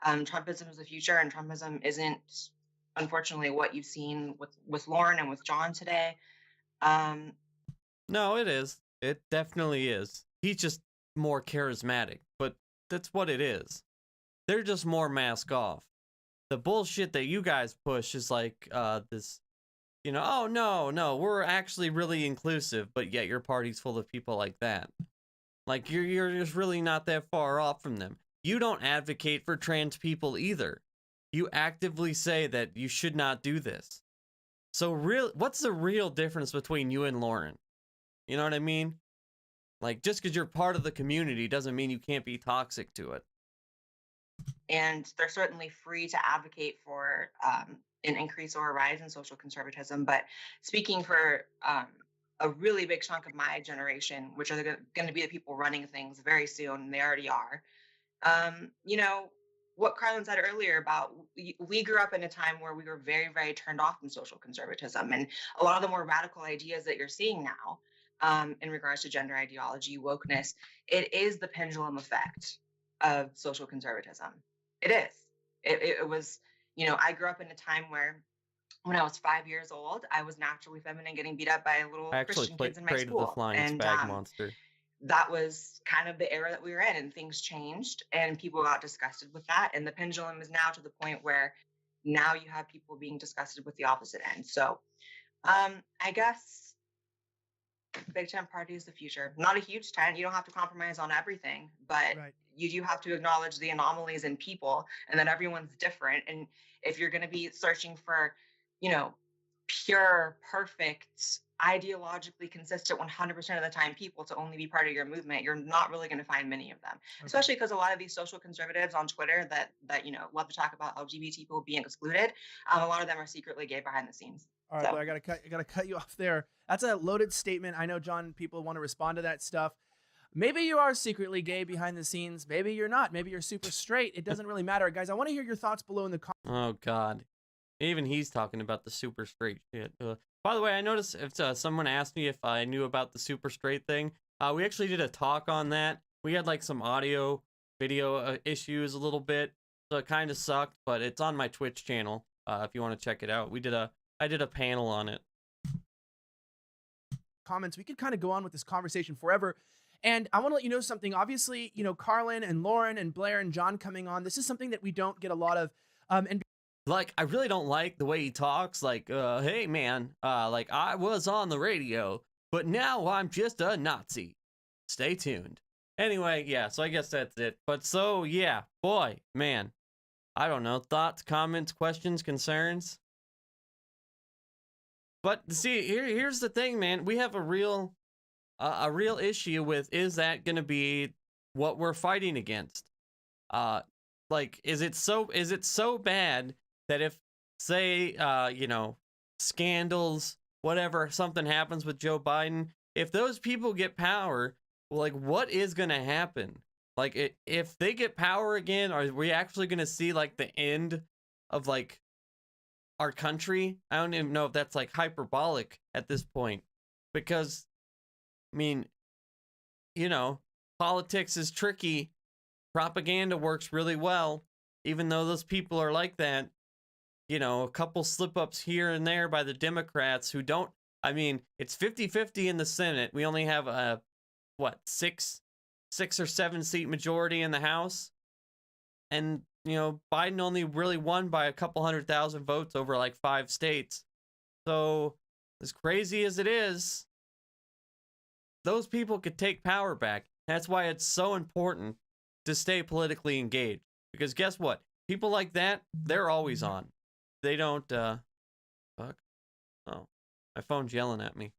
Trumpism is the future, and Trumpism isn't, unfortunately, what you've seen with Lauren and with John today. No, it is. It definitely is. He's just more charismatic, but that's what it is. They're just more mask off. The bullshit that you guys push is like this, oh, no, we're actually really inclusive, but yet your party's full of people like that. Like, you're just really not that far off from them. You don't advocate for trans people either. You actively say that you should not do this. So what's the real difference between you and Lauren? You know what I mean? Like, just because you're part of the community doesn't mean you can't be toxic to it. And they're certainly free to advocate for an increase or a rise in social conservatism. But speaking for a really big chunk of my generation, which are going to be the people running things very soon, and they already are, you know, what Carlin said earlier about we grew up in a time where we were very, very turned off from social conservatism, and a lot of the more radical ideas that you're seeing now, in regards to gender ideology, wokeness, it is the pendulum effect of social conservatism. It is. It was, you know, I grew up in a time where when I was 5 years old, I was naturally feminine, getting beat up by little I actually Christian kids in my prayed to the school, flying and spag monster. that was kind of the era that we were in, and things changed and people got disgusted with that, and the pendulum is now to the point where now you have people being disgusted with the opposite end. So I guess big tent party is the future. Not a huge tent, you don't have to compromise on everything, but Right. you do have to acknowledge the anomalies in people, and that everyone's different. And if you're going to be searching for, you know, pure, perfect, ideologically consistent 100% of the time people to only be part of your movement, you're not really going to find many of them. Okay. Especially because a lot of these social conservatives on Twitter that you know love to talk about LGBT people being excluded, a lot of them are secretly gay behind the scenes. All right, So- but I gotta cut you off there. That's a loaded statement. I know, John, people want to respond to that stuff. Maybe you are secretly gay behind the scenes. Maybe you're not. Maybe you're super straight. It doesn't really matter, guys. I want to hear your thoughts below in the comments. Oh God, even he's talking about the super straight shit. By the way, I noticed if someone asked me if I knew about the super straight thing, we actually did a talk on that. We had like some audio, video issues a little bit, so it kind of sucked. But it's on my Twitch channel if you want to check it out. I did a panel on it. Comments. We could kind of go on with this conversation forever. And I want to let you know something. Obviously, you know, Carlin and Lauren and Blair and John coming on. This is something that we don't get a lot of. And Like, I really don't like the way he talks. Like, hey man, like I was on the radio, but now I'm just a Nazi. Stay tuned. Anyway, yeah, so I guess that's it. But so, yeah, boy, man, I don't know. Thoughts, comments, questions, concerns? But see, here's the thing, man. We have a real issue with, is that going to be what we're fighting against? Like, is it so bad that if, say, you know, scandals, whatever, something happens with Joe Biden, if those people get power, like, what is going to happen? Like, if they get power again, are we actually going to see, like, the end of, like, our country? I don't even know if that's, like, hyperbolic at this point. Because, I mean, you know, politics is tricky. Propaganda works really well. Even though those people are like that, you know, a couple slip-ups here and there by the Democrats who don't, I mean, it's 50-50 in the Senate. We only have a, what, six or 7 seat majority in the House. And, you know, Biden only really won by a couple 100,000 votes over like 5 states. So, as crazy as it is, those people could take power back. That's why it's so important to stay politically engaged. Because guess what? People like that, they're always on. They don't, fuck. Oh, my phone's yelling at me.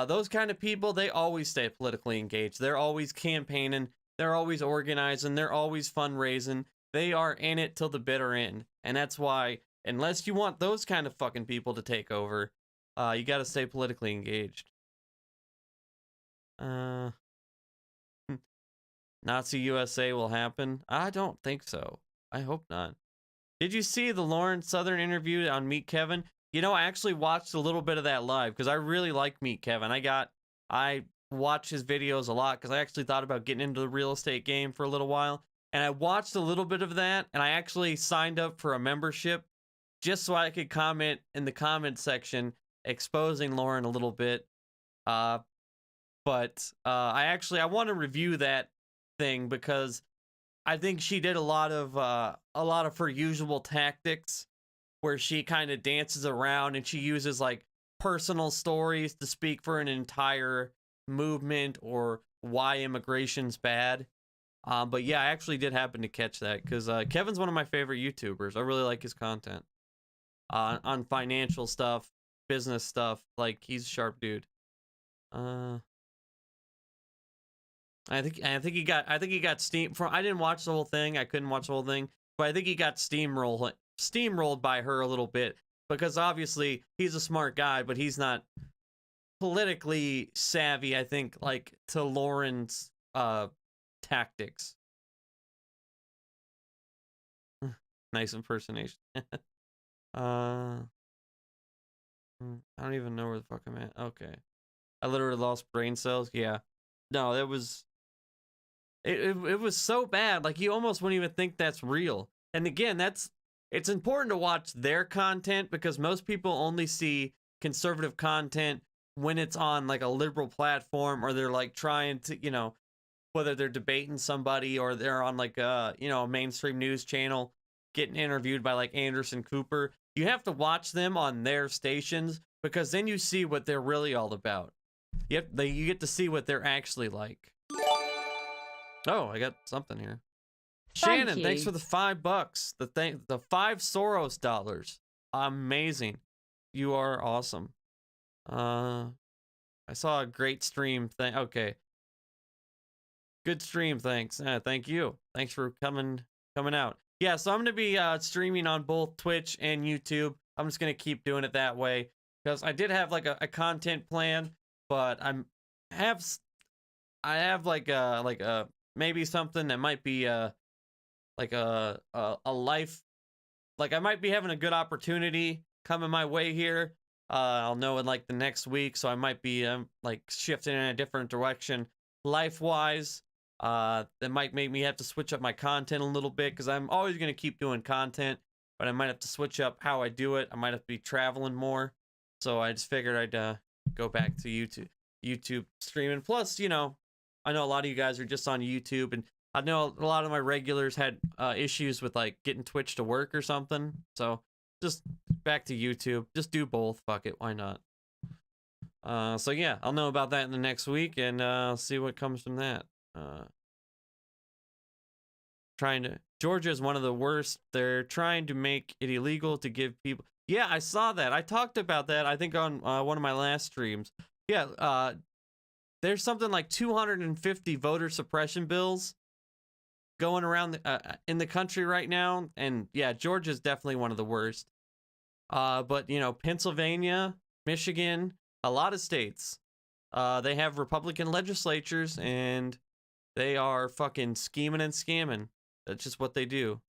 Those kind of people, they always stay politically engaged. They're always campaigning. They're always organizing. They're always fundraising. They are in it till the bitter end. And that's why, unless you want those kind of fucking people to take over, you gotta stay politically engaged. Nazi USA will happen? I don't think so. I hope not. Did you see the Lauren Southern interview on Meet Kevin? You know, I actually watched a little bit of that live because I really like Meet Kevin. I watch his videos a lot because I actually thought about getting into the real estate game for a little while. And I watched a little bit of that, and I actually signed up for a membership just so I could comment in the comment section exposing Lauren a little bit. But I want to review that thing because I think she did a lot of her usual tactics where she kind of dances around and she uses like personal stories to speak for an entire movement or why immigration's bad. But yeah, I actually did happen to catch that because Kevin's one of my favorite YouTubers. I really like his content on financial stuff, business stuff. Like, he's a sharp dude. I think he got steam from. I didn't watch the whole thing. I couldn't watch the whole thing, but I think he got steamrolled by her a little bit because obviously he's a smart guy, but he's not politically savvy, I think, like to Lauren's tactics. Nice impersonation. I don't even know where the fuck I'm at. Okay. I literally lost brain cells. Yeah. No, it was so bad. Like you almost wouldn't even think that's real. And again, it's important to watch their content because most people only see conservative content when it's on like a liberal platform or they're like trying to, you know, whether they're debating somebody or they're on like a, you know, a mainstream news channel getting interviewed by like Anderson Cooper. You have to watch them on their stations because then you see what they're really all about. You get to see what they're actually like. Oh, I got something here. Thank Shannon, you. thanks for the $5. The 5 Soros dollars. Amazing. You are awesome. I saw a great stream thing. Okay. Good stream, thanks. Thank you. Thanks for coming out. Yeah, so I'm going to be streaming on both Twitch and YouTube. I'm just going to keep doing it that way because I did have like a content plan, but I have like a maybe something that might be like a life, like I might be having a good opportunity coming my way here. I'll know in like the next week, so I might be like shifting in a different direction life-wise. That might make me have to switch up my content a little bit because I'm always going to keep doing content, but I might have to switch up how I do it. I might have to be traveling more, so I just figured I'd go back to YouTube streaming. Plus, you know, I know a lot of you guys are just on YouTube, and I know a lot of my regulars had issues with like getting Twitch to work or something. So just back to YouTube. Just do both. Fuck it. Why not? So yeah, I'll know about that in the next week and see what comes from that. Georgia is one of the worst. They're trying to make it illegal to give people. Yeah, I saw that. I talked about that, I think, on one of my last streams. Yeah, there's something like 250 voter suppression bills going around in the country right now. And yeah, Georgia's definitely one of the worst. But, you know, Pennsylvania, Michigan, a lot of states, they have Republican legislatures and they are fucking scheming and scamming. That's just what they do.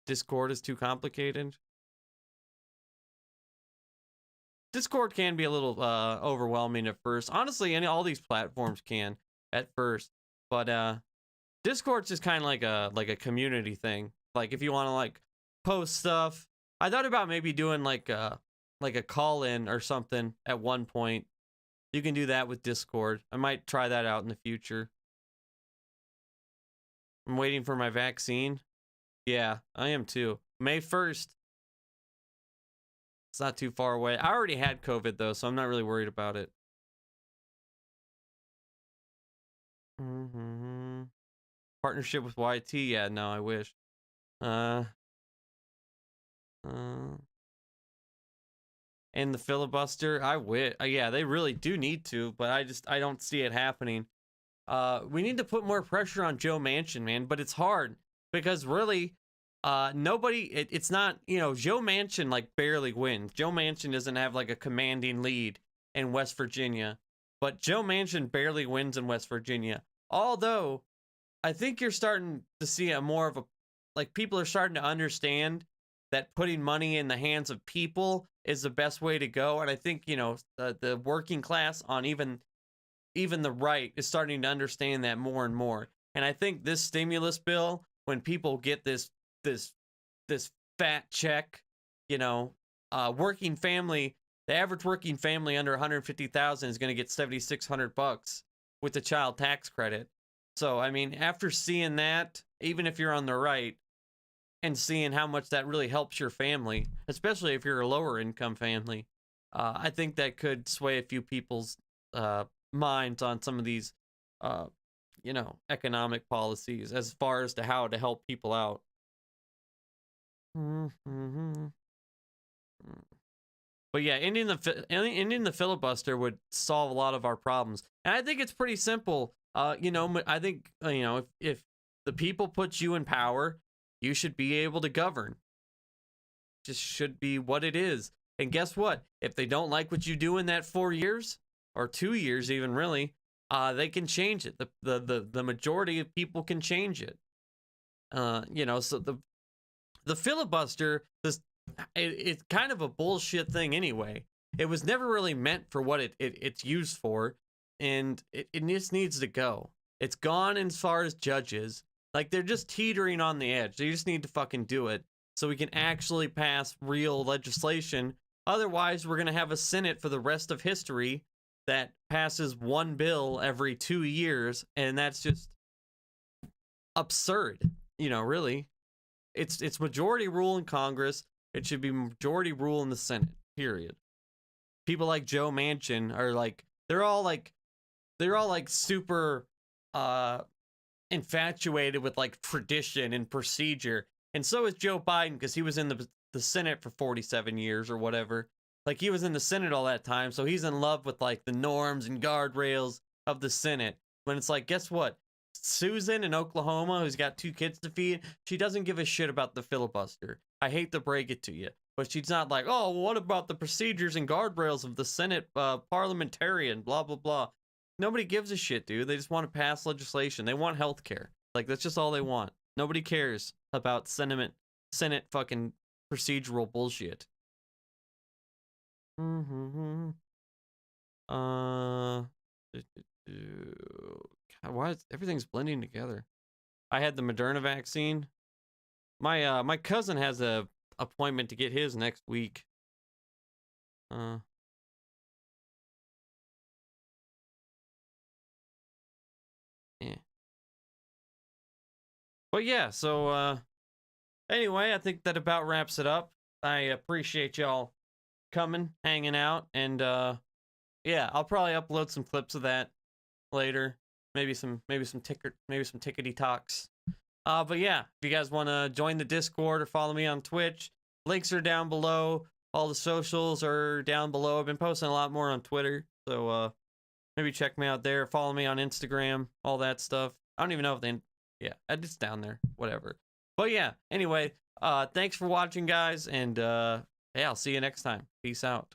Discord is too complicated. Discord can be a little overwhelming at first. Honestly, all these platforms can at first. But Discord's just kind of like a community thing. Like if you want to like post stuff, I thought about maybe doing like a call-in or something at one point. You can do that with Discord. I might try that out in the future. I'm waiting for my vaccine. Yeah, I am too. May 1st. It's not too far away. I already had COVID though, so I'm not really worried about it. Partnership with YT? Yeah, no, I wish. And the filibuster, I wish. Yeah, they really do need to, but I don't see it happening. We need to put more pressure on Joe Manchin, man, but it's hard because really, it's not, you know, Joe Manchin like barely wins. Joe Manchin doesn't have like a commanding lead in West Virginia, but Joe Manchin barely wins in West Virginia. Although, I think you're starting to see people are starting to understand that putting money in the hands of people is the best way to go. And I think, you know, the working class on even the right is starting to understand that more and more. And I think this stimulus bill, when people get this fat check, you know, working family, the average working family under 150,000 is going to get $7,600 with the child tax credit. So, I mean, after seeing that, even if you're on the right, and seeing how much that really helps your family, especially if you're a lower income family, I think that could sway a few people's minds on some of these, you know, economic policies as far as to how to help people out. But yeah, ending the filibuster would solve a lot of our problems, and I think it's pretty simple. You know, I think, you know, if the people put you in power, you should be able to govern. just should be what it is. And guess what? If they don't like what you do in that 4 years or 2 years, even really, they can change it. The majority of people can change it. You know, so the filibuster, it's kind of a bullshit thing anyway. It was never really meant for what it's used for, and it just needs to go. It's gone as far as judges. Like, they're just teetering on the edge. They just need to fucking do it so we can actually pass real legislation. Otherwise, we're going to have a Senate for the rest of history that passes one bill every 2 years, and that's just absurd. You know, really. It's majority rule in Congress. It should be majority rule in the Senate, period. People like Joe Manchin are like, they're all like super infatuated with like tradition and procedure. And so is Joe Biden, because he was in the Senate for 47 years or whatever. Like, he was in the Senate all that time, so he's in love with like the norms and guardrails of the Senate. When it's like, guess what? Susan in Oklahoma, who's got 2 kids to feed, she doesn't give a shit about the filibuster. I hate to break it to you, but she's not like, oh, well, what about the procedures and guardrails of the Senate parliamentarian, blah, blah, blah. Nobody gives a shit, dude. They just want to pass legislation. They want health care. Like, that's just all they want. Nobody cares about Senate fucking procedural bullshit. God, why is everything's blending together? I had the Moderna vaccine. My cousin has a appointment to get his next week. Yeah. But yeah, so anyway, I think that about wraps it up. I appreciate y'all coming, hanging out, and yeah, I'll probably upload some clips of that later. Maybe some tickety talks. But yeah, if you guys want to join the Discord or follow me on Twitch, links are down below. All the socials are down below. I've been posting a lot more on Twitter, so maybe check me out there. Follow me on Instagram, all that stuff. I don't even know if they, yeah, it's down there, whatever. But yeah, anyway, thanks for watching, guys, and yeah, I'll see you next time. Peace out.